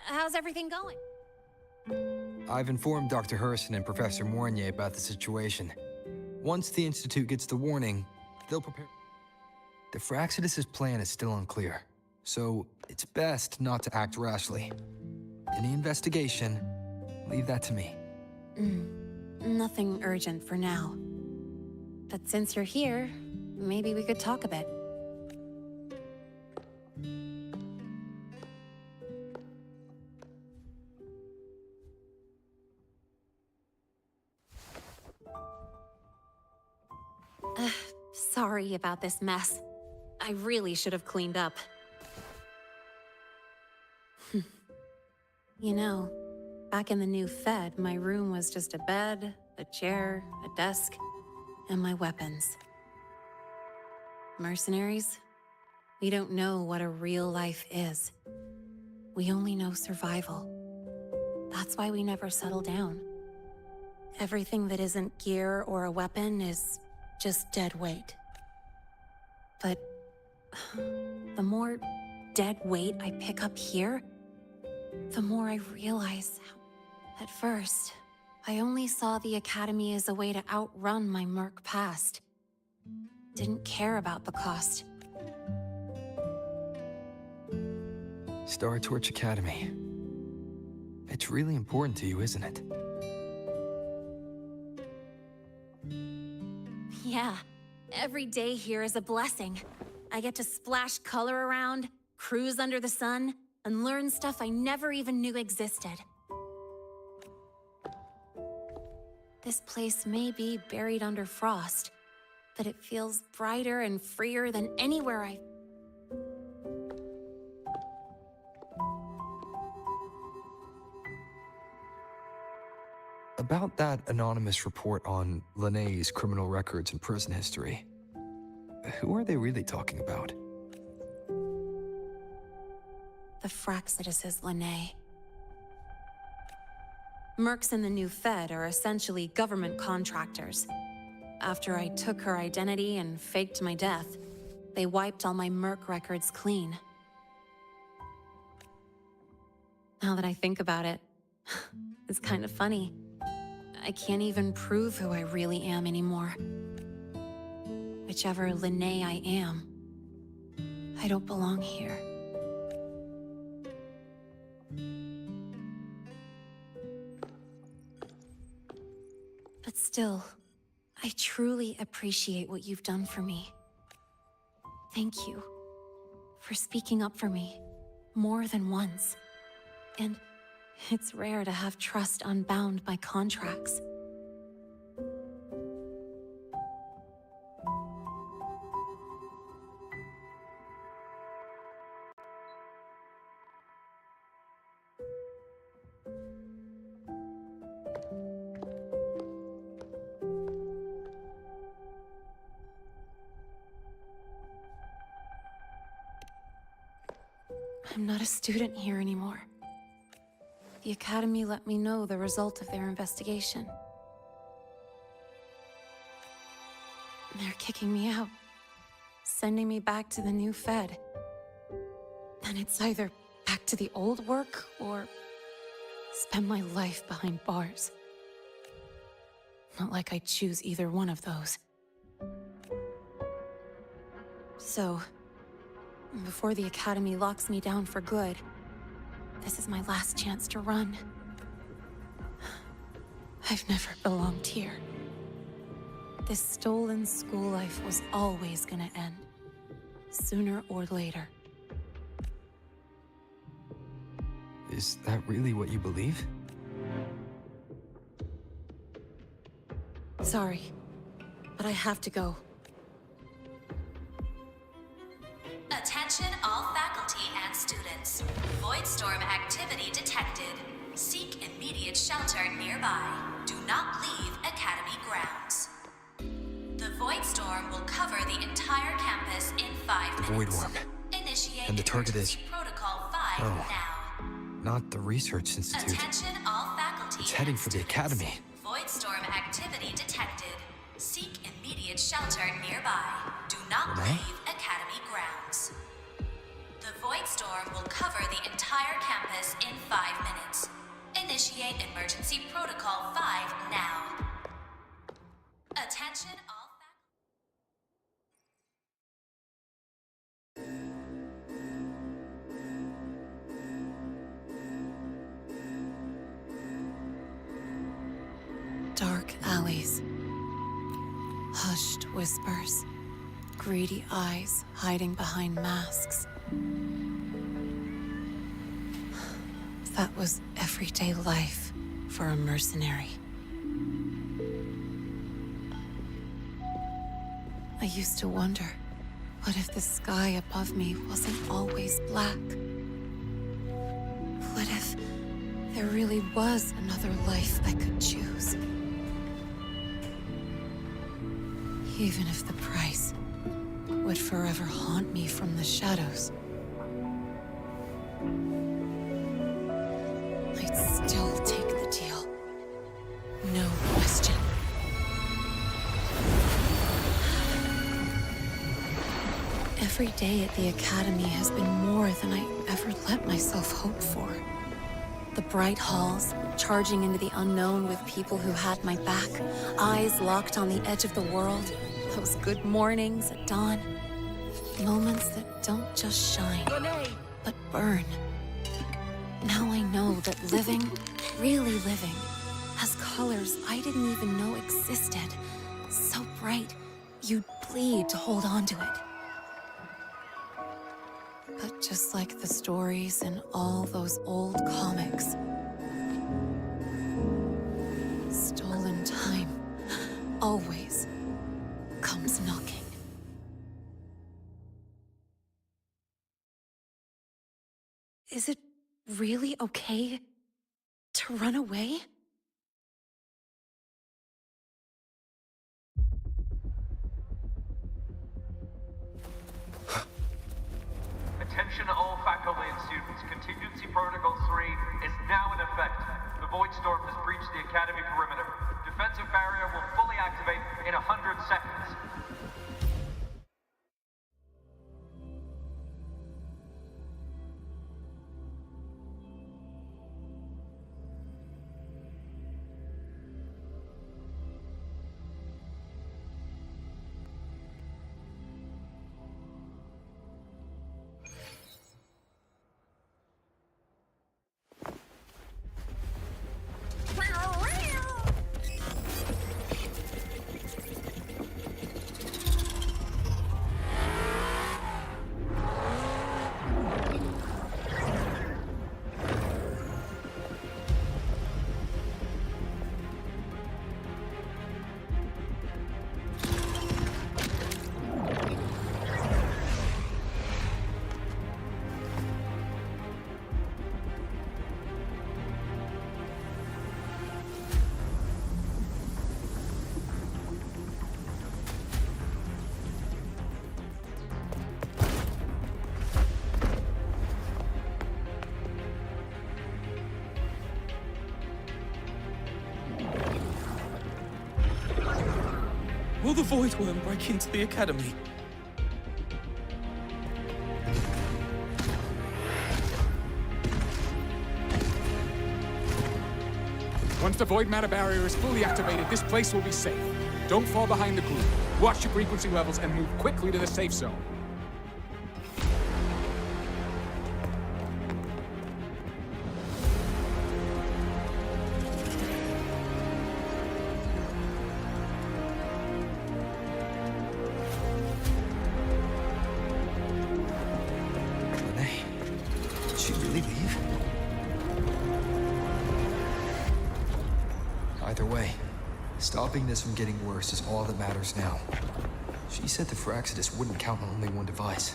How's everything going? I've informed Dr. Hurston and Professor Mournier about the situation. Once the Institute gets the warning, they'll prepare. The Fraxidus' plan is still unclear, so it's best not to act rashly. Any investigation, leave that to me. Nothing urgent for now. But since you're here, maybe we could talk a bit. Sorry about this mess. I really should have cleaned up. You know, back in the new Fed, my room was just a bed, a chair, a desk, and my weapons. Mercenaries? We don't know what a real life is. We only know survival. That's why we never settle down. Everything that isn't gear or a weapon is just dead weight. But The more dead weight I pick up here, the more I realize how... At first, I only saw the Academy as a way to outrun my merc past. Didn't care about the cost. Star Torch Academy. It's really important to you, isn't it? Yeah, every day here is a blessing. I get to splash color around, cruise under the sun, and learn stuff I never even knew existed. This place may be buried under frost, but it feels brighter and freer than anywhere I've... About that anonymous report on Linné's criminal records and prison history, who are they really talking about? The Fraxidus' Linné. Mercs in the new Fed are essentially government contractors. After I took her identity and faked my death, they wiped all my merc records clean. Now that I think about it, it's kind of funny. I can't even prove who I really am anymore. Whichever Linné I am, I don't belong here. But still, I truly appreciate what you've done for me. Thank you for speaking up for me more than once. And it's rare to have trust unbound by contracts. I'm not a student here anymore. The Academy let me know the result of their investigation. They're kicking me out, sending me back to the new Fed. And it's either back to the old work, or spend my life behind bars. Not like I choose either one of those. So, before the Academy locks me down for good, this is my last chance to run. I've never belonged here. This stolen school life was always gonna end, sooner or later. Is that really what you believe? Sorry, but I have to go. Attention all faculty and students. Voidstorm activity detected. Seek immediate shelter nearby. Do not leave Academy grounds. The Voidstorm will cover the entire campus in 5 minutes. Void worm. Initiate And the target is... emergency protocol 5 now. Not the Research Institute. Attention all faculty It's heading and for the students. Academy. Voidstorm activity detected. Seek immediate shelter nearby. Do not Renee? leave Academy grounds. The Voidstorm will cover the entire campus in 5 minutes. Initiate emergency protocol 5 now. Attention all Dark alleys. Hushed whispers. Greedy eyes hiding behind masks. That was everyday life for a mercenary. I used to wonder, what if the sky above me wasn't always black? What if there really was another life I could choose? Even if the price would forever haunt me from the shadows. I'd still take the deal. No question. Every day at the Academy has been more than I ever let myself hope for. The bright halls, charging into the unknown with people who had my back, eyes locked on the edge of the world, those good mornings at dawn. Moments that don't just shine, but burn. Now I know that living, really living, has colors I didn't even know existed. So bright, you'd bleed to hold on to it. But just like the stories in all those old comics, stolen time always comes knocking. Is it really okay to run away? Attention all faculty and students. Contingency Protocol 3 is now in effect. The Void Storm has breached the Academy perimeter. Defensive barrier will fully activate in 100 seconds. Will the Void Worm break into the Academy? Once the Void Matter Barrier is fully activated, this place will be safe. Don't fall behind the group. Watch your frequency levels and move quickly to the safe zone. Did she really leave? Either way, stopping this from getting worse is all that matters now. She said the Phraxidus wouldn't count on only one device.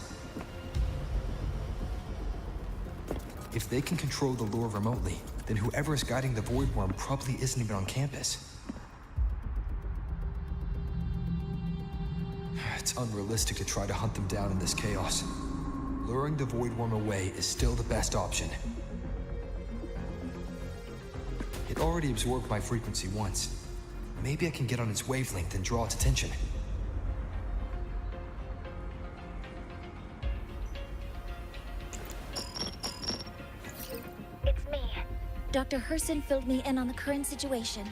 If they can control the lure remotely, then whoever is guiding the Void Worm probably isn't even on campus. It's unrealistic to try to hunt them down in this chaos. Luring the Void Worm away is still the best option. It already absorbed my frequency once. Maybe I can get on its wavelength and draw its attention. It's me. Dr. Herson filled me in on the current situation.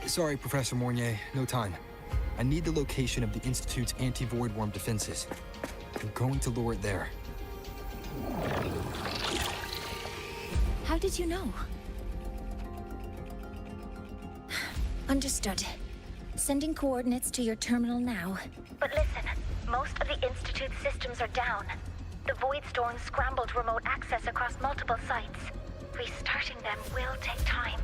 Sorry, Professor Mornier, no time. I need the location of the Institute's anti-Void Worm defenses. I'm going to lure it there. How did you know? Understood. Sending coordinates to your terminal now. But listen, most of the Institute's systems are down. The Void Storm scrambled remote access across multiple sites. Restarting them will take time.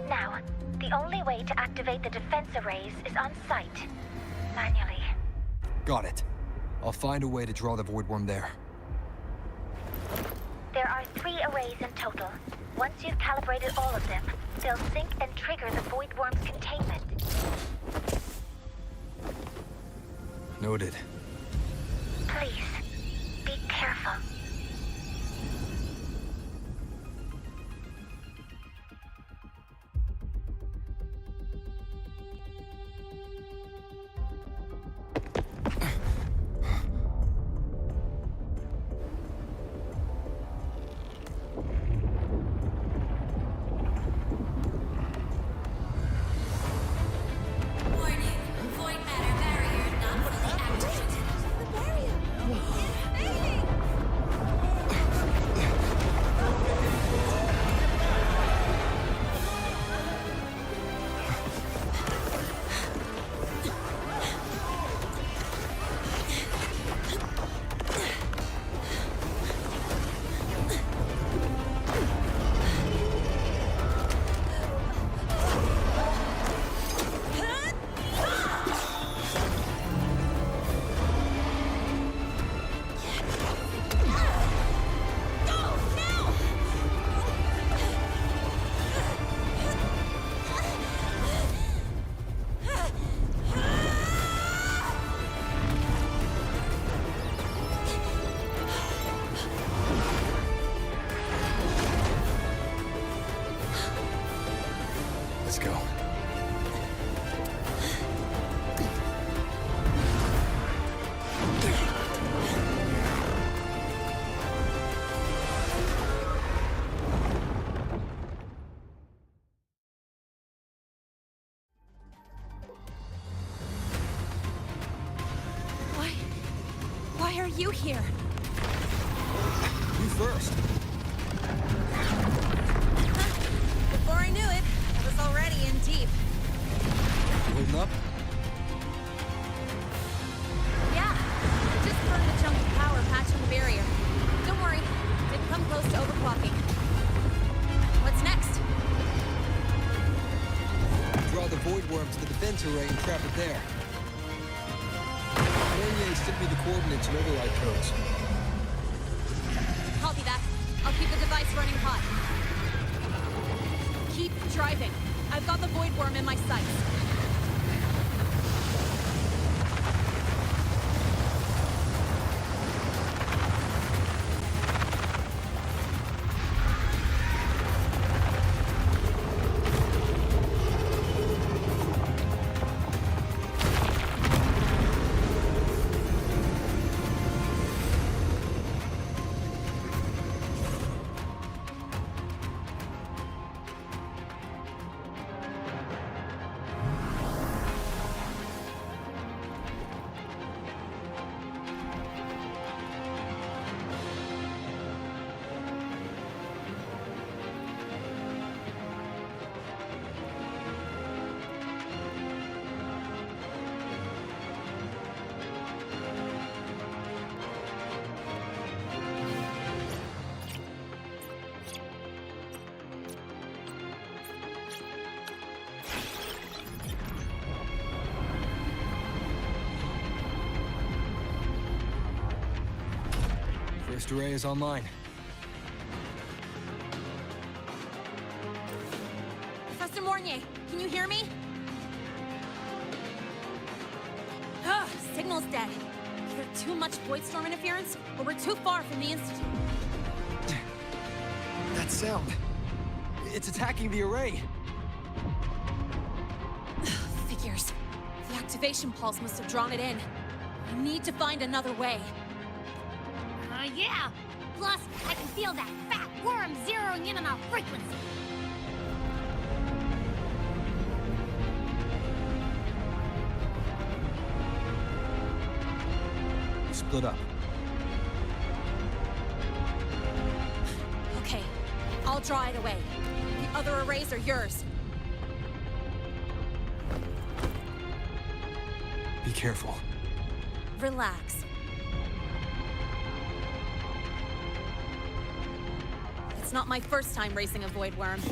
Now, the only way to activate the defense arrays is on site. Manually. Got it. I'll find a way to draw the Void Worm there. There are 3 arrays in total. Once you've calibrated all of them, they'll sync and trigger the Void Worm's containment. Noted. Please, be careful. Let's go. Why are you here? You first. Before I knew it, I was already in deep. Holding up? Yeah, I just burned a chunk of power patching the barrier. Don't worry, didn't come close to overclocking. What's next? Draw the void worm to the defense array and trap it there. Kanye sent me the coordinates and override codes. Copy that. I'll keep the device running hot. Keep driving. I've got the void worm in my sights. First array is online. Professor Mornier, can you hear me? Ugh, signal's dead. Either too much void storm interference, or we're too far from the Institute. That sound. It's attacking the array. Figures. The activation pulse must have drawn it in. I need to find another way. Yeah! Plus, I can feel that fat worm zeroing in on our frequency. Split up. Okay, I'll draw it away. The other arrays are yours. Be careful. Relax. It's not my first time racing a void worm.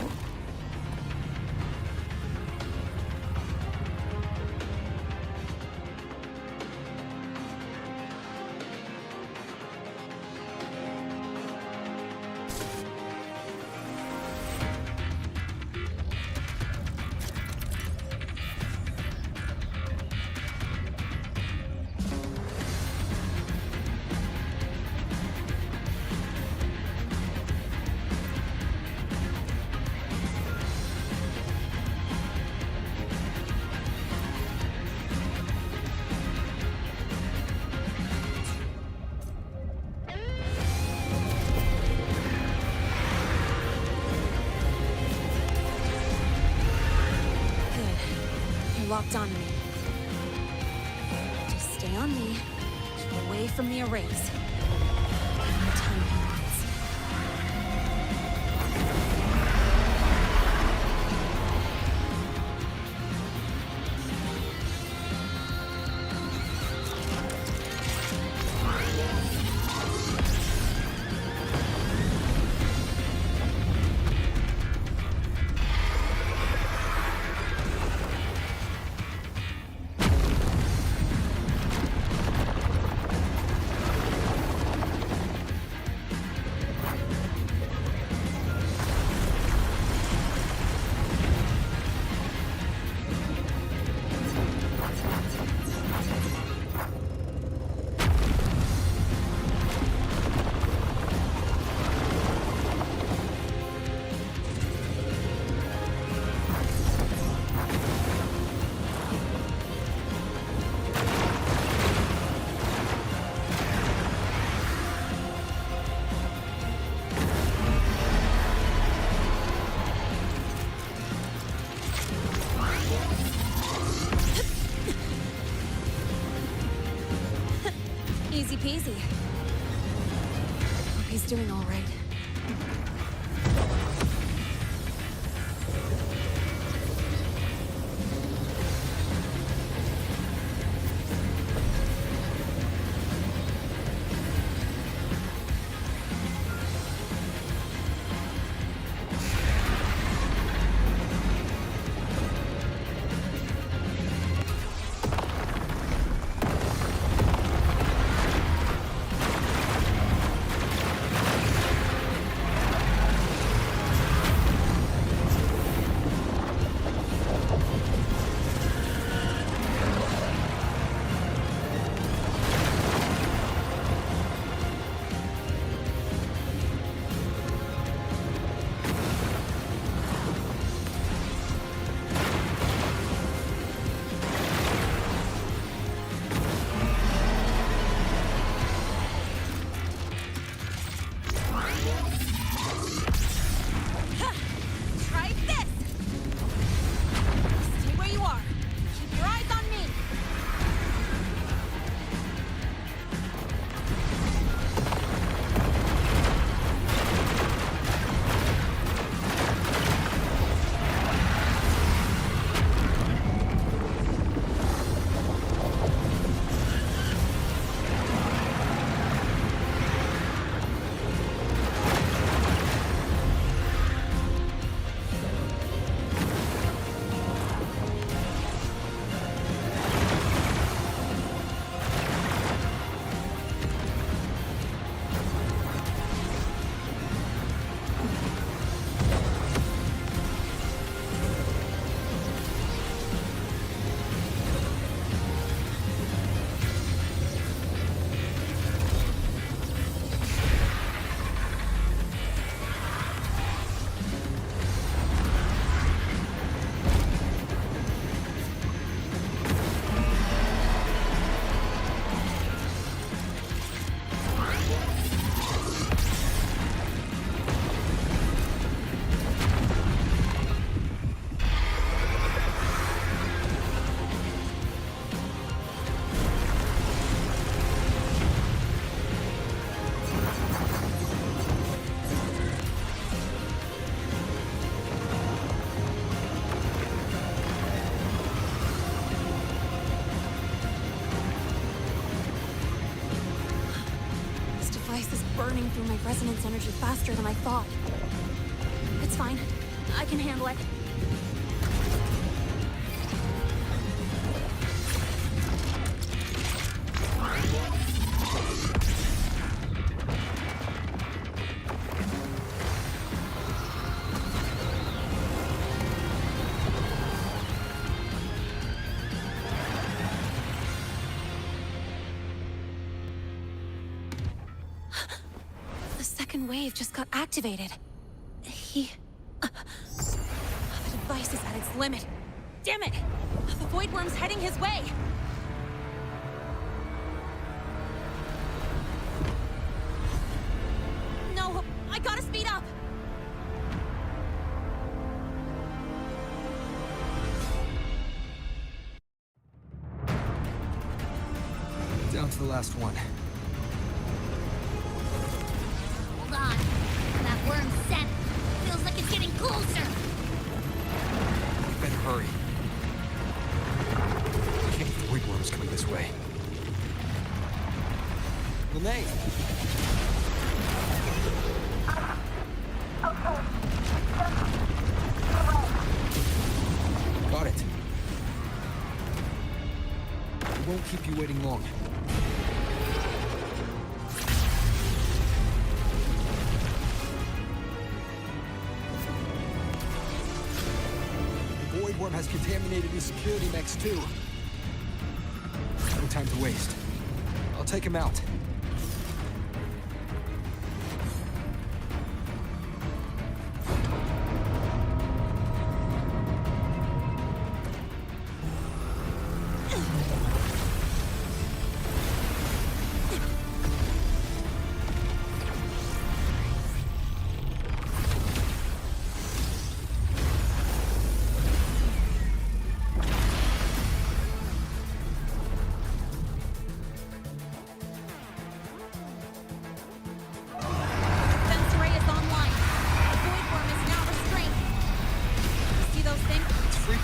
Locked on me. Just stay on me. Keep away from the arrays. Any time he wants. peasy. Hope he's doing all right. Burning through my resonance energy faster than I thought. It's fine. I can handle it. Wave just got activated. The device is at its limit. Damn it! The Void Worm's heading his way! No, I gotta speed up! Down to the last one. That worm's scent feels like it's getting closer. Better hurry. I can't avoid worms coming this way. Lene! Got it. I won't keep you waiting long. Worm has contaminated his security mechs too. No time to waste. I'll take him out.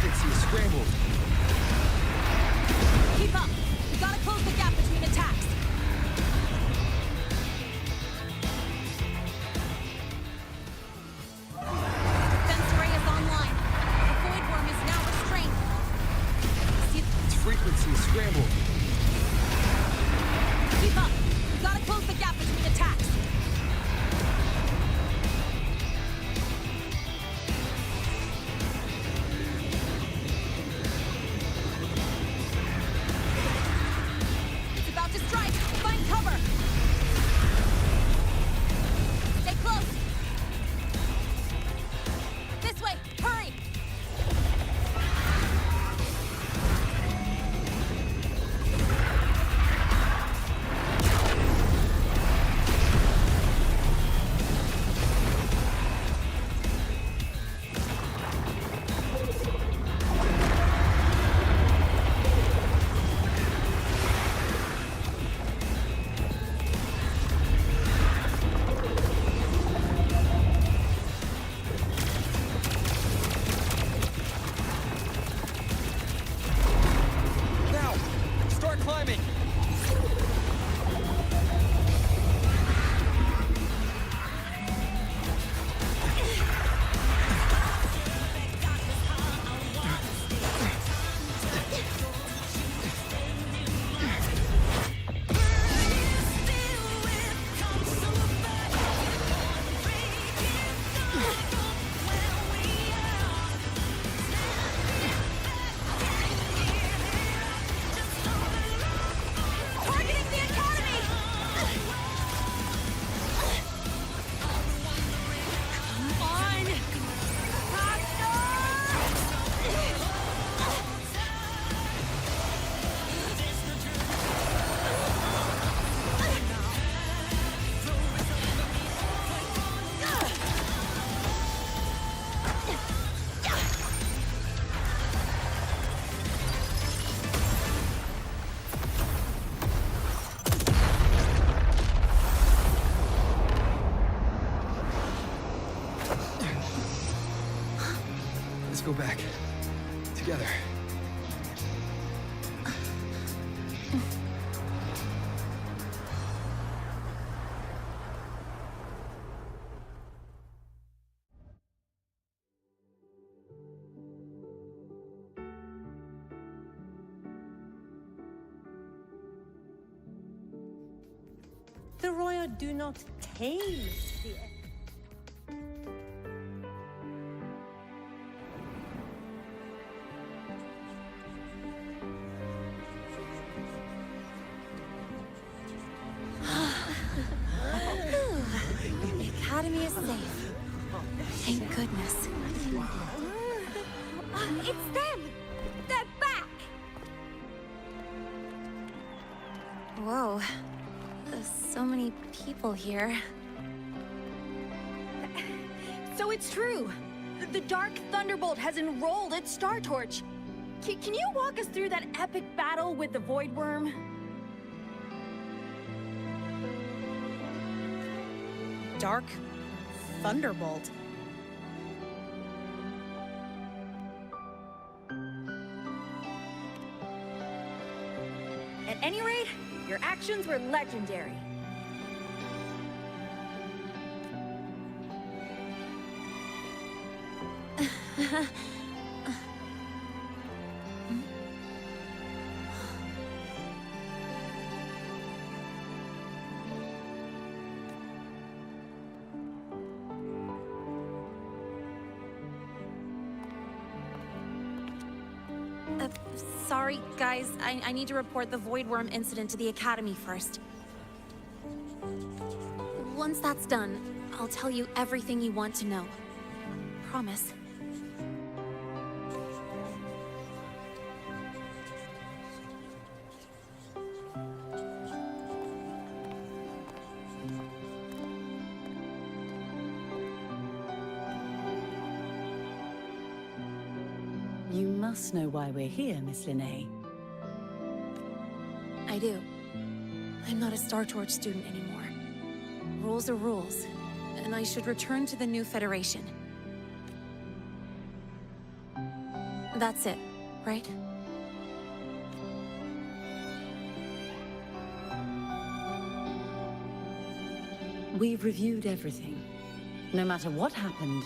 frequency is scrambled. Keep up! We gotta close the gap between attacks! Defense array is online. The void worm is now restrained. Its frequency is scrambled. Keep up! We gotta close the gap between attacks! It's about to strike! Find cover! Stay close! This way! Hurry! Now! Start climbing! Targeting the Academy! Come on! Let's go back. Together. The Royal do not tame the... The Academy is safe. Thank goodness. It's them! They're back! Whoa. There's so many people here. So it's true. The Dark Thunderbolt has enrolled at Star Torch. Can you walk us through that epic battle with the Void Worm? Dark Thunderbolt. At any rate, your actions were legendary. Sorry, guys. I need to report the Void Worm incident to the Academy first. Once that's done, I'll tell you everything you want to know. Promise. You must know why we're here, Miss Linnae. I do. I'm not a Star Torch student anymore. Rules are rules, and I should return to the new Federation. That's it, right? We've reviewed everything. No matter what happened,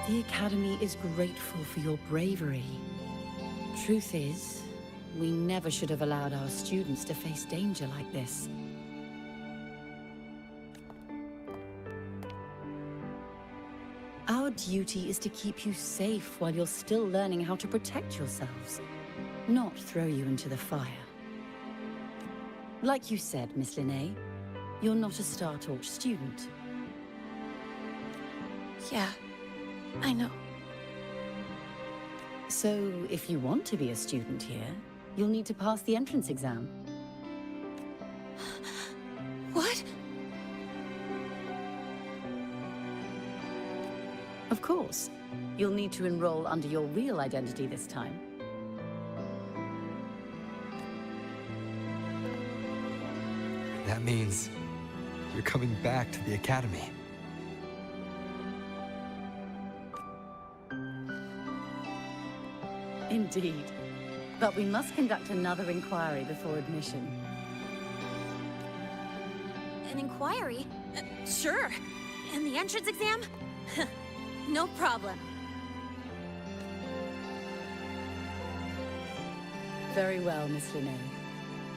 the Academy is grateful for your bravery. Truth is, we never should have allowed our students to face danger like this. Our duty is to keep you safe while you're still learning how to protect yourselves, not throw you into the fire. Like you said, Miss Linné, you're not a Star Torch student. Yeah, I know. So, if you want to be a student here, you'll need to pass the entrance exam. What? Of course. You'll need to enroll under your real identity this time. That means you're coming back to the Academy. Indeed. But we must conduct another inquiry before admission. An inquiry? Sure. And the entrance exam? No problem. Very well, Miss Linné.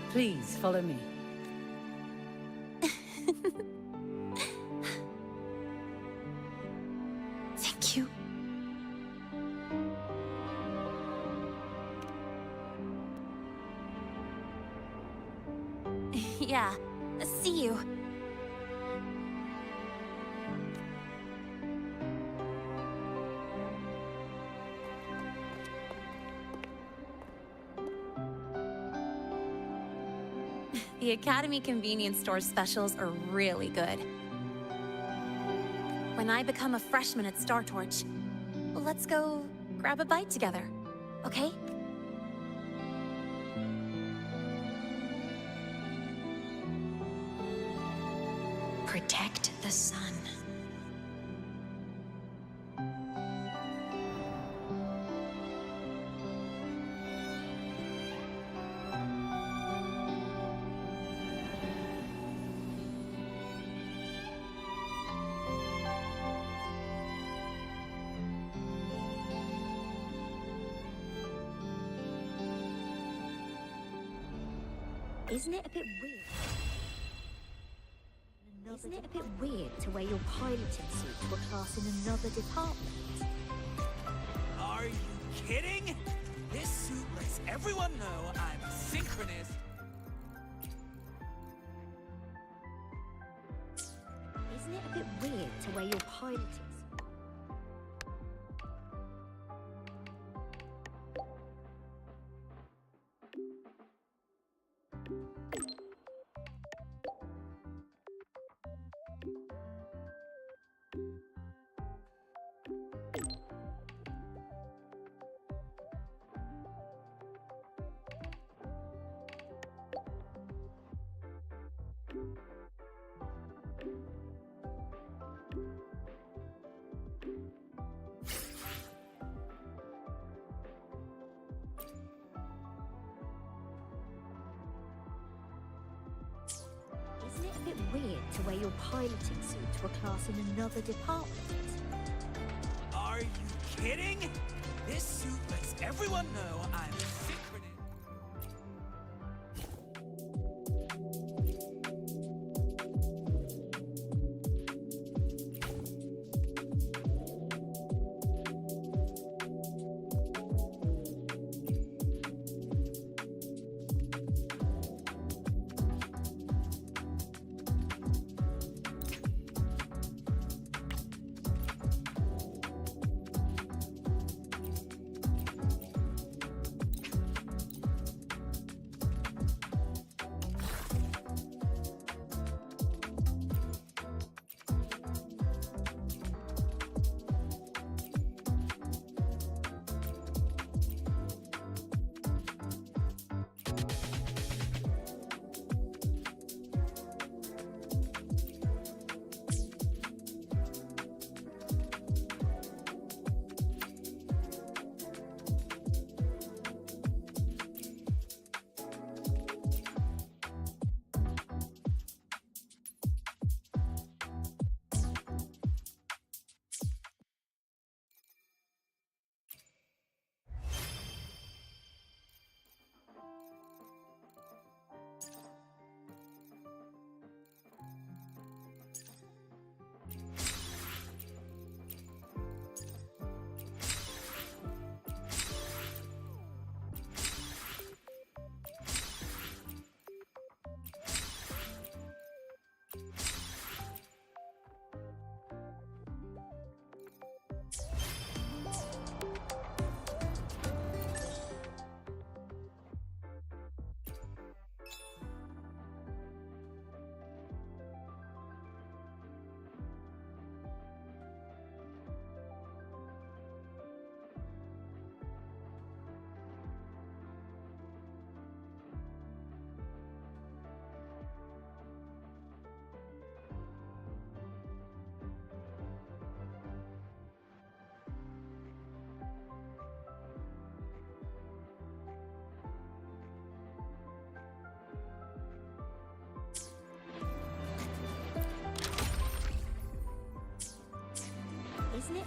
Please, follow me. Thank you. Yeah, see you. The Academy convenience store specials are really good. When I become a freshman at Star Torch, let's go grab a bite together, okay? Protect the sun. Isn't it a bit weird? Isn't it a bit weird to wear your piloting suit to a class in another department? Are you kidding? This suit lets everyone know I'm a synchronist. Isn't it a bit weird to wear your piloting suit? Isn't it a bit weird to wear your piloting suit to a class in another department? Are you kidding? This suit lets everyone know I'm a synchronist.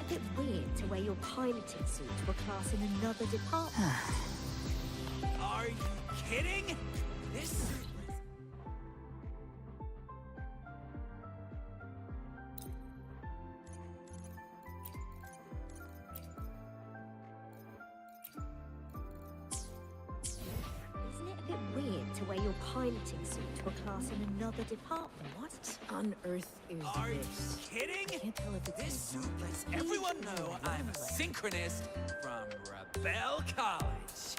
a bit weird to wear your piloting suit to a class in another department? Are you kidding? This suit Isn't it a bit weird to wear your piloting suit to a class in another department? What on earth is Are you this? kidding? Can't tell if it's This suit lets everyone know I'm a synchronist from Rebel College.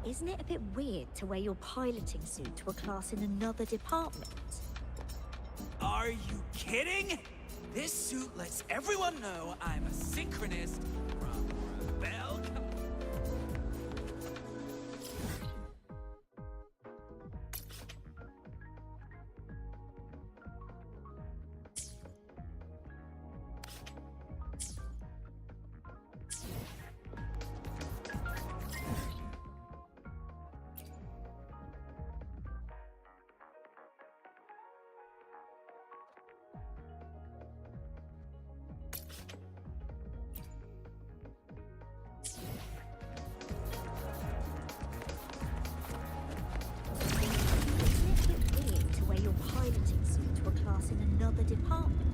Isn't it a bit weird to wear your piloting suit to a class in another department? Are you kidding? This suit lets everyone know I'm a synchronist from Rebel College. Isn't it a bit weird to wear your piloting suit to a class in another department?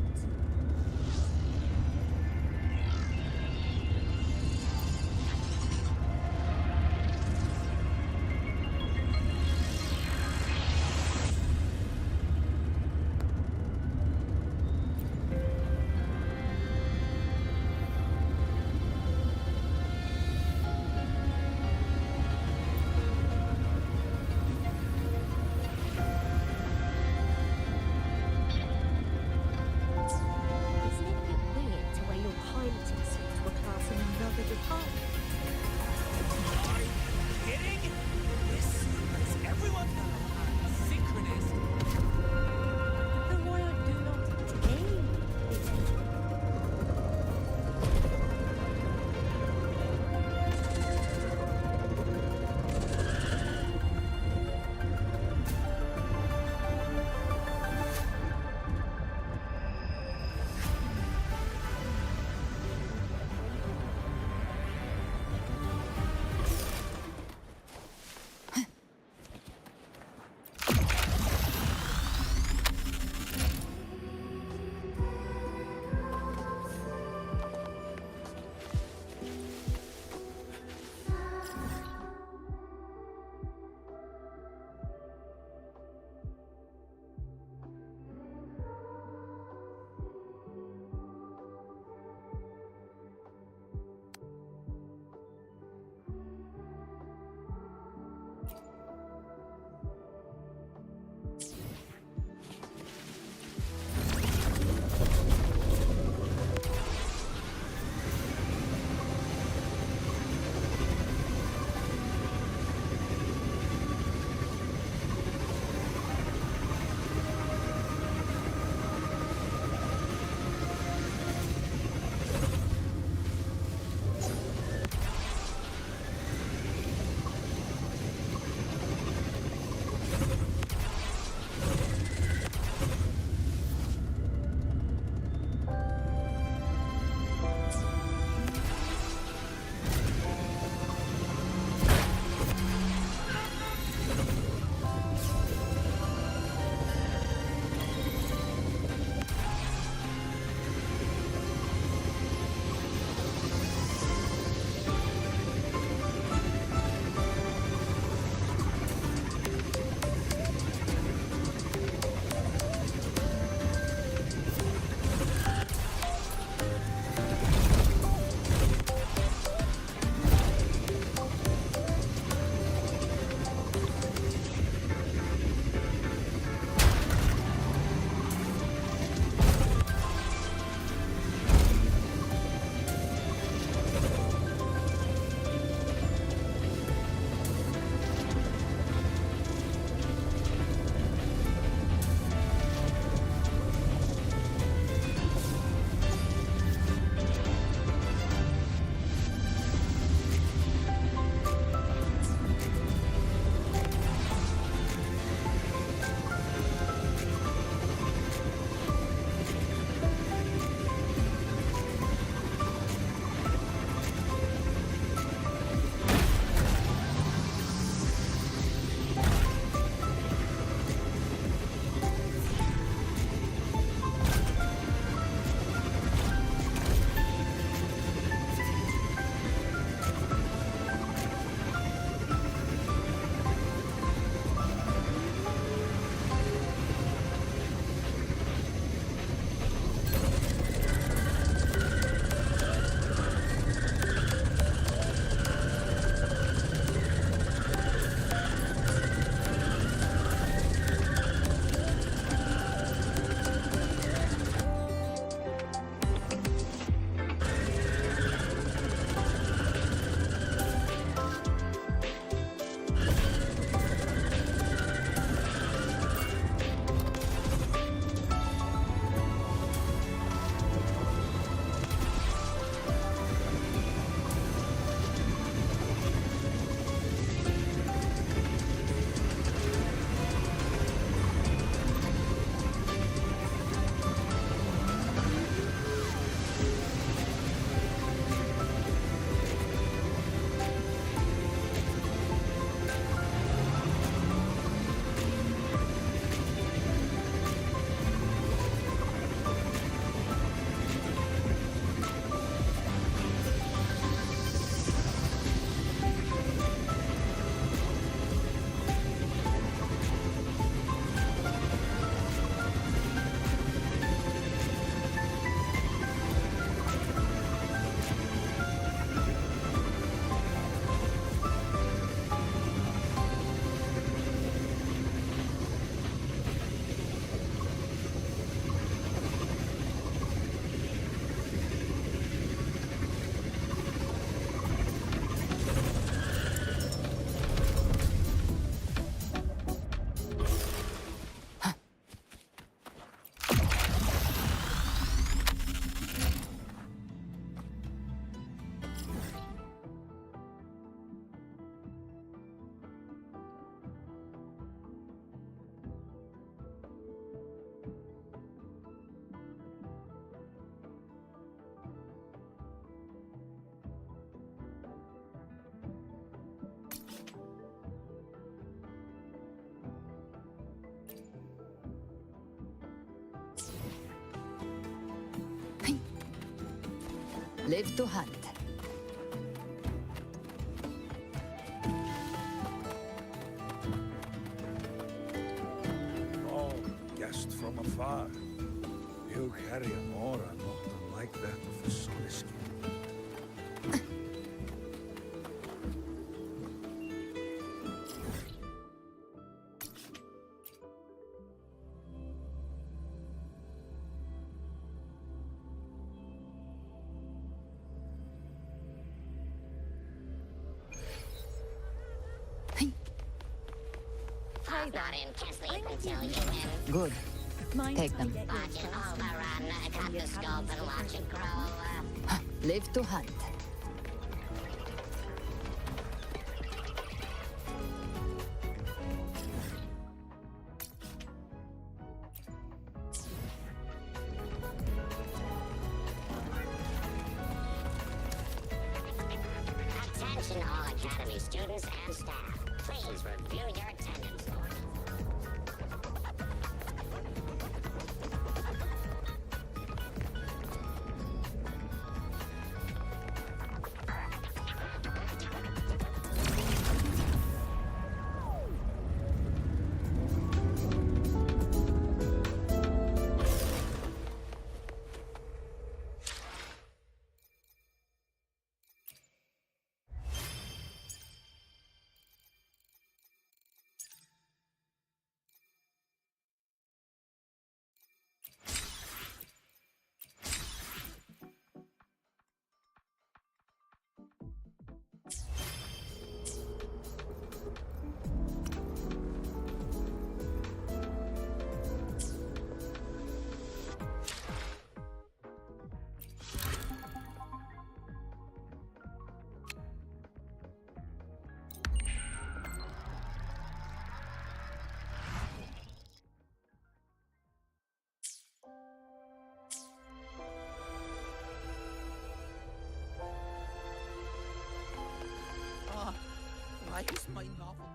Live to hunt. Oh, guest from afar. You carry an aura not unlike that of a Soliskin. I'm not intensely until you win. Good. Take them. Watch it overrun, cut the scope and watch it grow. Live to hunt. Attention all Academy students and staff. Please review your attendance log. Why is my novel?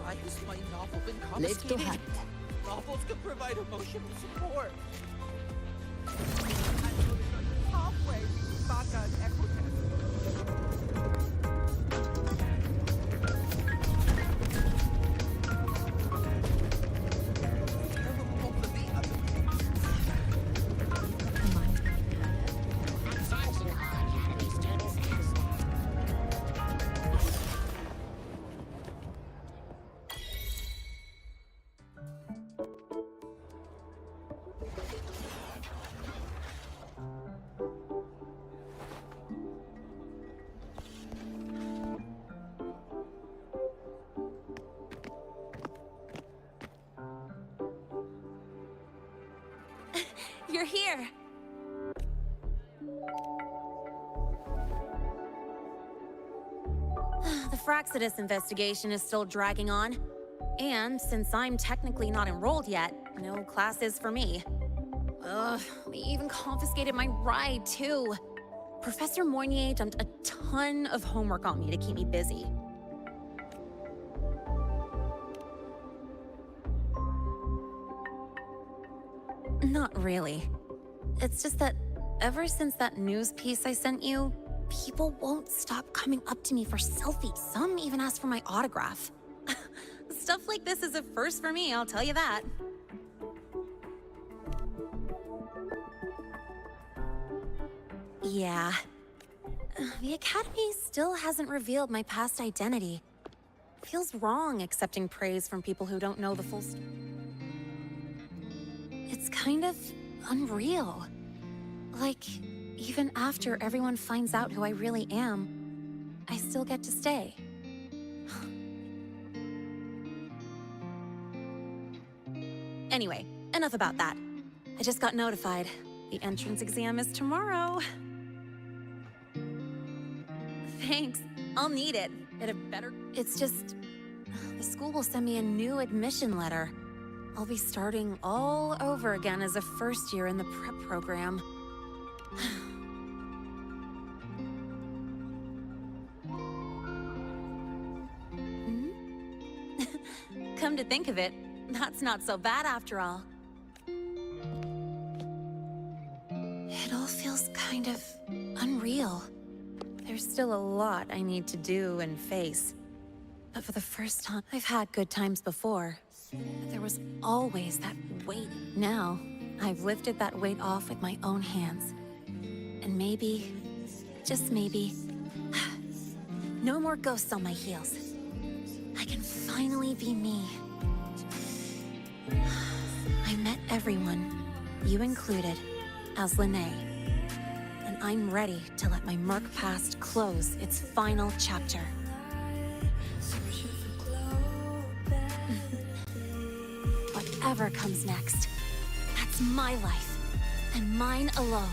Why has my novel been Live to confiscated? hunt. Novels can provide emotional support. Halfway, Baka and Attention all Academy students and staff. You're here! The Fraxidus investigation is still dragging on. And since I'm technically not enrolled yet, no classes for me. Ugh, they even confiscated my ride, too. Professor Moynier dumped a ton of homework on me to keep me busy. Not really. It's just that ever since that news piece I sent you, people won't stop coming up to me for selfies. Some even ask for my autograph. Stuff like this is a first for me, I'll tell you that. Yeah. The Academy still hasn't revealed my past identity. Feels wrong accepting praise from people who don't know the full story. It's kind of unreal. Like, even after everyone finds out who I really am, I still get to stay. Anyway, enough about that. I just got notified. The entrance exam is tomorrow. Thanks. I'll need it. It's just... the school will send me a new admission letter. I'll be starting all over again as a first year in the prep program. Come to think of it, that's not so bad after all. It all feels kind of unreal. There's still a lot I need to do and face. But for the first time, I've had good times before. But there was always that weight. Now, I've lifted that weight off with my own hands. And maybe, just maybe, no more ghosts on my heels. I can finally be me. I met everyone, you included, as Lene. And I'm ready to let my Merc past close its final chapter. Whatever comes next, that's my life, and mine alone.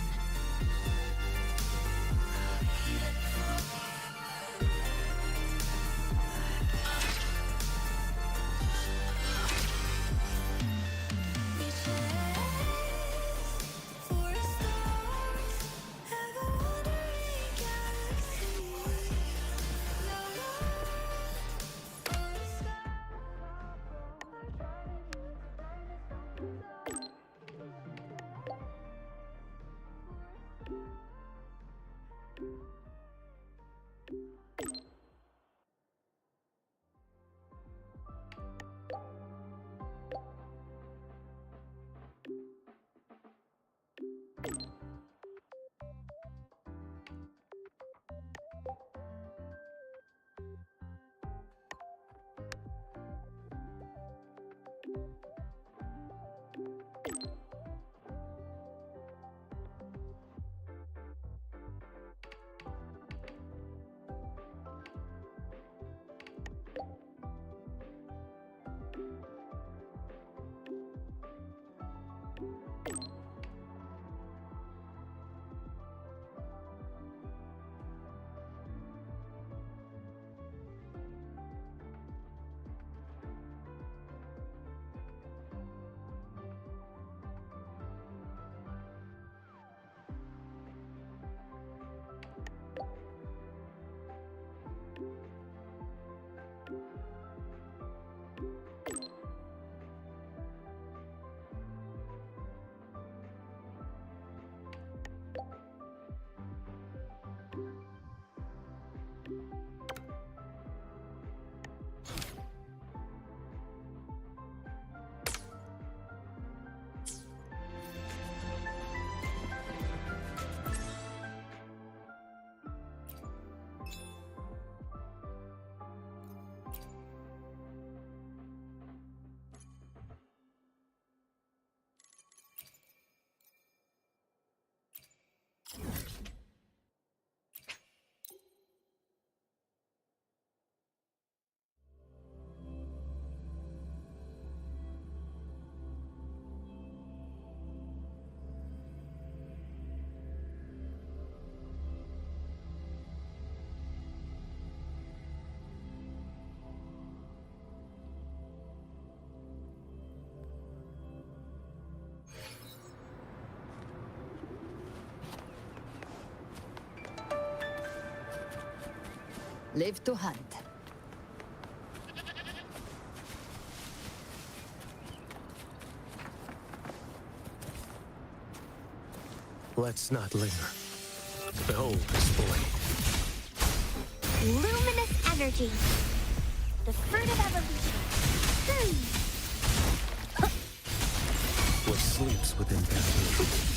Live to hunt. Let's not linger. Behold this blade. Luminous energy. The fruit of evolution. What sleeps within boundaries.